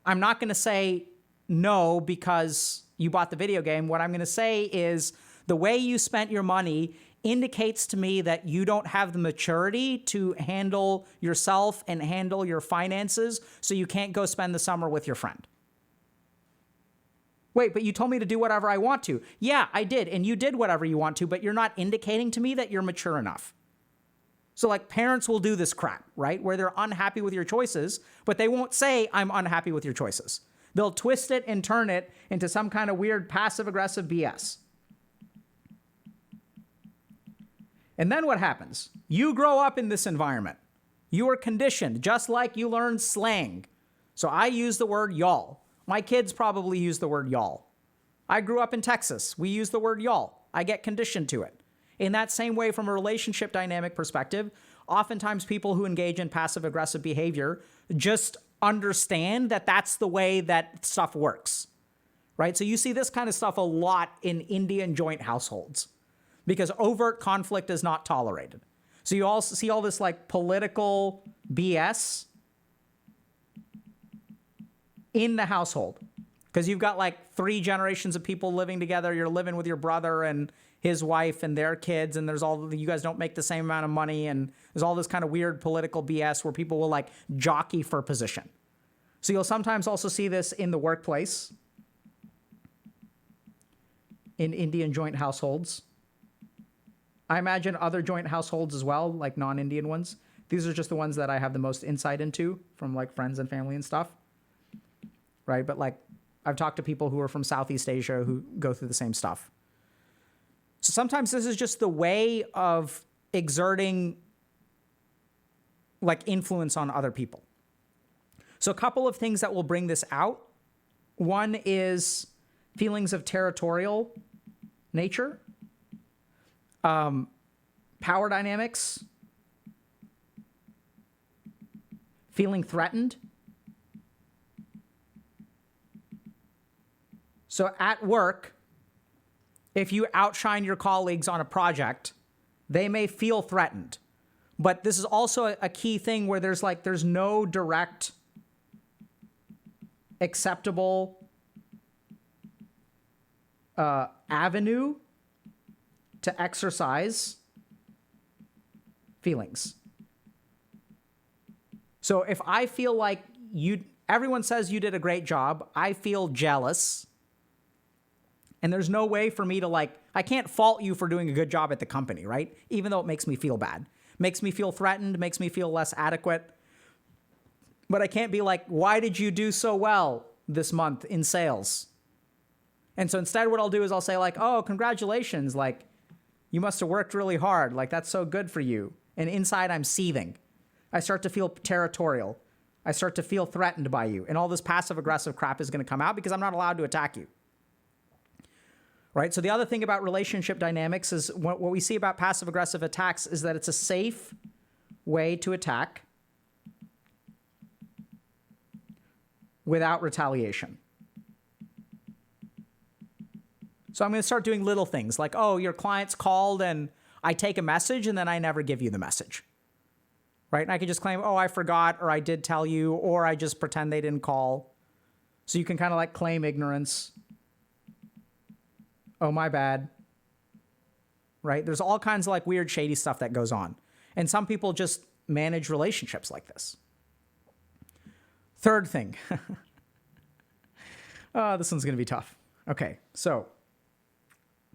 I'm not going to say no because you bought the video game. What I'm going to say is the way you spent your money indicates to me that you don't have the maturity to handle yourself and handle your finances, so you can't go spend the summer with your friend. Wait, but you told me to do whatever I want to. Yeah, I did, and you did whatever you want to, but you're not indicating to me that you're mature enough. So, like, parents will do this crap, right? Where they're unhappy with your choices, but they won't say, I'm unhappy with your choices. They'll twist it and turn it into some kind of weird passive-aggressive BS. And then what happens? You grow up in this environment. You are conditioned, just like you learn slang. So I use the word y'all. My kids probably use the word y'all. I grew up in Texas. We use the word y'all. I get conditioned to it. In that same way, from a relationship dynamic perspective, oftentimes people who engage in passive-aggressive behavior just understand that that's the way that stuff works, right? So you see this kind of stuff a lot in Indian joint households because overt conflict is not tolerated. So you also see all this like political BS in the household because you've got like 3 generations of people living together. You're living with your brother and his wife and their kids, and you guys don't make the same amount of money, and there's all this kind of weird political BS where people will like jockey for position. So you'll sometimes also see this in the workplace, in Indian joint households. I imagine other joint households as well, like non-Indian ones. These are just the ones that I have the most insight into from like friends and family and stuff. Right? But like I've talked to people who are from Southeast Asia who go through the same stuff. So sometimes this is just the way of exerting like influence on other people. So a couple of things that will bring this out. One is feelings of territorial nature, power dynamics, feeling threatened. So at work, if you outshine your colleagues on a project, they may feel threatened. But this is also a key thing where there's no direct acceptable avenue to exercise feelings. So if I feel like everyone says you did a great job, I feel jealous. And there's no way for me to I can't fault you for doing a good job at the company, right? Even though it makes me feel bad. Makes me feel threatened, makes me feel less adequate. But I can't be like, why did you do so well this month in sales? And so instead what I'll do is I'll say like, oh, congratulations. Like, you must have worked really hard. Like, that's so good for you. And inside I'm seething. I start to feel territorial. I start to feel threatened by you. And all this passive aggressive crap is going to come out because I'm not allowed to attack you. Right? So the other thing about relationship dynamics is what we see about passive aggressive attacks is that it's a safe way to attack without retaliation. So I'm going to start doing little things like, oh, your client's called and I take a message and then I never give you the message. Right? And I can just claim, oh, I forgot, or I did tell you, or I just pretend they didn't call. So you can kind of like claim ignorance. Oh, my bad. Right? There's all kinds of like weird, shady stuff that goes on. And some people just manage relationships like this. Third thing. This one's going to be tough. Okay, so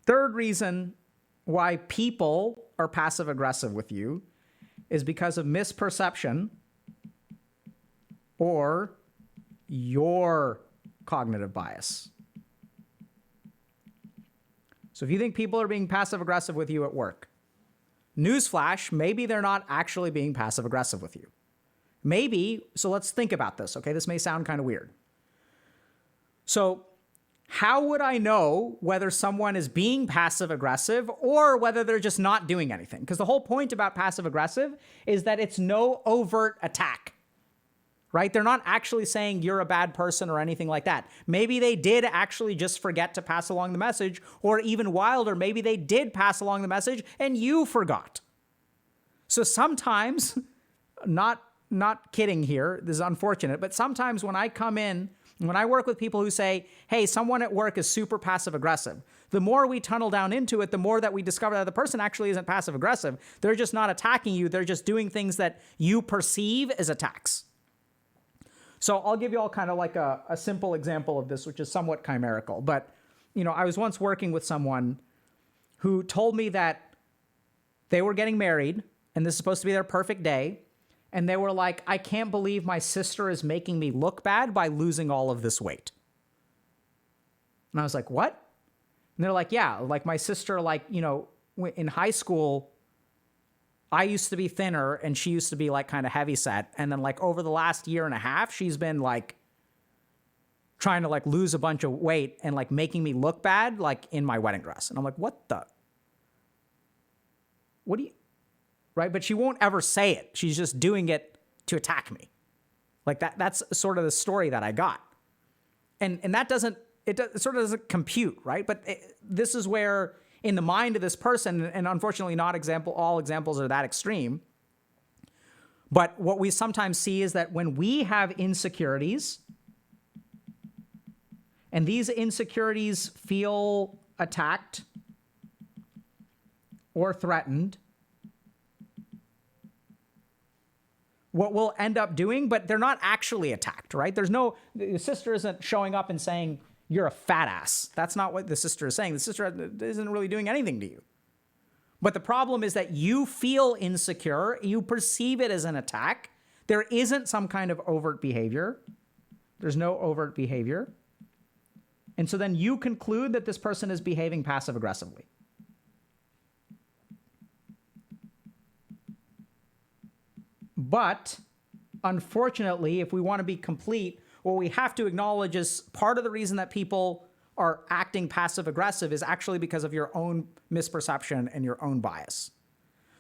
third reason why people are passive aggressive with you is because of misperception or your cognitive bias. So if you think people are being passive aggressive with you at work, newsflash, maybe they're not actually being passive aggressive with you. Maybe, so let's think about this, okay? This may sound kind of weird. So how would I know whether someone is being passive aggressive or whether they're just not doing anything? Because the whole point about passive aggressive is that it's no overt attack, right? They're not actually saying you're a bad person or anything like that. Maybe they did actually just forget to pass along the message, or even wilder, maybe they did pass along the message and you forgot. So sometimes, not kidding here, this is unfortunate, but sometimes when I come in, when I work with people who say, hey, someone at work is super passive aggressive, the more we tunnel down into it, the more that we discover that the person actually isn't passive aggressive. They're just not attacking you. They're just doing things that you perceive as attacks. So I'll give you all kind of like a simple example of this, which is somewhat chimerical. But, I was once working with someone who told me that they were getting married and this is supposed to be their perfect day. And they were like, I can't believe my sister is making me look bad by losing all of this weight. And I was like, what? And they're like, yeah, like my sister, in high school, I used to be thinner and she used to be like kind of heavy set. And then like over the last year and a half, she's been like trying to like lose a bunch of weight and like making me look bad, like in my wedding dress. And I'm like, what do you, right? But she won't ever say it. She's just doing it to attack me. Like that's sort of the story that I got. And that it sort of doesn't compute, right? But this is where in the mind of this person, and unfortunately all examples are that extreme. But what we sometimes see is that when we have insecurities, and these insecurities feel attacked or threatened, what we'll end up doing, but they're not actually attacked, right? The sister isn't showing up and saying, you're a fat ass. That's not what the sister is saying. The sister isn't really doing anything to you. But the problem is that you feel insecure. You perceive it as an attack. There isn't some kind of overt behavior. There's no overt behavior. And so then you conclude that this person is behaving passive aggressively. But unfortunately, if we want to be complete, what we have to acknowledge is part of the reason that people are acting passive aggressive is actually because of your own misperception and your own bias.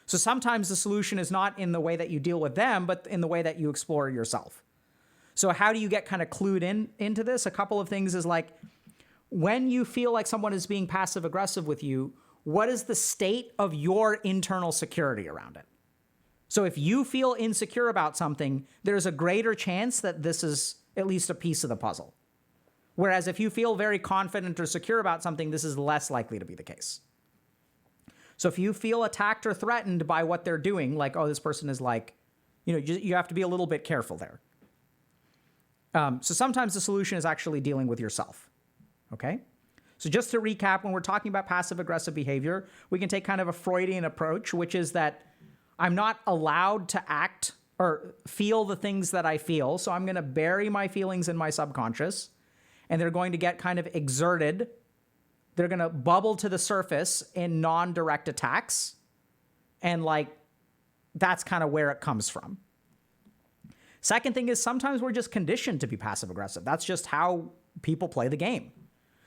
So sometimes the solution is not in the way that you deal with them, but in the way that you explore yourself. So how do you get kind of clued into this? A couple of things is like, when you feel like someone is being passive aggressive with you, what is the state of your internal security around it? So if you feel insecure about something, there's a greater chance that this is at least a piece of the puzzle. Whereas if you feel very confident or secure about something, this is less likely to be the case. So if you feel attacked or threatened by what they're doing, like, oh, this person is like, you have to be a little bit careful there. So sometimes the solution is actually dealing with yourself, okay? So just to recap, when we're talking about passive aggressive behavior, we can take kind of a Freudian approach, which is that I'm not allowed to act or feel the things that I feel. So I'm going to bury my feelings in my subconscious, and they're going to get kind of exerted. They're going to bubble to the surface in non-direct attacks. And that's kind of where it comes from. Second thing is sometimes we're just conditioned to be passive aggressive. That's just how people play the game.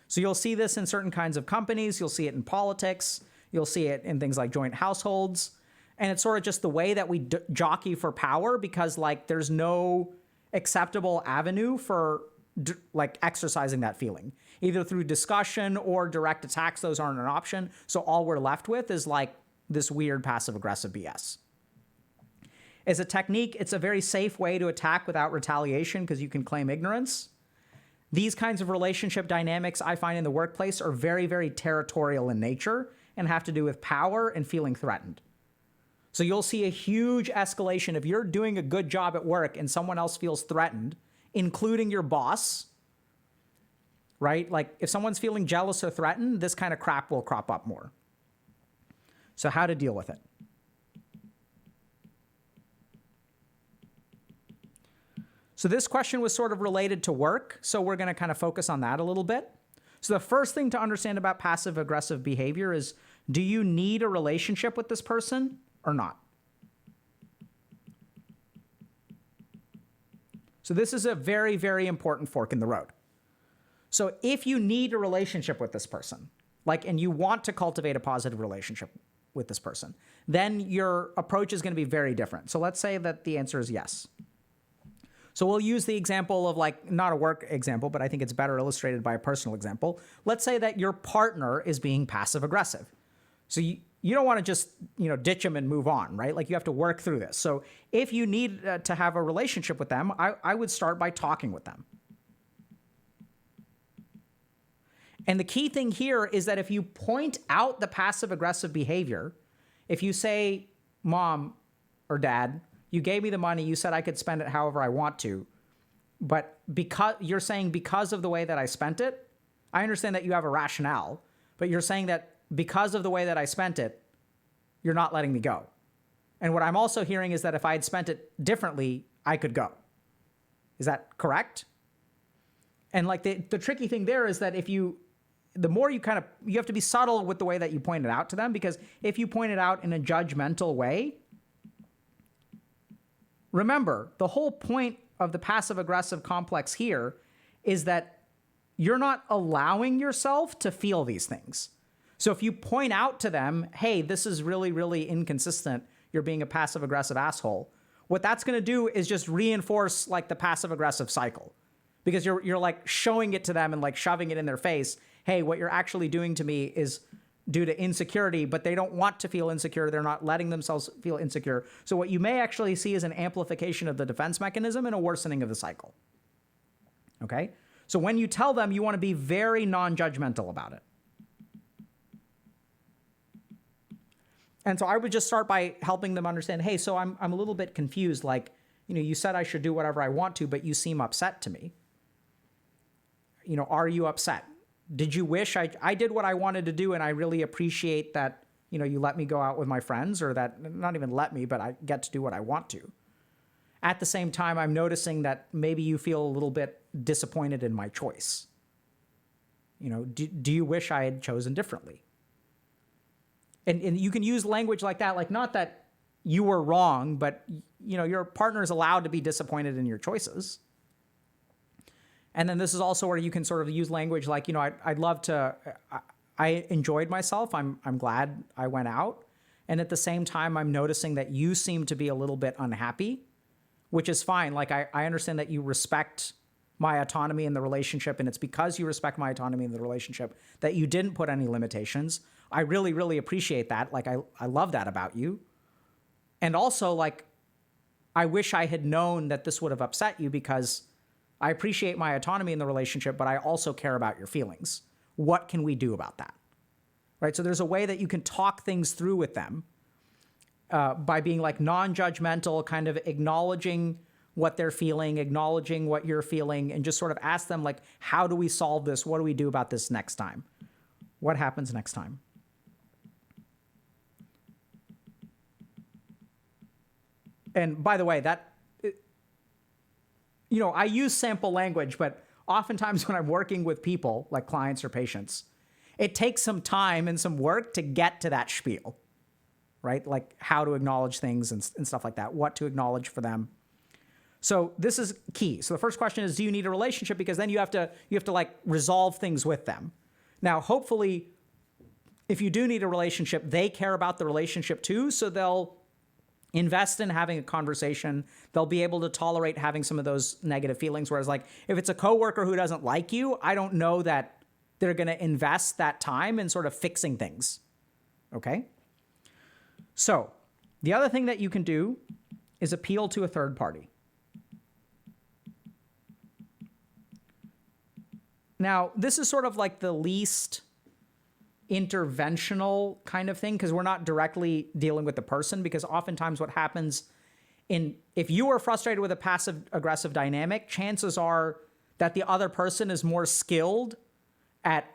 So you'll see this in certain kinds of companies. You'll see it in politics. You'll see it in things like joint households. And it's sort of just the way that we jockey for power, because there's no acceptable avenue for exercising that feeling, either through discussion or direct attacks. Those aren't an option. So all we're left with is this weird passive aggressive BS. As a technique, it's a very safe way to attack without retaliation because you can claim ignorance. These kinds of relationship dynamics I find in the workplace are very, very territorial in nature and have to do with power and feeling threatened. So you'll see a huge escalation. If you're doing a good job at work and someone else feels threatened, including your boss, right? Like if someone's feeling jealous or threatened, this kind of crap will crop up more. So how to deal with it? So this question was sort of related to work, so we're going to kind of focus on that a little bit. So the first thing to understand about passive aggressive behavior is, do you need a relationship with this person or not? So this is a very, very important fork in the road. So if you need a relationship with this person, and you want to cultivate a positive relationship with this person, then your approach is going to be very different. So let's say that the answer is yes. So we'll use the example of not a work example, but I think it's better illustrated by a personal example. Let's say that your partner is being passive aggressive. So you don't want to just, ditch them and move on, right? You have to work through this. So if you need to have a relationship with them, I would start by talking with them. And the key thing here is that if you point out the passive aggressive behavior, if you say, Mom or Dad, you gave me the money, you said I could spend it however I want to, but because you're saying because of the way that I spent it, I understand that you have a rationale, but you're saying that because of the way that I spent it, you're not letting me go. And what I'm also hearing is that if I had spent it differently, I could go. Is that correct? And the tricky thing there is that the more you have to be subtle with the way that you point it out to them, because if you point it out in a judgmental way, remember, the whole point of the passive-aggressive complex here is that you're not allowing yourself to feel these things. So if you point out to them, hey, this is really, really inconsistent, you're being a passive-aggressive asshole, what that's going to do is just reinforce the passive-aggressive cycle. Because you're showing it to them and shoving it in their face, hey, what you're actually doing to me is due to insecurity, but they don't want to feel insecure. They're not letting themselves feel insecure. So what you may actually see is an amplification of the defense mechanism and a worsening of the cycle. Okay? So when you tell them, you want to be very non-judgmental about it. And so I would just start by helping them understand, hey, so I'm a little bit confused. You said I should do whatever I want to, but you seem upset to me. Are you upset? Did you wish I did what I wanted to do, and I really appreciate that, you let me go out with my friends, or that not even let me, but I get to do what I want to. At the same time, I'm noticing that maybe you feel a little bit disappointed in my choice. Do you wish I had chosen differently? And you can use language like that, not that you were wrong, but your partner is allowed to be disappointed in your choices. And then this is also where you can sort of use language I'd love to, I enjoyed myself. I'm glad I went out. And at the same time, I'm noticing that you seem to be a little bit unhappy, which is fine. I understand that you respect my autonomy in the relationship, and it's because you respect my autonomy in the relationship that you didn't put any limitations. I really, really appreciate that. I love that about you. And also, I wish I had known that this would have upset you, because I appreciate my autonomy in the relationship, but I also care about your feelings. What can we do about that? Right? So there's a way that you can talk things through with them by being non-judgmental, kind of acknowledging what they're feeling, acknowledging what you're feeling, and just sort of ask them, how do we solve this? What do we do about this next time? What happens next time? And by the way, I use sample language, but oftentimes when I'm working with people, like clients or patients, it takes some time and some work to get to that spiel, right? How to acknowledge things and stuff like that, what to acknowledge for them. So this is key. So the first question is, do you need a relationship? Because then you have to resolve things with them. Now, hopefully, if you do need a relationship, they care about the relationship too, so they'll invest in having a conversation. They'll be able to tolerate having some of those negative feelings. Whereas if it's a coworker who doesn't like you, I don't know that they're going to invest that time in sort of fixing things. Okay? So the other thing that you can do is appeal to a third party. Now, this is sort of the least interventional kind of thing, because we're not directly dealing with the person, because oftentimes what happens if you are frustrated with a passive aggressive dynamic, chances are that the other person is more skilled at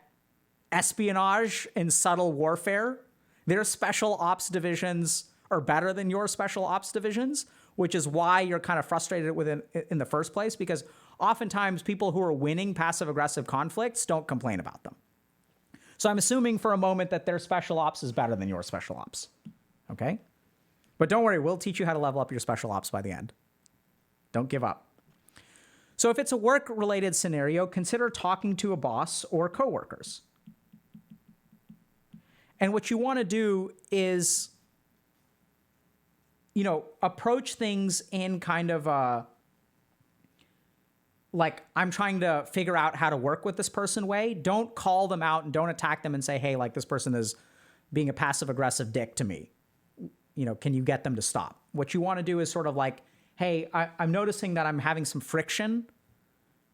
espionage and subtle warfare. Their special ops divisions are better than your special ops divisions, which is why you're kind of frustrated with it in the first place, because oftentimes people who are winning passive aggressive conflicts don't complain about them. So I'm assuming for a moment that their special ops is better than your special ops. Okay? But don't worry, we'll teach you how to level up your special ops by the end. Don't give up. So if it's a work-related scenario, consider talking to a boss or coworkers. And what you want to do is, approach things in kind of a, like, I'm trying to figure out how to work with this person way. Don't call them out and don't attack them and say, hey, like, this person is being a passive-aggressive dick to me. Can you get them to stop? What you want to do is sort of like, hey, I'm noticing that I'm having some friction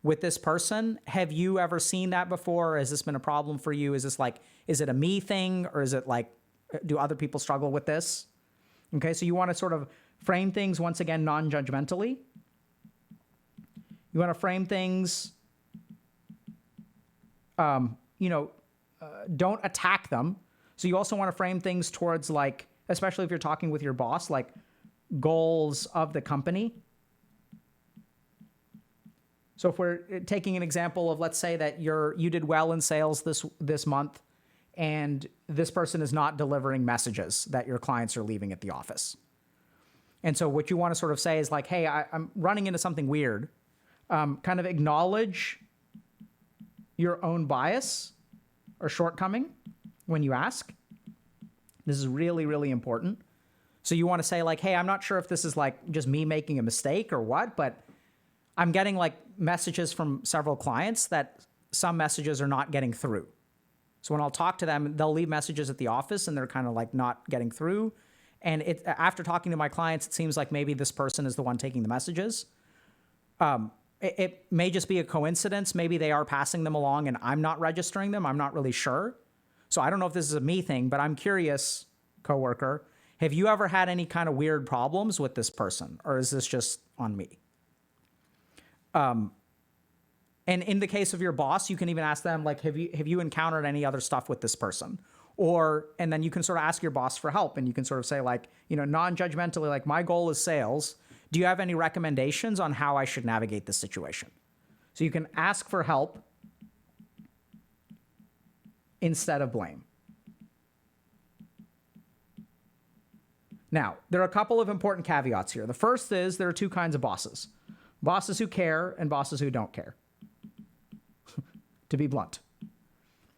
with this person. Have you ever seen that before? Has this been a problem for you? Is it a me thing? Or is it like, do other people struggle with this? Okay, so you want to sort of frame things, once again, non-judgmentally. You want to frame things, don't attack them. So you also want to frame things towards, like, especially if you're talking with your boss, like goals of the company. So if we're taking an example of, let's say that you did well in sales this month, and this person is not delivering messages that your clients are leaving at the office. And so what you want to sort of say is like, hey, I'm running into something weird. Kind of acknowledge your own bias or shortcoming when you ask. This is really, really important. So you want to say like, hey, I'm not sure if this is like just me making a mistake or what, but I'm getting like messages from several clients that some messages are not getting through. So when I'll talk to them, they'll leave messages at the office and they're kind of like not getting through. And after talking to my clients, it seems like maybe this person is the one taking the messages. It may just be a coincidence. Maybe they are passing them along and I'm not registering them. I'm not really sure. So I don't know if this is a me thing, but I'm curious, coworker, have you ever had any kind of weird problems with this person? Or is this just on me? And in the case of your boss, you can even ask them, like, have you encountered any other stuff with this person? And then you can sort of ask your boss for help, and you can sort of say like, non-judgmentally, like, my goal is sales. Do you have any recommendations on how I should navigate this situation? So you can ask for help instead of blame. Now, there are a couple of important caveats here. The first is there are two kinds of bosses. Bosses who care and bosses who don't care. To be blunt.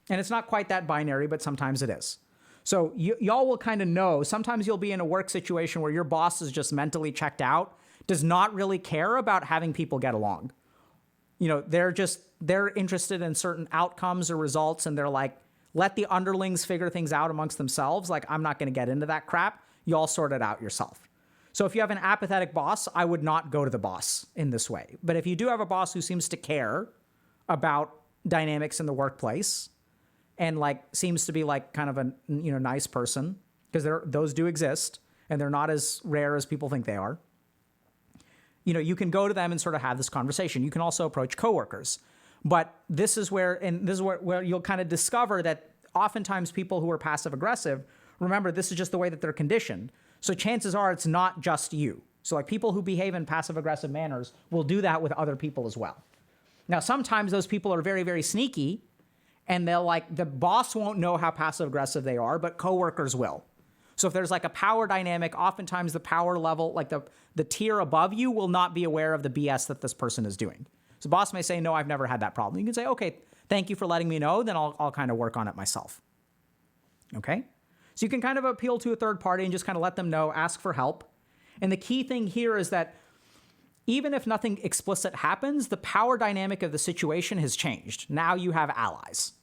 And it's not quite that binary, but sometimes it is. So y'all will kind of know, sometimes you'll be in a work situation where your boss is just mentally checked out, does not really care about having people get along. They're interested in certain outcomes or results, and they're like, let the underlings figure things out amongst themselves. Like, I'm not going to get into that crap. Y'all sort it out yourself. So if you have an apathetic boss, I would not go to the boss in this way. But if you do have a boss who seems to care about dynamics in the workplace and like seems to be like kind of a nice person, because those do exist and they're not as rare as people think they are, you can go to them and sort of have this conversation. You can also approach coworkers. But this is where you'll kind of discover that oftentimes people who are passive aggressive, remember, this is just the way that they're conditioned. So chances are it's not just you. So like people who behave in passive aggressive manners will do that with other people as well. Now, sometimes those people are very, very sneaky, and the boss won't know how passive aggressive they are, but coworkers will. So if there's like a power dynamic, oftentimes the power level, like the tier above you, will not be aware of the BS that this person is doing. So boss may say, no, I've never had that problem. You can say, okay, thank you for letting me know. Then I'll kind of work on it myself. Okay? So you can kind of appeal to a third party and just kind of let them know, ask for help. And the key thing here is that even if nothing explicit happens, the power dynamic of the situation has changed. Now you have allies,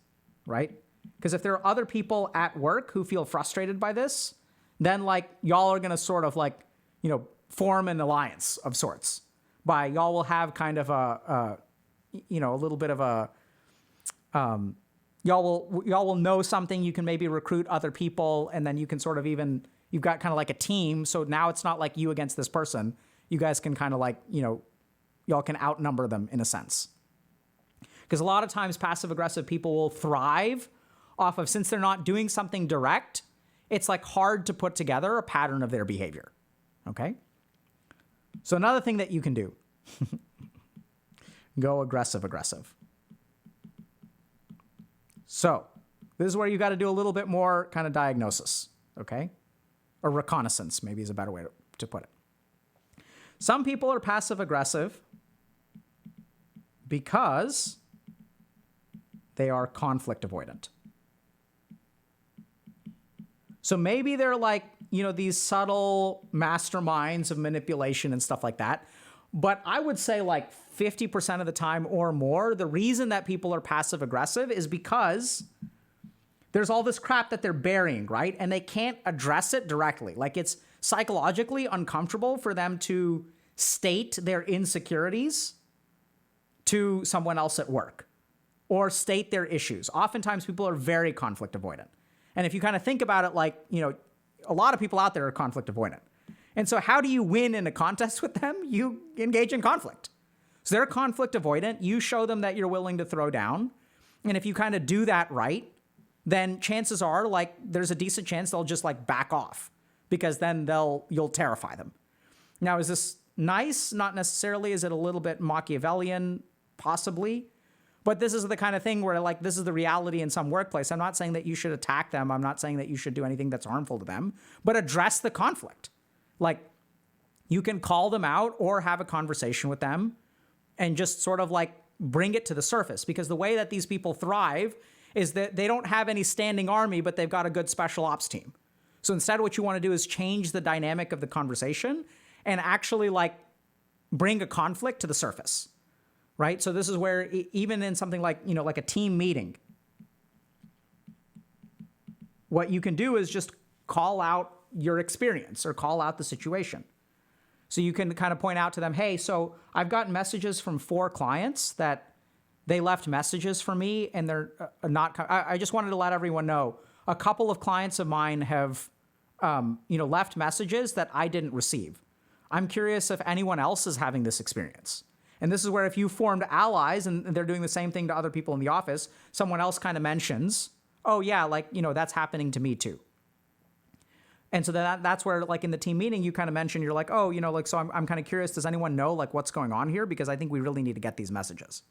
right? Because if there are other people at work who feel frustrated by this, then like y'all are going to sort of like, form an alliance of sorts. Y'all will have kind of a little bit of a, y'all will know something. You can maybe recruit other people, and then you can sort of you've got kind of like a team. So now it's not like you against this person. You guys can kind of like, y'all can outnumber them in a sense. Because a lot of times passive aggressive people will thrive off of, since they're not doing something direct, it's like hard to put together a pattern of their behavior. Okay? So another thing that you can do, go aggressive. So this is where you got to do a little bit more kind of diagnosis, okay? Or reconnaissance, maybe is a better way to put it. Some people are passive aggressive because they are conflict avoidant. So maybe they're like, these subtle masterminds of manipulation and stuff like that. But I would say like 50% of the time or more, the reason that people are passive aggressive is because there's all this crap that they're burying, right? And they can't address it directly. Like, it's psychologically uncomfortable for them to state their insecurities to someone else at work or state their issues. Oftentimes people are very conflict avoidant. And if you kind of think about it, like, a lot of people out there are conflict avoidant. And so how do you win in a contest with them? You engage in conflict. So they're conflict avoidant. You show them that you're willing to throw down. And if you kind of do that right, then chances are, like, there's a decent chance they'll just like back off, because then you'll terrify them. Now, is this nice? Not necessarily. Is it a little bit Machiavellian? Possibly. But this is the kind of thing where, like, this is the reality in some workplace. I'm not saying that you should attack them. I'm not saying that you should do anything that's harmful to them, but address the conflict. Like, you can call them out or have a conversation with them and just sort of like bring it to the surface, because the way that these people thrive is that they don't have any standing army, but they've got a good special ops team. So instead, what you want to do is change the dynamic of the conversation and actually like bring a conflict to the surface, right? So this is where even in something like, like a team meeting, what you can do is just call out your experience or call out the situation. So you can kind of point out to them, hey, so I've gotten messages from 4 clients that they left messages for me and they're not, I just wanted to let everyone know, a couple of clients of mine have, left messages that I didn't receive. I'm curious if anyone else is having this experience. And this is where if you formed allies and they're doing the same thing to other people in the office, someone else kind of mentions, oh yeah, like, that's happening to me too. And so that's where, like, in the team meeting, you kind of mention, you're like, oh, like, so I'm kind of curious, does anyone know, like, what's going on here? Because I think we really need to get these messages.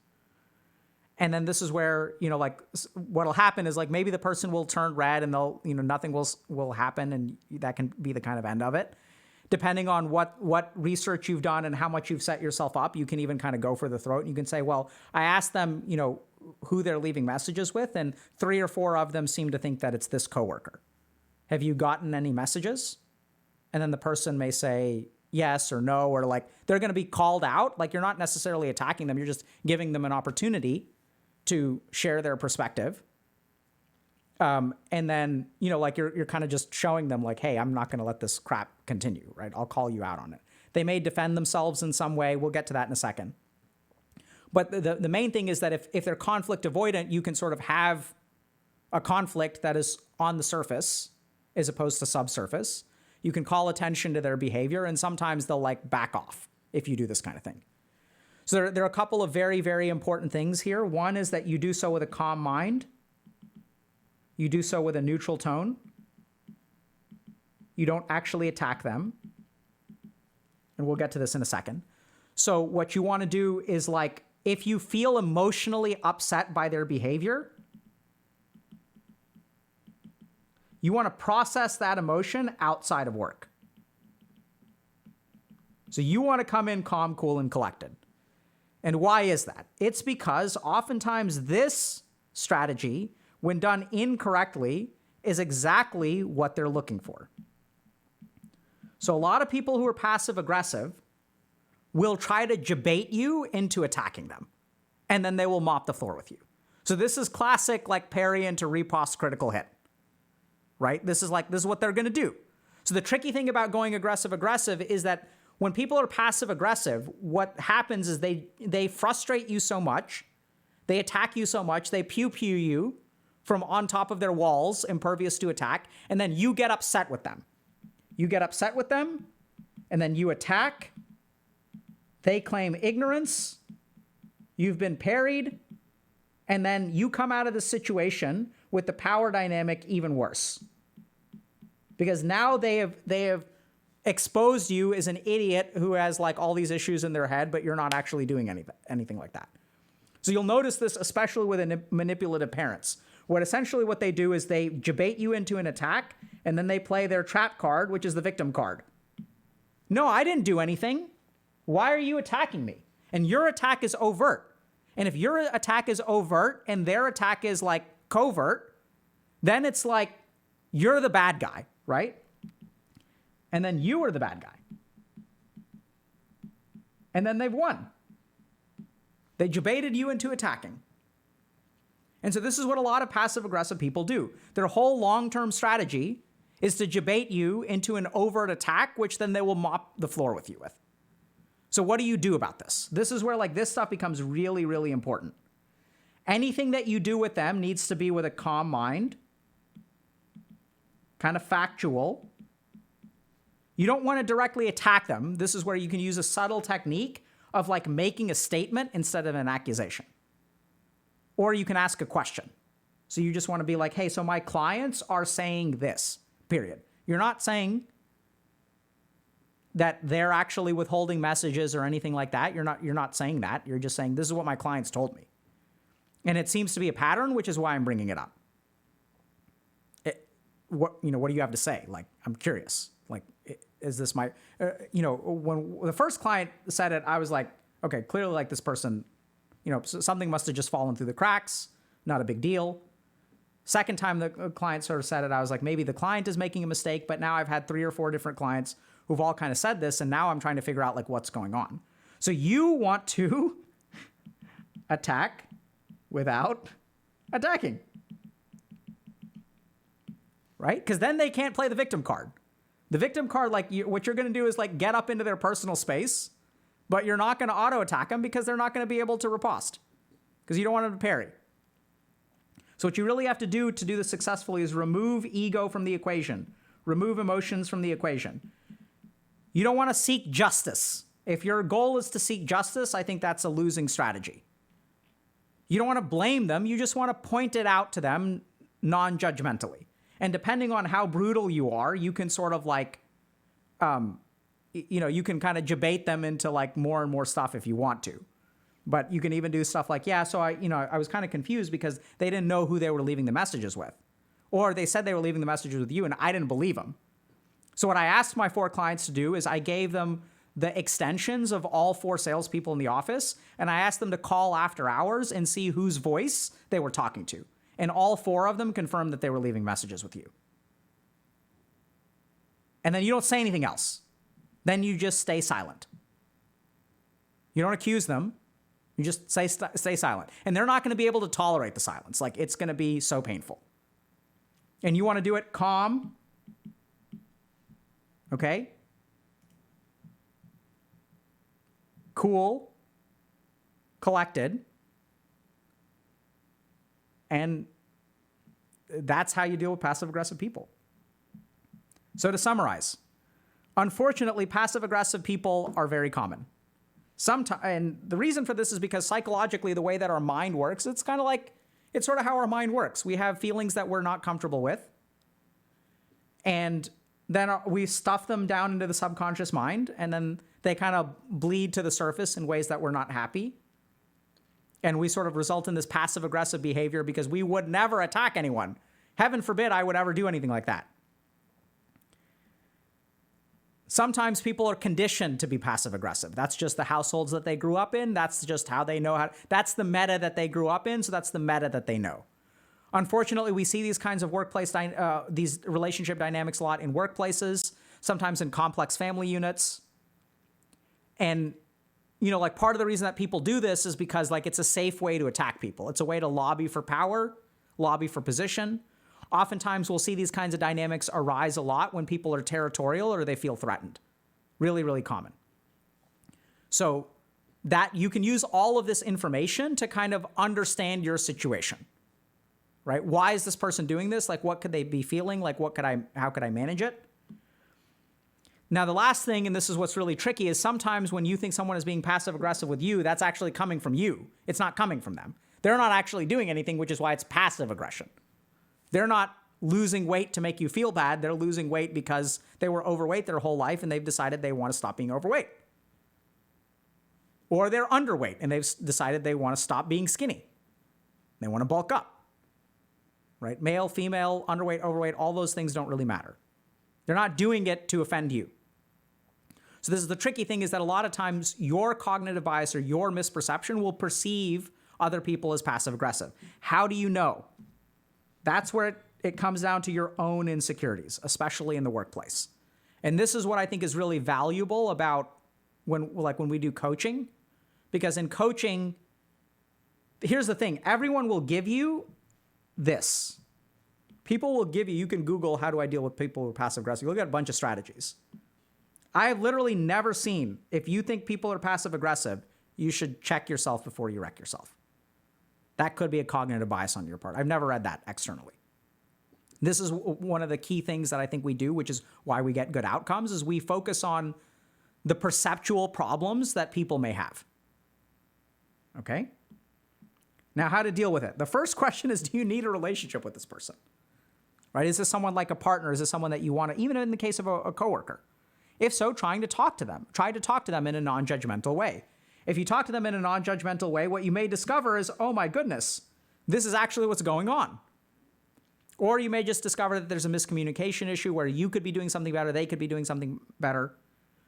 And then this is where, like, what'll happen is, like, maybe the person will turn red and they'll, nothing will happen, and that can be the kind of end of it. Depending on what research you've done and how much you've set yourself up, you can even kind of go for the throat. And you can say, well, I asked them, who they're leaving messages with, and 3 or 4 of them seem to think that it's this coworker. Have you gotten any messages? And then the person may say yes or no, or like they're going to be called out. Like, you're not necessarily attacking them. You're just giving them an opportunity to share their perspective. And then, like you're kind of just showing them like, hey, I'm not going to let this crap continue, right? I'll call you out on it. They may defend themselves in some way. We'll get to that in a second. But the main thing is that if they're conflict avoidant, you can sort of have a conflict that is on the surface as opposed to subsurface. You can call attention to their behavior, and sometimes they'll like back off if you do this kind of thing. So there are a couple of very, very important things here. One is that you do so with a calm mind. You do so with a neutral tone. You don't actually attack them. And we'll get to this in a second. So what you want to do is, like, if you feel emotionally upset by their behavior, you want to process that emotion outside of work. So you want to come in calm, cool, and collected. And why is that? It's because oftentimes this strategy, when done incorrectly, is exactly what they're looking for. So a lot of people who are passive aggressive will try to debate you into attacking them, and then they will mop the floor with you. So this is classic, like, parry into riposte critical hit, right? This is what they're going to do. So the tricky thing about going aggressive is that when people are passive aggressive, what happens is they frustrate you so much, they attack you so much, they pew-pew you from on top of their walls, impervious to attack, and then you get upset with them. You get upset with them, and then you attack. They claim ignorance. You've been parried, And then you come out of the situation with the power dynamic even worse. Because now they have exposed you as an idiot who has like all these issues in their head, but you're not actually doing anything like that. So you'll notice this especially with manipulative parents. What they do is they debate you into an attack, and then they play their trap card, which is the victim card. No, I didn't do anything. Why are you attacking me? And your attack is overt. And if your attack is overt and their attack is like covert, then it's like you're the bad guy, right? And then you are the bad guy. And then they've won. They debated you into attacking. And so this is what a lot of passive-aggressive people do. Their whole long-term strategy is to debate you into an overt attack, which then they will mop the floor with you with. So what do you do about this? This is where like this stuff becomes really, really important. Anything that you do with them needs to be with a calm mind, kind of factual. You don't want to directly attack them. This is where you can use a subtle technique of like making a statement instead of an accusation. Or you can ask a question. So you just want to be like, hey, so my clients are saying this, period. You're not saying that they're actually withholding messages or anything like that. You're not saying that. You're just saying, this is what my clients told me. And it seems to be a pattern, which is why I'm bringing it up. What do you have to say? Like, I'm curious. Like, is this my, when the first client said it, I was like, okay, clearly like this person, something must have just fallen through the cracks. Not a big deal. Second time the client sort of said it, I was like, maybe the client is making a mistake, but now I've had 3 or 4 different clients who've all kind of said this, and now I'm trying to figure out like what's going on. So you want to attack without attacking, right? Because then they can't play the victim card. The victim card, like what you're going to do is like get up into their personal space, but you're not going to auto attack them because they're not going to be able to riposte because you don't want them to parry. So what you really have to do this successfully is remove ego from the equation, remove emotions from the equation. You don't want to seek justice. If your goal is to seek justice, I think that's a losing strategy. You don't want to blame them. You just want to point it out to them non-judgmentally. And depending on how brutal you are, you can sort of like, you can kind of debate them into like more and more stuff if you want to. But you can even do stuff like, yeah, so I was kind of confused because they didn't know who they were leaving the messages with. Or they said they were leaving the messages with you and I didn't believe them. So what I asked my 4 clients to do is I gave them the extensions of all 4 salespeople in the office, and I asked them to call after hours and see whose voice they were talking to. And all 4 of them confirmed that they were leaving messages with you. And then you don't say anything else. Then you just stay silent. You don't accuse them. You just stay silent. And they're not going to be able to tolerate the silence. Like, it's going to be so painful. And you want to do it calm. Okay? Cool. Collected. And that's how you deal with passive-aggressive people. So to summarize, unfortunately, passive-aggressive people are very common. And the reason for this is because psychologically, the way that our mind works, it's sort of how our mind works. We have feelings that we're not comfortable with. And then we stuff them down into the subconscious mind, and then they kind of bleed to the surface in ways that we're not happy. And we sort of result in this passive-aggressive behavior because we would never attack anyone. Heaven forbid I would ever do anything like that. Sometimes people are conditioned to be passive-aggressive. That's just the households that they grew up in. That's just how they know how. That's the meta that they grew up in, so that's the meta that they know. Unfortunately, we see these kinds of these relationship dynamics a lot in workplaces, sometimes in complex family units. And, like part of the reason that people do this is because like it's a safe way to attack people. It's a way to lobby for power, lobby for position. Oftentimes we'll see these kinds of dynamics arise a lot when people are territorial or they feel threatened. Really, really common. So that you can use all of this information to kind of understand your situation, right? Why is this person doing this? Like, what could they be feeling? Like, how could I manage it? Now, the last thing, and this is what's really tricky, is sometimes when you think someone is being passive aggressive with you, that's actually coming from you. It's not coming from them. They're not actually doing anything, which is why it's passive aggression. They're not losing weight to make you feel bad. They're losing weight because they were overweight their whole life and they've decided they want to stop being overweight. Or they're underweight and they've decided they want to stop being skinny. They want to bulk up, right? Male, female, underweight, overweight, all those things don't really matter. They're not doing it to offend you. So this is the tricky thing, is that a lot of times your cognitive bias or your misperception will perceive other people as passive aggressive. How do you know? That's where it comes down to your own insecurities, especially in the workplace. And this is what I think is really valuable about when we do coaching, because in coaching, here's the thing, everyone will give you this. People will give you, you can Google, how do I deal with people who are passive aggressive? You'll get a bunch of strategies. I have literally never seen, if you think people are passive aggressive, you should check yourself before you wreck yourself. That could be a cognitive bias on your part. I've never read that externally. This is one of the key things that I think we do, which is why we get good outcomes, is we focus on the perceptual problems that people may have. Okay? Now, how to deal with it. The first question is, do you need a relationship with this person? Right? Is this someone like a partner? Is this someone that you want to, even in the case of a coworker? If so, try to talk to them in a non-judgmental way. If you talk to them in a non-judgmental way, what you may discover is, oh my goodness, this is actually what's going on. Or you may just discover that there's a miscommunication issue where you could be doing something better, they could be doing something better,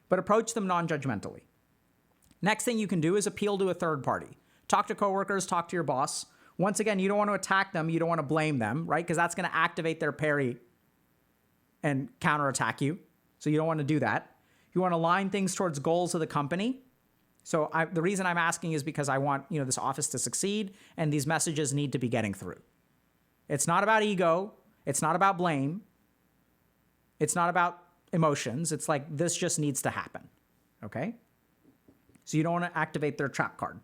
but approach them non-judgmentally. Next thing you can do is appeal to a third party. Talk to coworkers, talk to your boss. Once again, you don't want to attack them, you don't want to blame them, right? Because that's going to activate their parry and counterattack you. So you don't want to do that. You want to align things towards goals of the company. So the reason I'm asking is because I want, this office to succeed, and these messages need to be getting through. It's not about ego. It's not about blame. It's not about emotions. It's like, this just needs to happen. Okay? So you don't want to activate their trap card.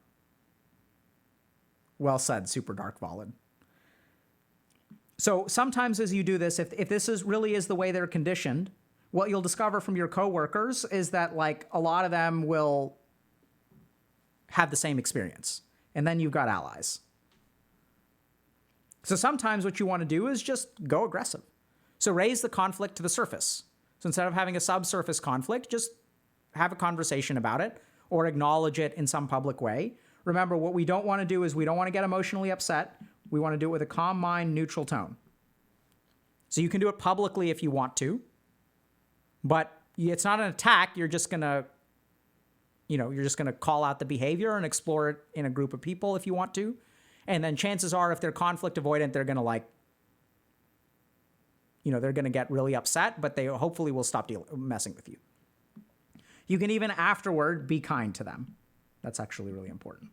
Well said, Super Dark Volid. So sometimes as you do this, if this really is the way they're conditioned, what you'll discover from your coworkers is that a lot of them will have the same experience. And then you've got allies. So sometimes what you want to do is just go aggressive. So raise the conflict to the surface. So instead of having a subsurface conflict, just have a conversation about it or acknowledge it in some public way. Remember, what we don't want to do is we don't want to get emotionally upset. We want to do it with a calm mind, neutral tone. So you can do it publicly if you want to, but it's not an attack. You're just going to, call out the behavior and explore it in a group of people if you want to. And then chances are, if they're conflict avoidant, they're going to they're going to get really upset, but they hopefully will stop messing with you. You can even afterward be kind to them. That's actually really important.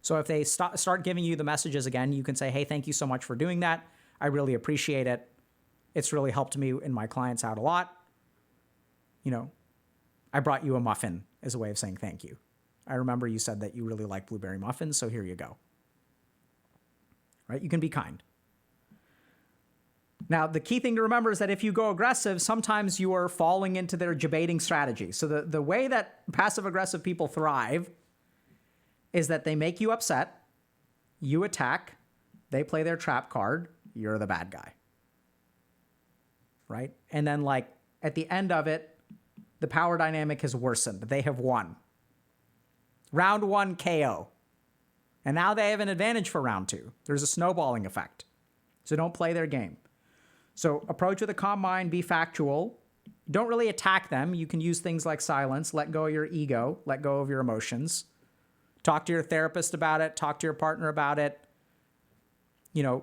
So if they start giving you the messages again, you can say, hey, thank you so much for doing that. I really appreciate it. It's really helped me and my clients out a lot. I brought you a muffin as a way of saying thank you. I remember you said that you really like blueberry muffins, so here you go. Right? You can be kind. Now, the key thing to remember is that if you go aggressive, sometimes you are falling into their debating strategy. So the way that passive-aggressive people thrive is that they make you upset, you attack, they play their trap card, you're the bad guy. Right? And then at the end of it, the power dynamic has worsened. They have won. Round 1 KO. And now they have an advantage for round 2. There's a snowballing effect. So don't play their game. So approach with a calm mind, be factual. Don't really attack them. You can use things like silence, let go of your ego, let go of your emotions. Talk to your therapist about it, talk to your partner about it.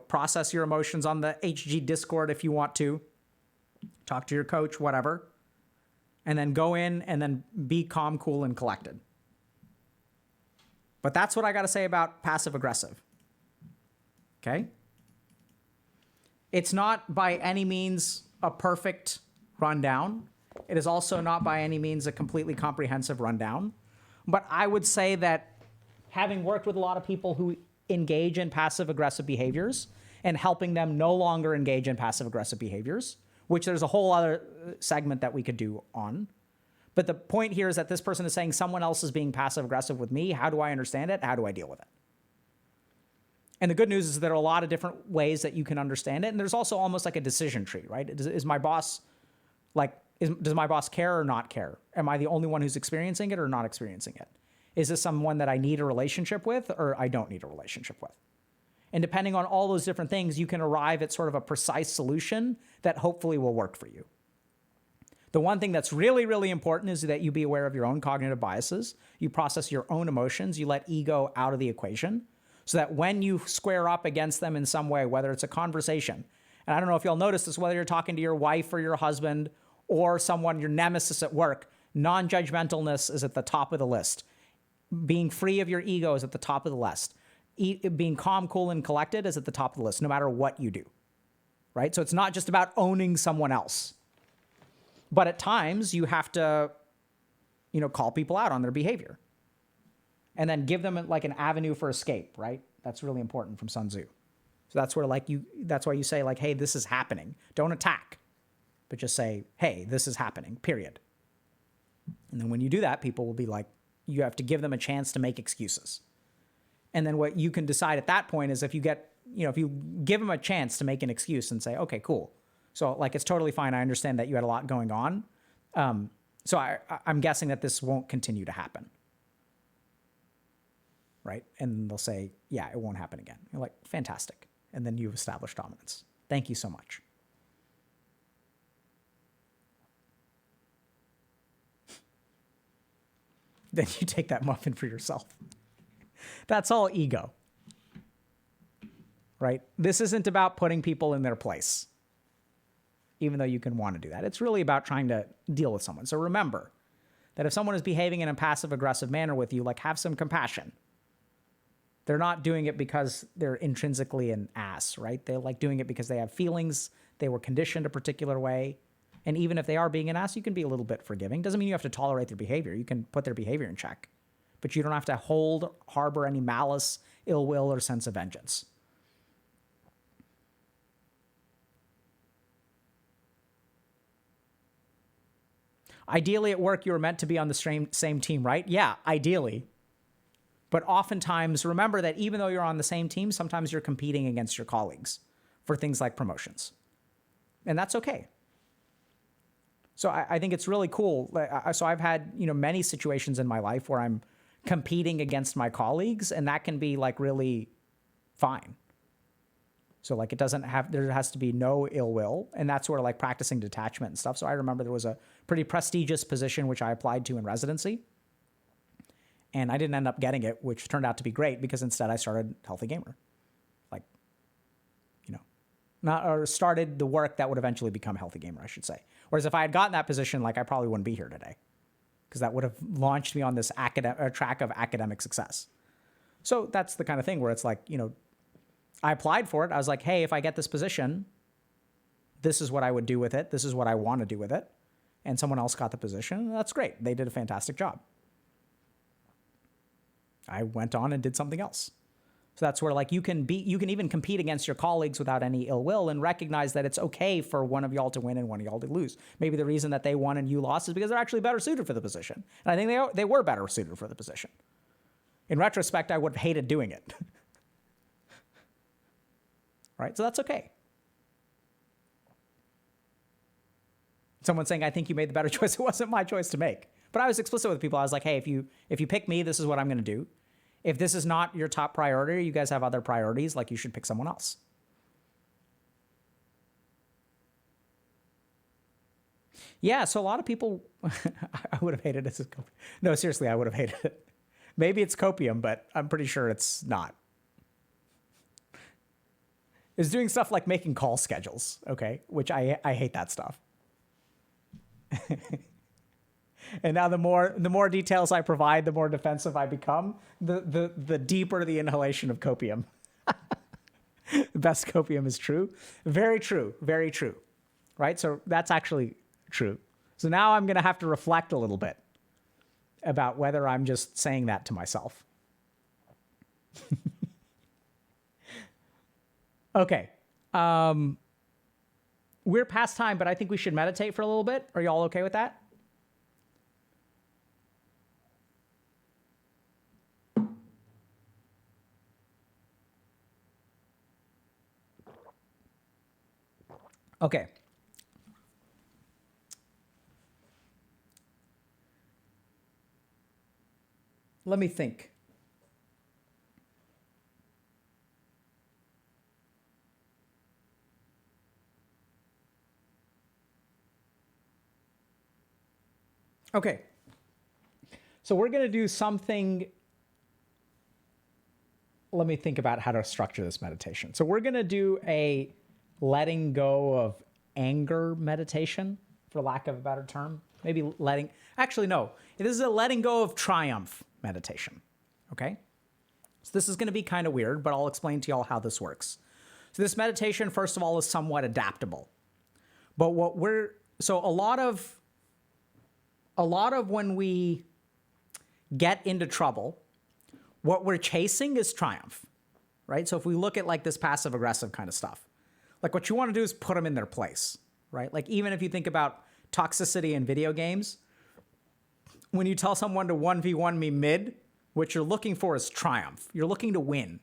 Process your emotions on the HG Discord if you want to. Talk to your coach, whatever. And then go in and then be calm, cool, and collected. But that's what I got to say about passive aggressive. Okay? It's not by any means a perfect rundown. It is also not by any means a completely comprehensive rundown. But I would say that having worked with a lot of people who engage in passive aggressive behaviors and helping them no longer engage in passive aggressive behaviors, which there's a whole other segment that we could do on. But the point here is that this person is saying someone else is being passive aggressive with me. How do I understand it? How do I deal with it? And the good news is there are a lot of different ways that you can understand it. And there's also almost like a decision tree, right? Is my boss does my boss care or not care? Am I the only one who's experiencing it or not experiencing it? Is this someone that I need a relationship with or I don't need a relationship with? And depending on all those different things, you can arrive at sort of a precise solution that hopefully will work for you. The one thing that's really, really important is that you be aware of your own cognitive biases. You process your own emotions. You let ego out of the equation so that when you square up against them in some way, whether it's a conversation, and I don't know if you'll notice this, whether you're talking to your wife or your husband or someone, your nemesis at work, non-judgmentalness is at the top of the list. Being free of your ego is at the top of the list. Being calm, cool, and collected is at the top of the list, no matter what you do, right? So it's not just about owning someone else. But at times, you have to, call people out on their behavior. And then give them like an avenue for escape, right? That's really important from Sun Tzu. So that's where that's why you say like, hey, this is happening. Don't attack, but just say, hey, this is happening, period. And then when you do that, people will be like, you have to give them a chance to make excuses. And then what you can decide at that point is if you give them a chance to make an excuse and say, okay, cool. So like, it's totally fine. I understand that you had a lot going on. So I'm guessing that this won't continue to happen. Right? And they'll say, yeah, it won't happen again. You're like, fantastic. And then you've established dominance. Thank you so much. Then you take that muffin for yourself. That's all ego. Right? This isn't about putting people in their place, even though you can want to do that. It's really about trying to deal with someone. So remember that if someone is behaving in a passive-aggressive manner with you, like have some compassion. They're not doing it because they're intrinsically an ass, right? They're like doing it because they have feelings. They were conditioned a particular way. And even if they are being an ass, you can be a little bit forgiving. Doesn't mean you have to tolerate their behavior. You can put their behavior in check. But you don't have to harbor any malice, ill will, or sense of vengeance. Ideally, at work, you were meant to be on the same team, right? Yeah, ideally. But oftentimes, remember that even though you're on the same team, sometimes you're competing against your colleagues for things like promotions. And that's okay. So I think it's really cool. So I've had, many situations in my life where I'm competing against my colleagues, and that can be like really fine. So like there has to be no ill will, and that's where like practicing detachment and stuff. So I remember there was a pretty prestigious position which I applied to in residency, and I didn't end up getting it, which turned out to be great because instead I started Healthy Gamer, started the work that would eventually become Healthy Gamer, I should say. Whereas if I had gotten that position, I probably wouldn't be here today, because that would have launched me on this track of academic success. So that's the kind of thing where it's like, I applied for it. I was like, hey, if I get this position, this is what I would do with it. This is what I want to do with it. And someone else got the position. That's great. They did a fantastic job. I went on and did something else. So that's where like you can even compete against your colleagues without any ill will and recognize that it's okay for one of y'all to win and one of y'all to lose. Maybe the reason that they won and you lost is because they're actually better suited for the position. And I think they were better suited for the position. In retrospect, I would have hated doing it. Right? So that's okay. Someone saying, I think you made the better choice. It wasn't my choice to make. But I was explicit with people. I was like, hey, if you pick me, this is what I'm going to do. If this is not your top priority, you guys have other priorities, like you should pick someone else. Yeah, so a lot of people, I would have hated it. No, seriously, I would have hated it. Maybe it's copium, but I'm pretty sure it's not. It's doing stuff like making call schedules, okay? Which I hate that stuff. And now the more details I provide, the more defensive I become, the deeper the inhalation of copium. The best copium is true. Very true. Very true. Right? So that's actually true. So now I'm going to have to reflect a little bit about whether I'm just saying that to myself. Okay. We're past time, but I think we should meditate for a little bit. Are y'all okay with that? Okay. Let me think. Okay. So we're going to do something. Let me think about how to structure this meditation. So we're going to do a letting go of anger meditation, for lack of a better term. Maybe actually, no. This is a letting go of triumph meditation. Okay? So this is going to be kind of weird, but I'll explain to y'all how this works. So this meditation, first of all, is somewhat adaptable. But a lot of when we get into trouble, what we're chasing is triumph, right? So if we look at like this passive aggressive kind of stuff, like what you want to do is put them in their place, right? Like even if you think about toxicity in video games, when you tell someone to 1v1 me mid, what you're looking for is triumph. You're looking to win.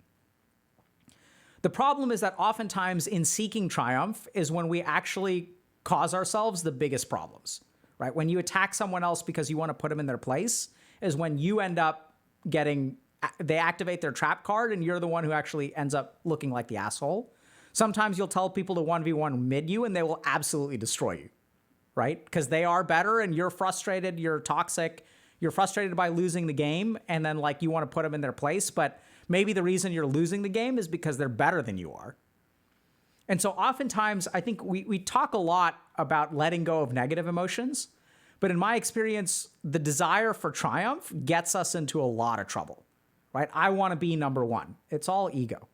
The problem is that oftentimes in seeking triumph is when we actually cause ourselves the biggest problems, right? When you attack someone else because you want to put them in their place is when you end up they activate their trap card and you're the one who actually ends up looking like the asshole. Sometimes you'll tell people to 1v1 mid you and they will absolutely destroy you, right? Because they are better and you're frustrated, you're toxic, you're frustrated by losing the game, and then like you want to put them in their place, but maybe the reason you're losing the game is because they're better than you are. And so oftentimes I think we talk a lot about letting go of negative emotions, but in my experience, the desire for triumph gets us into a lot of trouble, right? I want to be number one. It's all ego.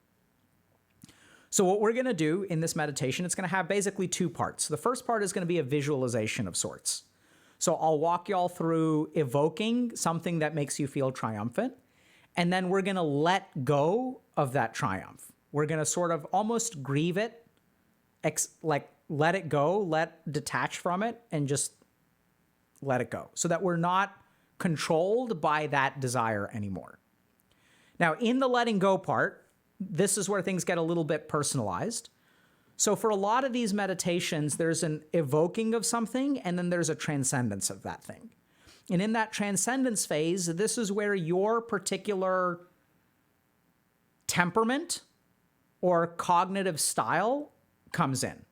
So what we're going to do in this meditation, it's going to have basically two parts. The first part is going to be a visualization of sorts. So I'll walk y'all through evoking something that makes you feel triumphant, and then we're going to let go of that triumph. We're going to sort of almost grieve it, like let it go, detach from it, and just let it go so that we're not controlled by that desire anymore. Now, in the letting go part, this is where things get a little bit personalized. So for a lot of these meditations, there's an evoking of something, and then there's a transcendence of that thing. And in that transcendence phase, this is where your particular temperament or cognitive style comes in.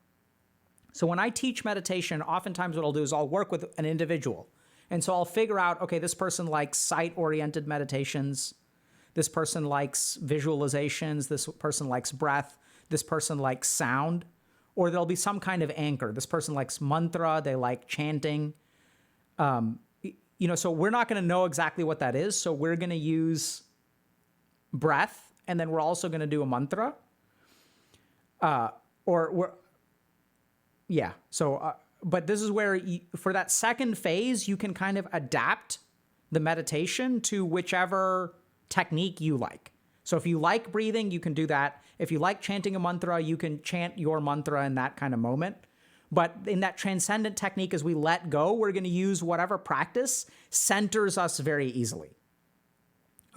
So when I teach meditation, oftentimes what I'll do is I'll work with an individual. And so I'll figure out, okay, this person likes sight-oriented meditations. This person likes visualizations. This person likes breath. This person likes sound. Or there'll be some kind of anchor. This person likes mantra. They like chanting. So we're not going to know exactly what that is. So we're going to use breath, and then we're also going to do a mantra. But this is where, for that second phase, you can kind of adapt the meditation to whichever technique you like. So if you like breathing, you can do that. If you like chanting a mantra, you can chant your mantra in that kind of moment. But in that transcendent technique, as we let go, we're going to use whatever practice centers us very easily.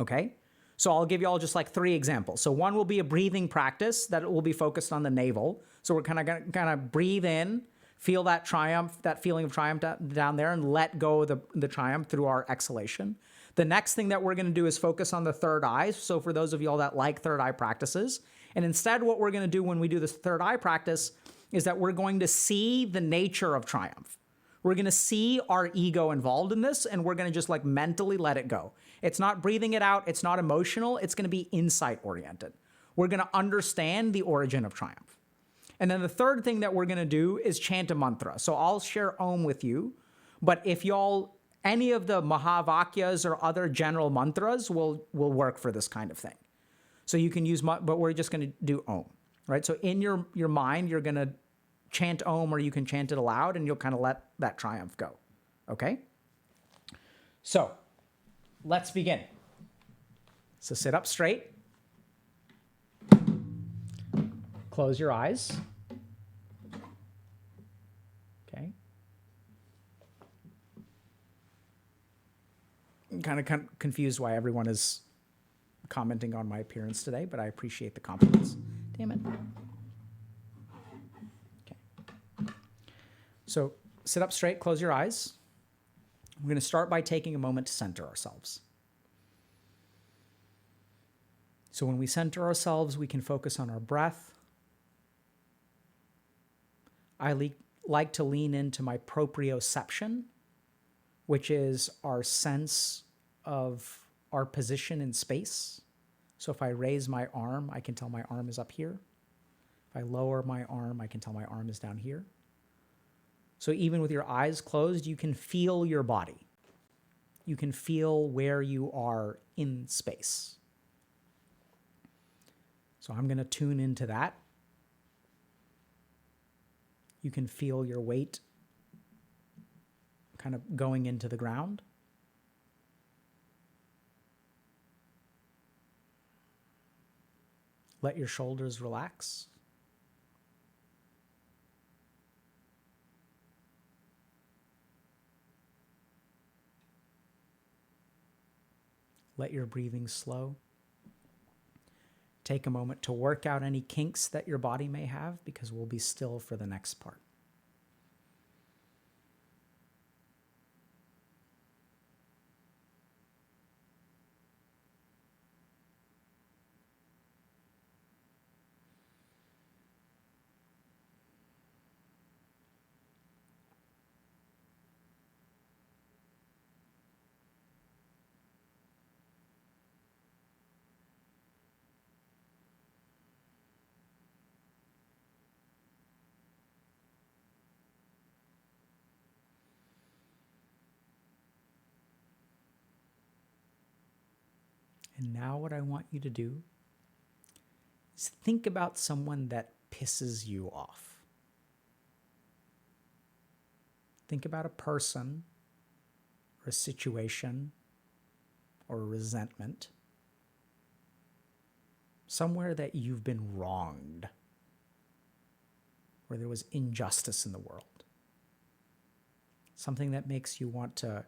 Okay? So I'll give you all just like 3 examples. So one will be a breathing practice that will be focused on the navel. So we're kind of breathe in, feel that triumph, that feeling of triumph down there, and let go of the triumph through our exhalation. The next thing that we're going to do is focus on the third eye. So for those of y'all that like third eye practices, and instead what we're going to do when we do this third eye practice is that we're going to see the nature of triumph. We're going to see our ego involved in this, and we're going to just like mentally let it go. It's not breathing it out. It's not emotional. It's going to be insight oriented. We're going to understand the origin of triumph. And then the third thing that we're going to do is chant a mantra. So I'll share Om with you, but if y'all, any of the Mahavakyas or other general mantras will work for this kind of thing. So you can use, but we're just going to do Om, right? So in your mind, you're going to chant Om, or you can chant it aloud, and you'll kind of let that triumph go. Okay? So let's begin. So sit up straight. Close your eyes. Okay. I'm kind of confused why everyone is commenting on my appearance today, but I appreciate the compliments. Damn it. Okay. So sit up straight, close your eyes. We're going to start by taking a moment to center ourselves. So when we center ourselves, we can focus on our breath. I like to lean into my proprioception, which is our sense of our position in space. So if I raise my arm, I can tell my arm is up here. If I lower my arm, I can tell my arm is down here. So even with your eyes closed, you can feel your body. You can feel where you are in space. So I'm going to tune into that. You can feel your weight kind of going into the ground. Let your shoulders relax. Let your breathing slow. Take a moment to work out any kinks that your body may have, because we'll be still for the next part. And now what I want you to do is think about someone that pisses you off. Think about a person or a situation or a resentment, somewhere that you've been wronged, where there was injustice in the world. Something that makes you want to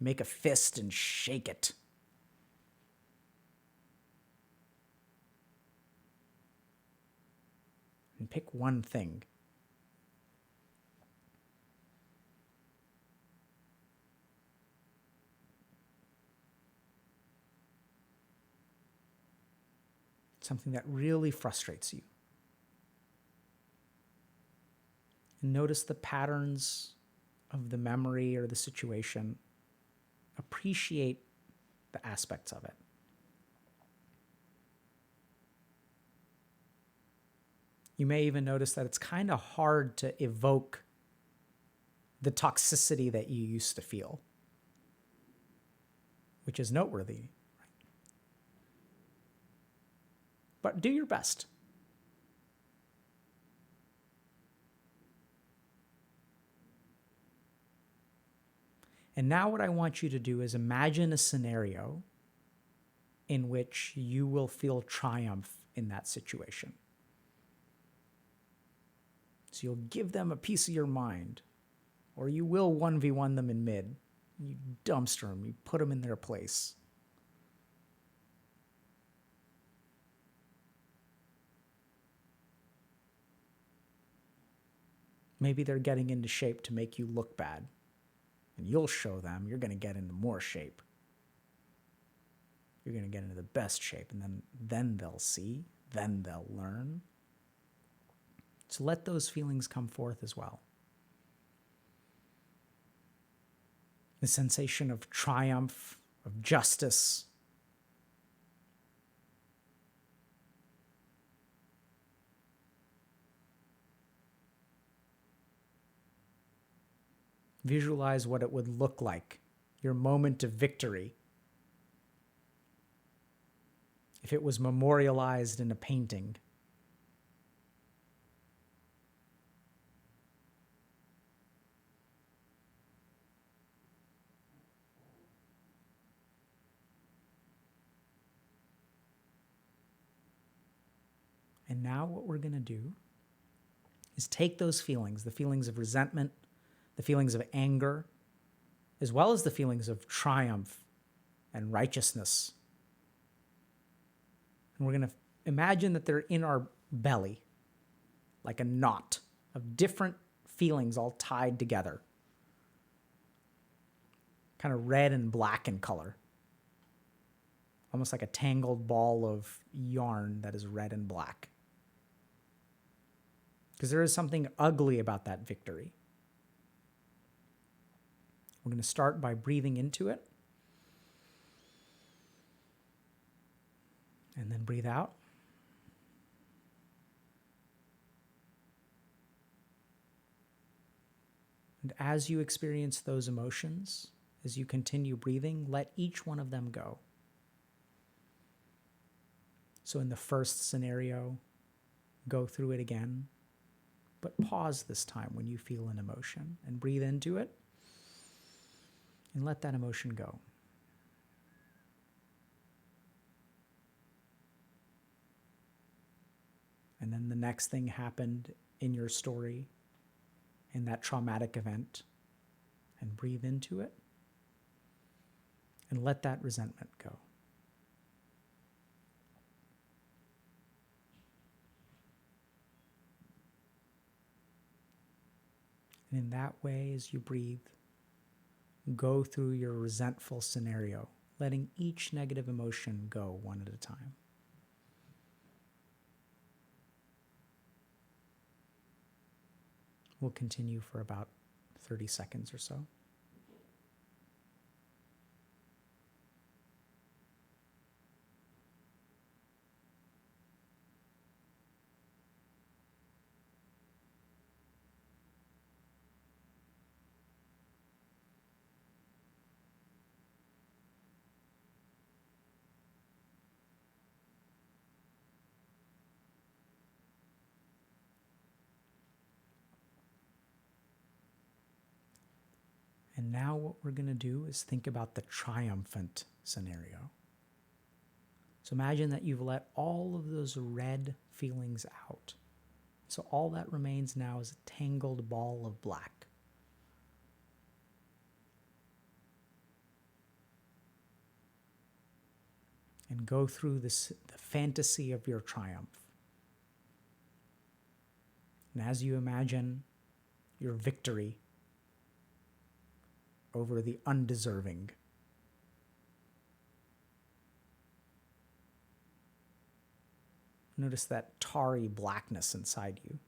make a fist and shake it. And pick one thing. Something that really frustrates you. And notice the patterns of the memory or the situation. Appreciate the aspects of it. You may even notice that it's kind of hard to evoke the toxicity that you used to feel, which is noteworthy. But do your best. And now what I want you to do is imagine a scenario in which you will feel triumph in that situation. So you'll give them a piece of your mind, or you will 1v1 them in mid. You dumpster them, you put them in their place. Maybe they're getting into shape to make you look bad, and you'll show them you're going to get into more shape. You're going to get into the best shape, and then they'll see, then they'll learn. So let those feelings come forth as well. The sensation of triumph, of justice. Visualize what it would look like, your moment of victory, if it was memorialized in a painting. And now what we're going to do is take those feelings, the feelings of resentment, the feelings of anger, as well as the feelings of triumph and righteousness. And we're going to imagine that they're in our belly, like a knot of different feelings all tied together, kind of red and black in color, almost like a tangled ball of yarn that is red and black. Because there is something ugly about that victory. We're going to start by breathing into it. And then breathe out. And as you experience those emotions, as you continue breathing, let each one of them go. So in the first scenario, go through it again, but pause this time when you feel an emotion and breathe into it and let that emotion go. And then the next thing happened in your story, in that traumatic event, and breathe into it and let that resentment go. And in that way, as you breathe, go through your resentful scenario, letting each negative emotion go one at a time. We'll continue for about 30 seconds or so. And now what we're going to do is think about the triumphant scenario. So imagine that you've let all of those red feelings out. So all that remains now is a tangled ball of black. And go through the fantasy of your triumph. And as you imagine your victory over the undeserving, notice that tarry blackness inside you.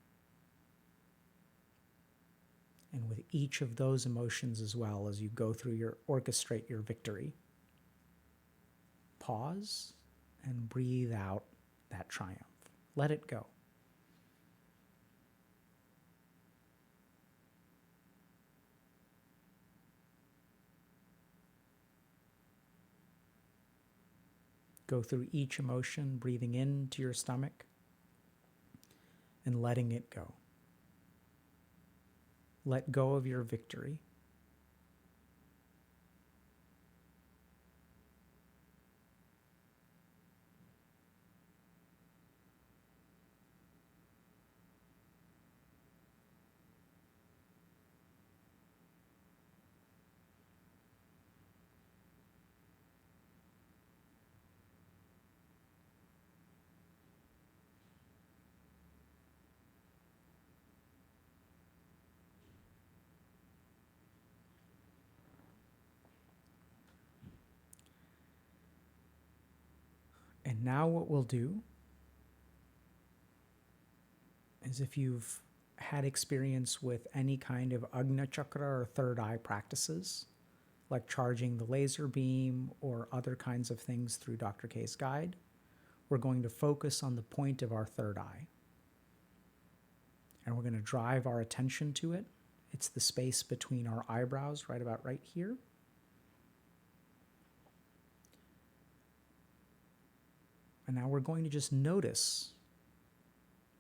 And with each of those emotions as well, as you go through orchestrate your victory, pause and breathe out that triumph. Let it go. Go through each emotion, breathing into your stomach and letting it go. Let go of your victory. And now what we'll do is, if you've had experience with any kind of Agna Chakra or third eye practices, like charging the laser beam or other kinds of things through Dr. K's guide, we're going to focus on the point of our third eye. And we're going to drive our attention to it. It's the space between our eyebrows, right about right here. And now we're going to just notice,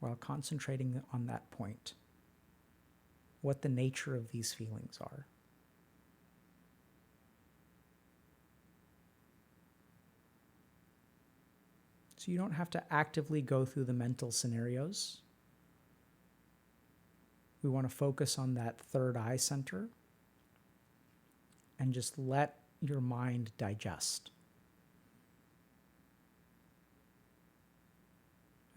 while concentrating on that point, what the nature of these feelings are. So you don't have to actively go through the mental scenarios. We want to focus on that third eye center and just let your mind digest.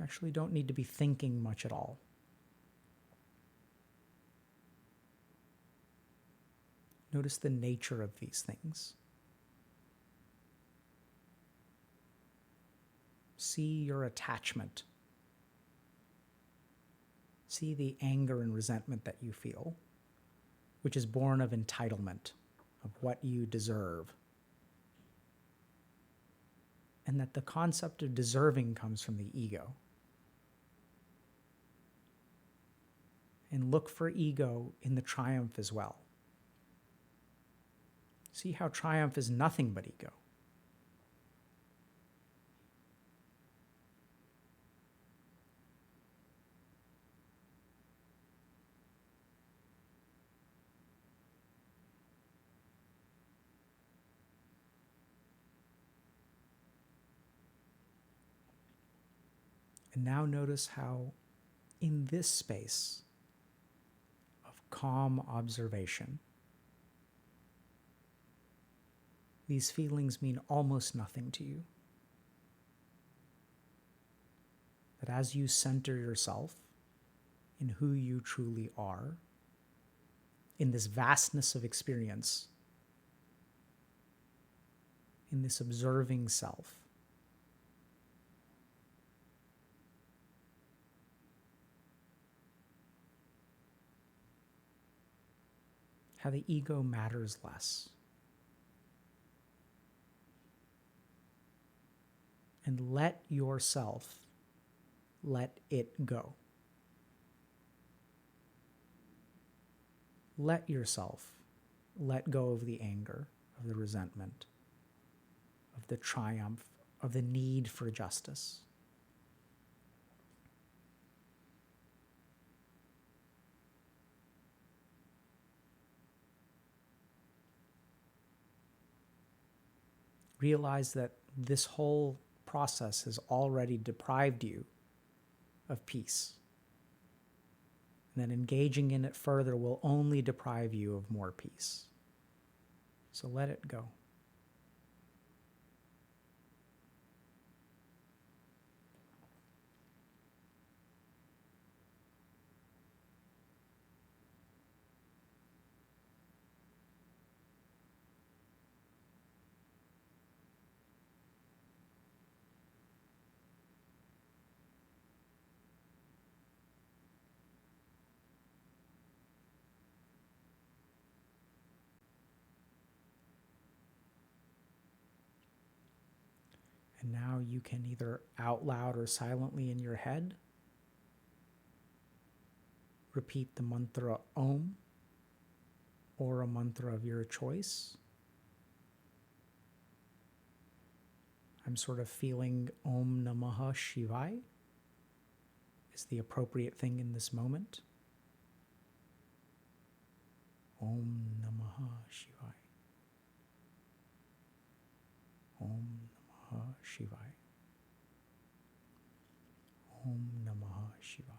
Actually don't need to be thinking much at all. Notice the nature of these things. See your attachment. See the anger and resentment that you feel, which is born of entitlement, of what you deserve. And that the concept of deserving comes from the ego. And look for ego in the triumph as well. See how triumph is nothing but ego. And now notice how in this space of calm observation, these feelings mean almost nothing to you. That as you center yourself in who you truly are, in this vastness of experience, in this observing self, how the ego matters less. And let yourself let it go. Let yourself let go of the anger, of the resentment, of the triumph, of the need for justice. Realize that this whole process has already deprived you of peace. And that engaging in it further will only deprive you of more peace. So let it go. And now you can either out loud or silently in your head repeat the mantra Om or a mantra of your choice. I'm sort of feeling Om Namah Shivaya is the appropriate thing in this moment. Om Namah Shivaya. Om Namah Shivaya. Om Namah Shivaya.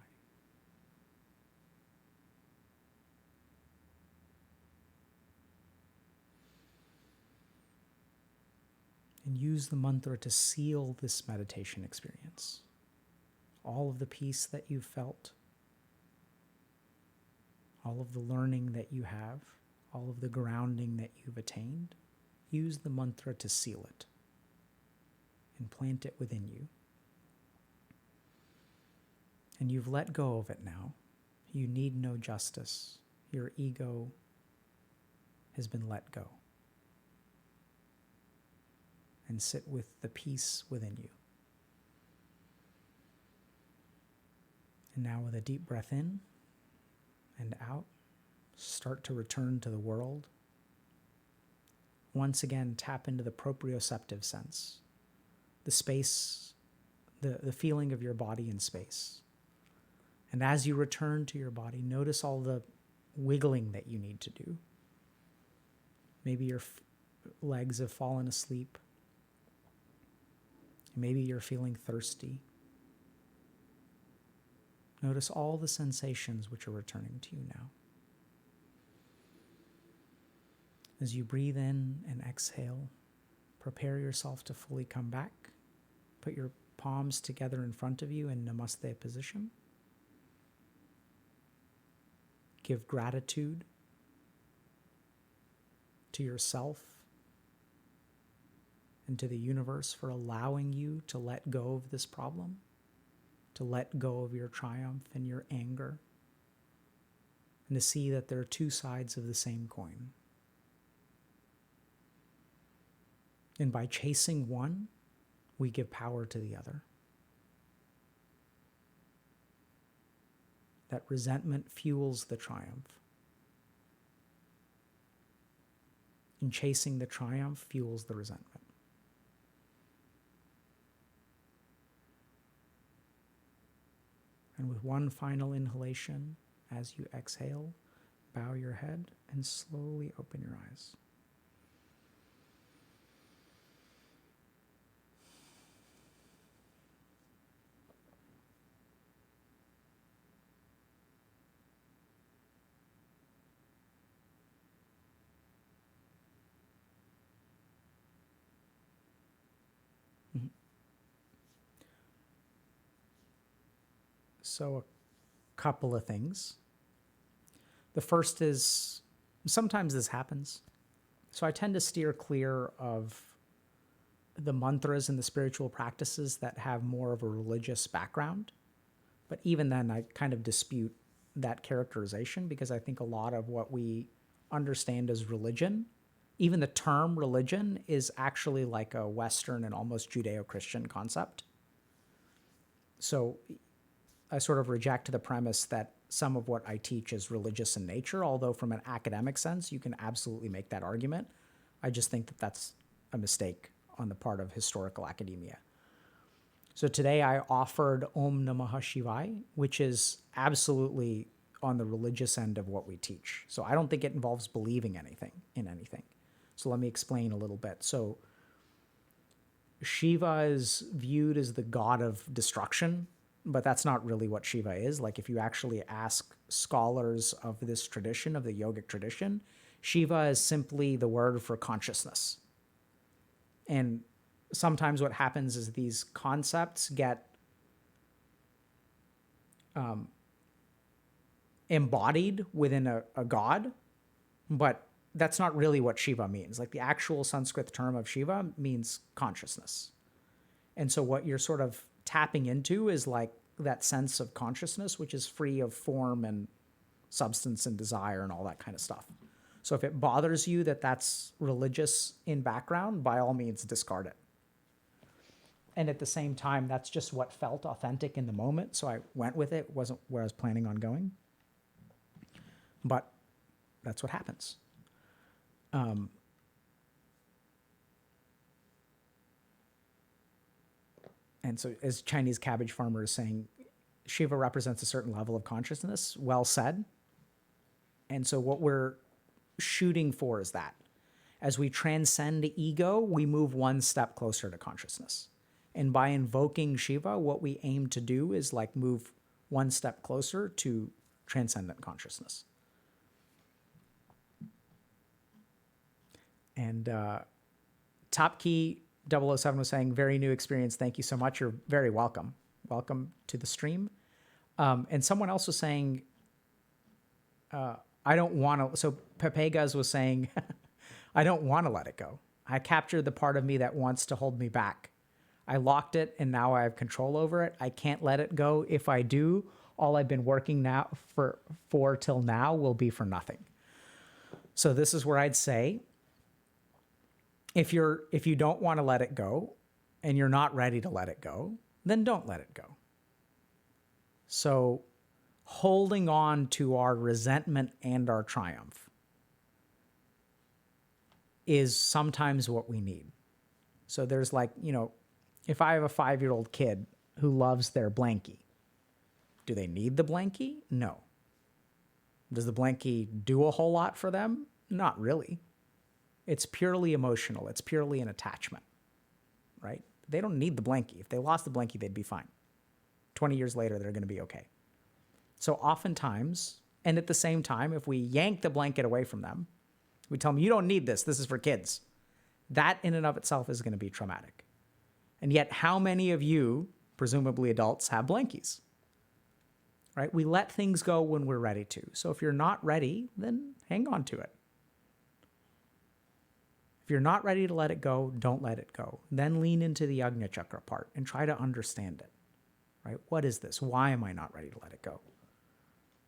And use the mantra to seal this meditation experience. All of the peace that you've felt, all of the learning that you have, all of the grounding that you've attained, use the mantra to seal it and plant it within you. And you've let go of it now. You need no justice. Your ego has been let go. And sit with the peace within you. And now with a deep breath in and out, start to return to the world. Once again, tap into the proprioceptive sense, the space, the feeling of your body in space. And as you return to your body, notice all the wiggling that you need to do. Maybe your legs have fallen asleep. Maybe you're feeling thirsty. Notice all the sensations which are returning to you now. As you breathe in and exhale, prepare yourself to fully come back. Put your palms together in front of you in Namaste position. Give gratitude to yourself and to the universe for allowing you to let go of this problem, to let go of your triumph and your anger, and to see that there are two sides of the same coin. And by chasing one, we give power to the other. That resentment fuels the triumph. And chasing the triumph fuels the resentment. And with one final inhalation, as you exhale, bow your head and slowly open your eyes. So a couple of things. The first is, sometimes this happens. So I tend to steer clear of the mantras and the spiritual practices that have more of a religious background. But even then, I kind of dispute that characterization, because I think a lot of what we understand as religion, even the term religion, is actually like a Western and almost Judeo-Christian concept. So I sort of reject the premise that some of what I teach is religious in nature, although from an academic sense, you can absolutely make that argument. I just think that that's a mistake on the part of historical academia. So today I offered Om Namah Shivaya, which is absolutely on the religious end of what we teach. So I don't think it involves believing in anything. So let me explain a little bit. So Shiva is viewed as the god of destruction, but that's not really what Shiva is. Like, if you actually ask scholars of this tradition, of the yogic tradition, Shiva is simply the word for consciousness. And sometimes what happens is these concepts get embodied within a god, but that's not really what Shiva means. Like, the actual Sanskrit term of Shiva means consciousness. And so what you're sort of tapping into is like that sense of consciousness, which is free of form and substance and desire and all that kind of stuff. So if it bothers you that that's religious in background, by all means, discard it. And at the same time, that's just what felt authentic in the moment. So I went with it. It wasn't where I was planning on going. But that's what happens. And so, as Chinese cabbage farmer is saying, Shiva represents a certain level of consciousness. Well said. And so what we're shooting for is that. As we transcend ego, we move one step closer to consciousness. And by invoking Shiva, what we aim to do is like move one step closer to transcendent consciousness. And Top Key 007 was saying, very new experience. Thank you so much. You're very welcome. Welcome to the stream. And someone else was saying, I don't want to. So Pepegas was saying, I don't want to let it go. I captured the part of me that wants to hold me back. I locked it and now I have control over it. I can't let it go. If I do, all I've been working now for till now will be for nothing. So this is where I'd say, if you don't want to let it go and you're not ready to let it go, then don't let it go. So holding on to our resentment and our triumph is sometimes what we need. So there's like, if I have a 5-year-old kid who loves their blankie, do they need the blankie? No. Does the blankie do a whole lot for them? Not really. It's purely emotional. It's purely an attachment, right? They don't need the blankie. If they lost the blankie, they'd be fine. 20 years later, they're going to be okay. So oftentimes, and at the same time, if we yank the blanket away from them, we tell them, you don't need this. This is for kids. That in and of itself is going to be traumatic. And yet, how many of you, presumably adults, have blankies? Right? We let things go when we're ready to. So if you're not ready, then hang on to it. If you're not ready to let it go, don't let it go. Then lean into the Ajna Chakra part and try to understand it, right? What is this? Why am I not ready to let it go?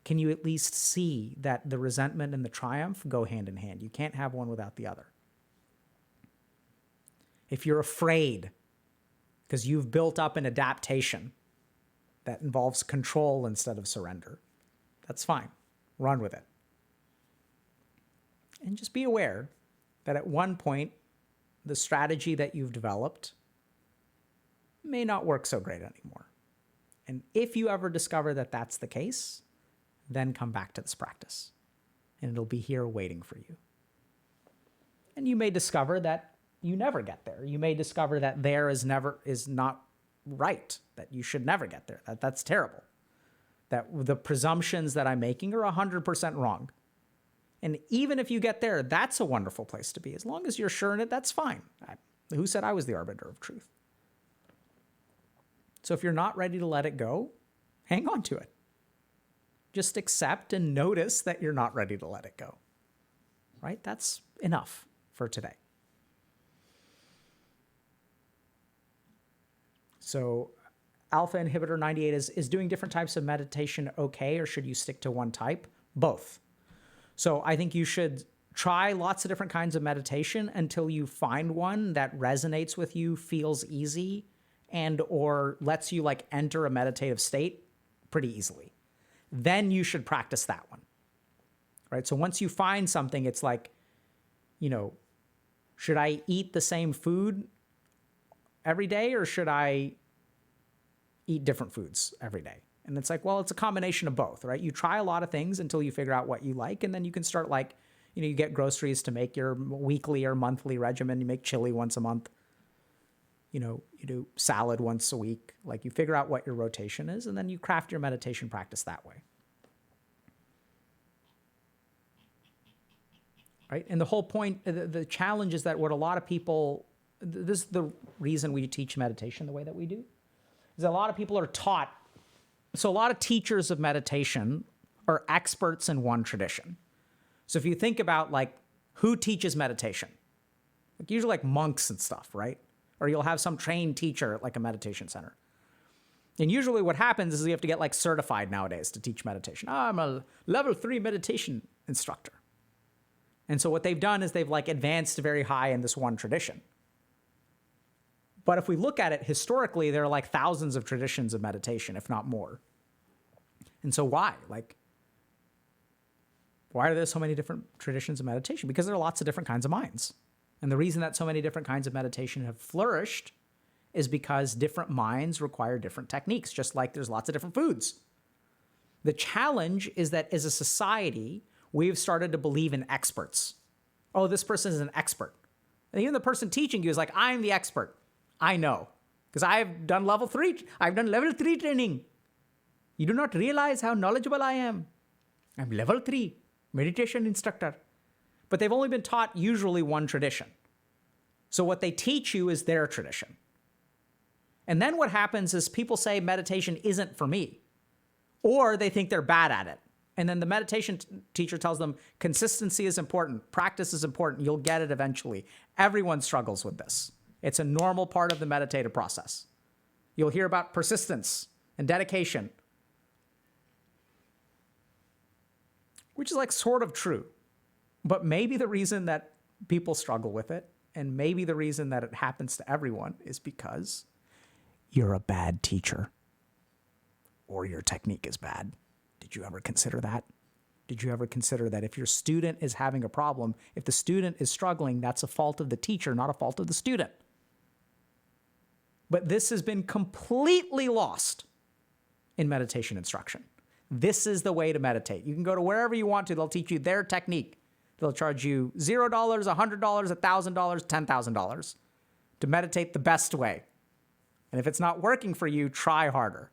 Can you at least see that the resentment and the triumph go hand in hand? You can't have one without the other. If you're afraid because you've built up an adaptation that involves control instead of surrender, that's fine. Run with it. And just be aware that at one point, the strategy that you've developed may not work so great anymore. And if you ever discover that that's the case, then come back to this practice. And it'll be here waiting for you. And you may discover that you never get there. You may discover that there is not right, that you should never get there. That's terrible. That the presumptions that I'm making are 100% wrong. And even if you get there, that's a wonderful place to be. As long as you're sure in it, that's fine. Who said I was the arbiter of truth? So if you're not ready to let it go, hang on to it. Just accept and notice that you're not ready to let it go. Right? That's enough for today. So alpha inhibitor 98 is doing different types of meditation okay, or should you stick to one type? Both. So I think you should try lots of different kinds of meditation until you find one that resonates with you, feels easy, and or lets you like enter a meditative state pretty easily. Then you should practice that one. Right? So once you find something, it's like, should I eat the same food every day or should I eat different foods every day? And it's like, well, it's a combination of both, right? You try a lot of things until you figure out what you like. And then you can start you get groceries to make your weekly or monthly regimen. You make chili once a month. You do salad once a week. Like you figure out what your rotation is and then you craft your meditation practice that way. Right? And the whole point, the challenge is that what a lot of people, this is the reason we teach meditation the way that we do, is a lot of people are taught. So a lot of teachers of meditation are experts in one tradition. So if you think about who teaches meditation, usually monks and stuff, right? Or you'll have some trained teacher at a meditation center. And usually what happens is you have to get certified nowadays to teach meditation. I'm a level 3 meditation instructor. And so what they've done is they've advanced very high in this one tradition. But if we look at it historically, there are thousands of traditions of meditation, if not more. And so why? Why are there so many different traditions of meditation? Because there are lots of different kinds of minds. And the reason that so many different kinds of meditation have flourished is because different minds require different techniques, just like there's lots of different foods. The challenge is that as a society, we've started to believe in experts. Oh, this person is an expert. And even the person teaching you is I'm the expert. I know, because I've done level 3. I've done level 3 training. You do not realize how knowledgeable I am. I'm level 3 meditation instructor. But they've only been taught usually one tradition. So what they teach you is their tradition. And then what happens is people say meditation isn't for me, or they think they're bad at it. And then the meditation teacher tells them consistency is important, practice is important, you'll get it eventually. Everyone struggles with this. It's a normal part of the meditative process. You'll hear about persistence and dedication, which is sort of true. But maybe the reason that people struggle with it, and maybe the reason that it happens to everyone, is because you're a bad teacher or your technique is bad. Did you ever consider that? Did you ever consider that if your student is having a problem, if the student is struggling, that's a fault of the teacher, not a fault of the student? But this has been completely lost in meditation instruction. This is the way to meditate. You can go to wherever you want to. They'll teach you their technique. They'll charge you $0, $100, $1,000, $10,000 to meditate the best way. And if it's not working for you, try harder.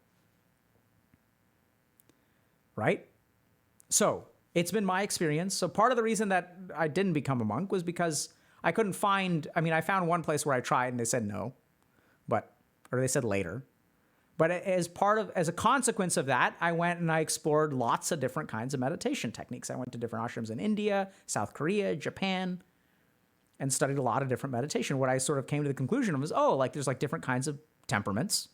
Right? So it's been my experience. So part of the reason that I didn't become a monk was because I couldn't find, I found one place where I tried and they said no, or they said later. But as a consequence of that, I went and I explored lots of different kinds of meditation techniques. I went to different ashrams in India, South Korea, Japan. and studied a lot of different meditation. What I sort of came to the conclusion of was, oh, like there's like different kinds of temperaments,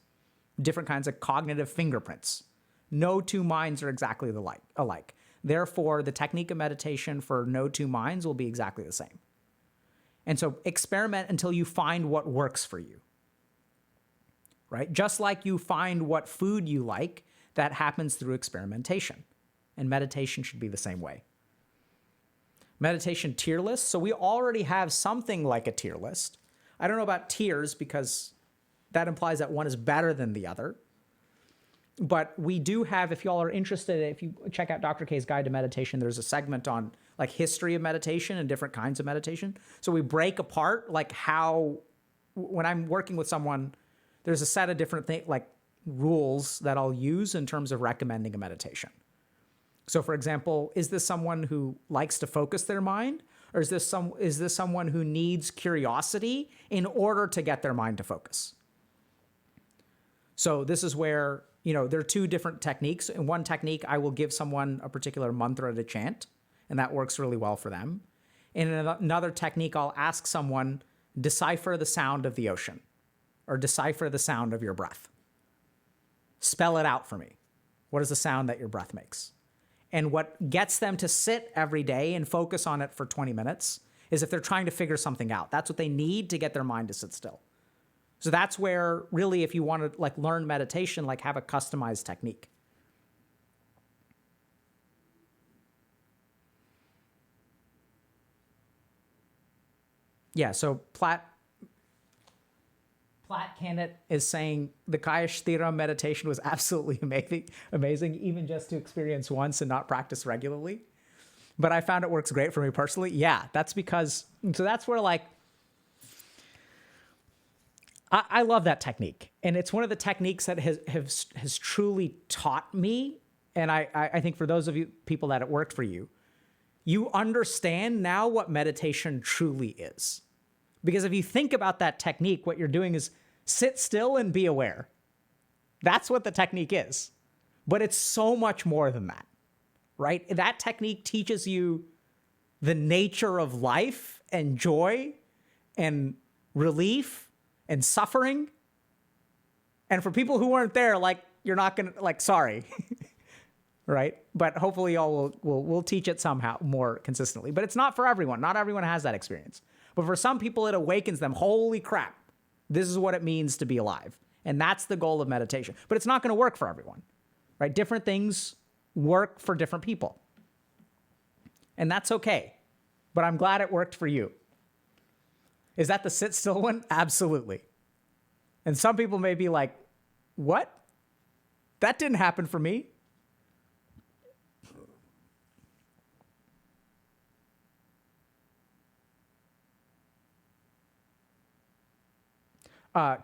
different kinds of cognitive fingerprints. No two minds are exactly alike. Therefore, the technique of meditation for no two minds will be exactly the same. And so experiment until you find what works for you, right? Just like you find what food you like, that happens through experimentation. And meditation should be the same way. Meditation tier list. So we already have something like a tier list. I don't know about tiers because that implies that one is better than the other. But we do have, if y'all are interested, if you check out Dr. K's Guide to Meditation, there's a segment on like history of meditation and different kinds of meditation. So we break apart like how, when I'm working with someone, there's a set of different things, like rules that I'll use in terms of recommending a meditation. So for example, is this someone who likes to focus their mind? Or is this someone who needs curiosity in order to get their mind to focus? So this is where, there are two different techniques. In one technique, I will give someone a particular mantra to chant, and that works really well for them. In another technique, I'll ask someone, decipher the sound of the ocean, or decipher the sound of your breath. Spell it out for me. What is the sound that your breath makes? And what gets them to sit every day and focus on it for 20 minutes is if they're trying to figure something out. That's what they need to get their mind to sit still. So that's where really, if you want to like learn meditation, like have a customized technique. Yeah, so Platt Candid is saying the Kayasthira meditation was absolutely amazing, even just to experience once and not practice regularly. But I found it works great for me personally. Yeah, that's because, so that's where like, I love that technique. And it's one of the techniques that has truly taught me. And I think for those of you people that it worked for you, you understand now what meditation truly is. Because if you think about that technique, what you're doing is sit still and be aware. That's what the technique is. But it's so much more than that, right? That technique teaches you the nature of life and joy and relief and suffering. And for people who weren't there, like, you're not going to, like, sorry, right? But hopefully y'all will teach it somehow more consistently. But it's not for everyone. Not everyone has that experience. But for some people, it awakens them. Holy crap. This is what it means to be alive. And that's the goal of meditation. But it's not going to work for everyone, right? Different things work for different people. And that's okay. But I'm glad it worked for you. Is that the sit still one? Absolutely. And some people may be like, what? That didn't happen for me.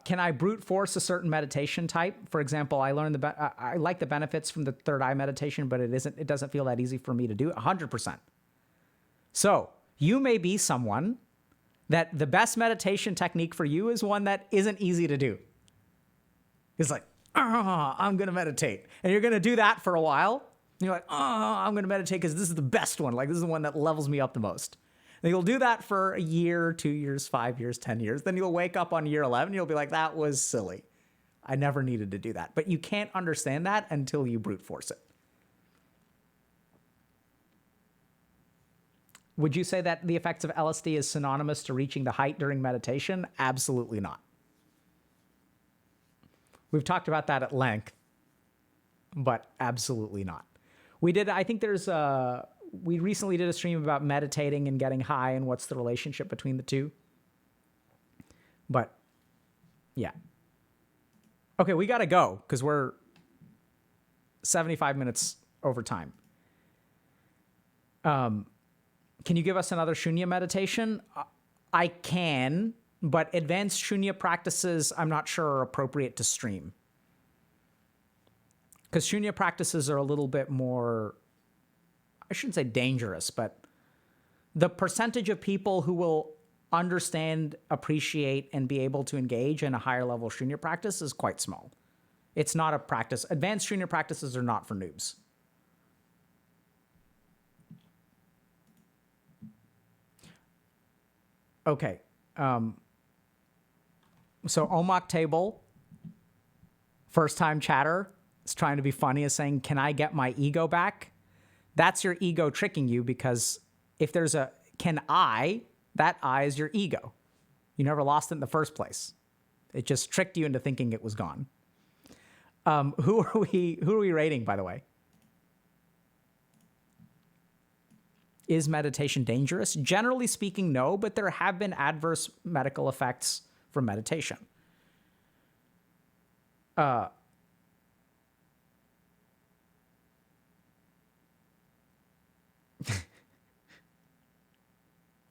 Can I brute force a certain meditation type? For example, I learned I like the benefits from the third eye meditation, but it doesn't feel that easy for me to do. 100%. So you may be someone that the best meditation technique for you is one that isn't easy to do. It's like, I'm going to meditate. And you're going to do that for a while. And you're like, I'm going to meditate because this is the best one. Like, this is the one that levels me up the most. And you'll do that for a year, 2 years, 5 years, 10 years. Then you'll wake up on year 11. And you'll be like, that was silly. I never needed to do that. But you can't understand that until you brute force it. Would you say that the effects of LSD is synonymous to reaching the height during meditation? Absolutely not. We've talked about that at length, but absolutely not. We recently did a stream about meditating and getting high and what's the relationship between the two. But yeah. Okay, we got to go because we're 75 minutes over time. Can you give us another shunya meditation? I can, but advanced shunya practices, I'm not sure are appropriate to stream. Because shunya practices are a little bit more, I shouldn't say dangerous, but the percentage of people who will understand, appreciate, and be able to engage in a higher level shunya practice is quite small. It's not a practice. Advanced shunya practices are not for noobs. Okay. So Omak Table, first time chatter, is trying to be funny, is saying, can I get my ego back? That's your ego tricking you, because if there's a can I, that I is your ego. You never lost it in the first place. It just tricked you into thinking it was gone. Who are we rating, by the way? Is meditation dangerous? Generally speaking, no, but there have been adverse medical effects from meditation.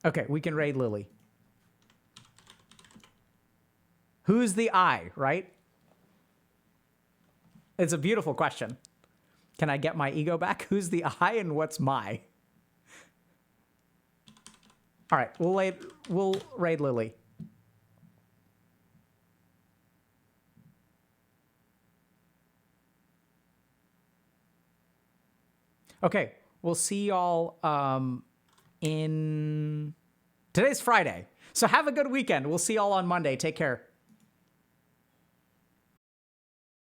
Okay, we can raid Lily. Who's the I, right? It's a beautiful question. Can I get my ego back? Who's the I and what's my? All right, we'll raid Lily. Okay, we'll see y'all in... Today's Friday, so have a good weekend. We'll see y'all on Monday. Take care.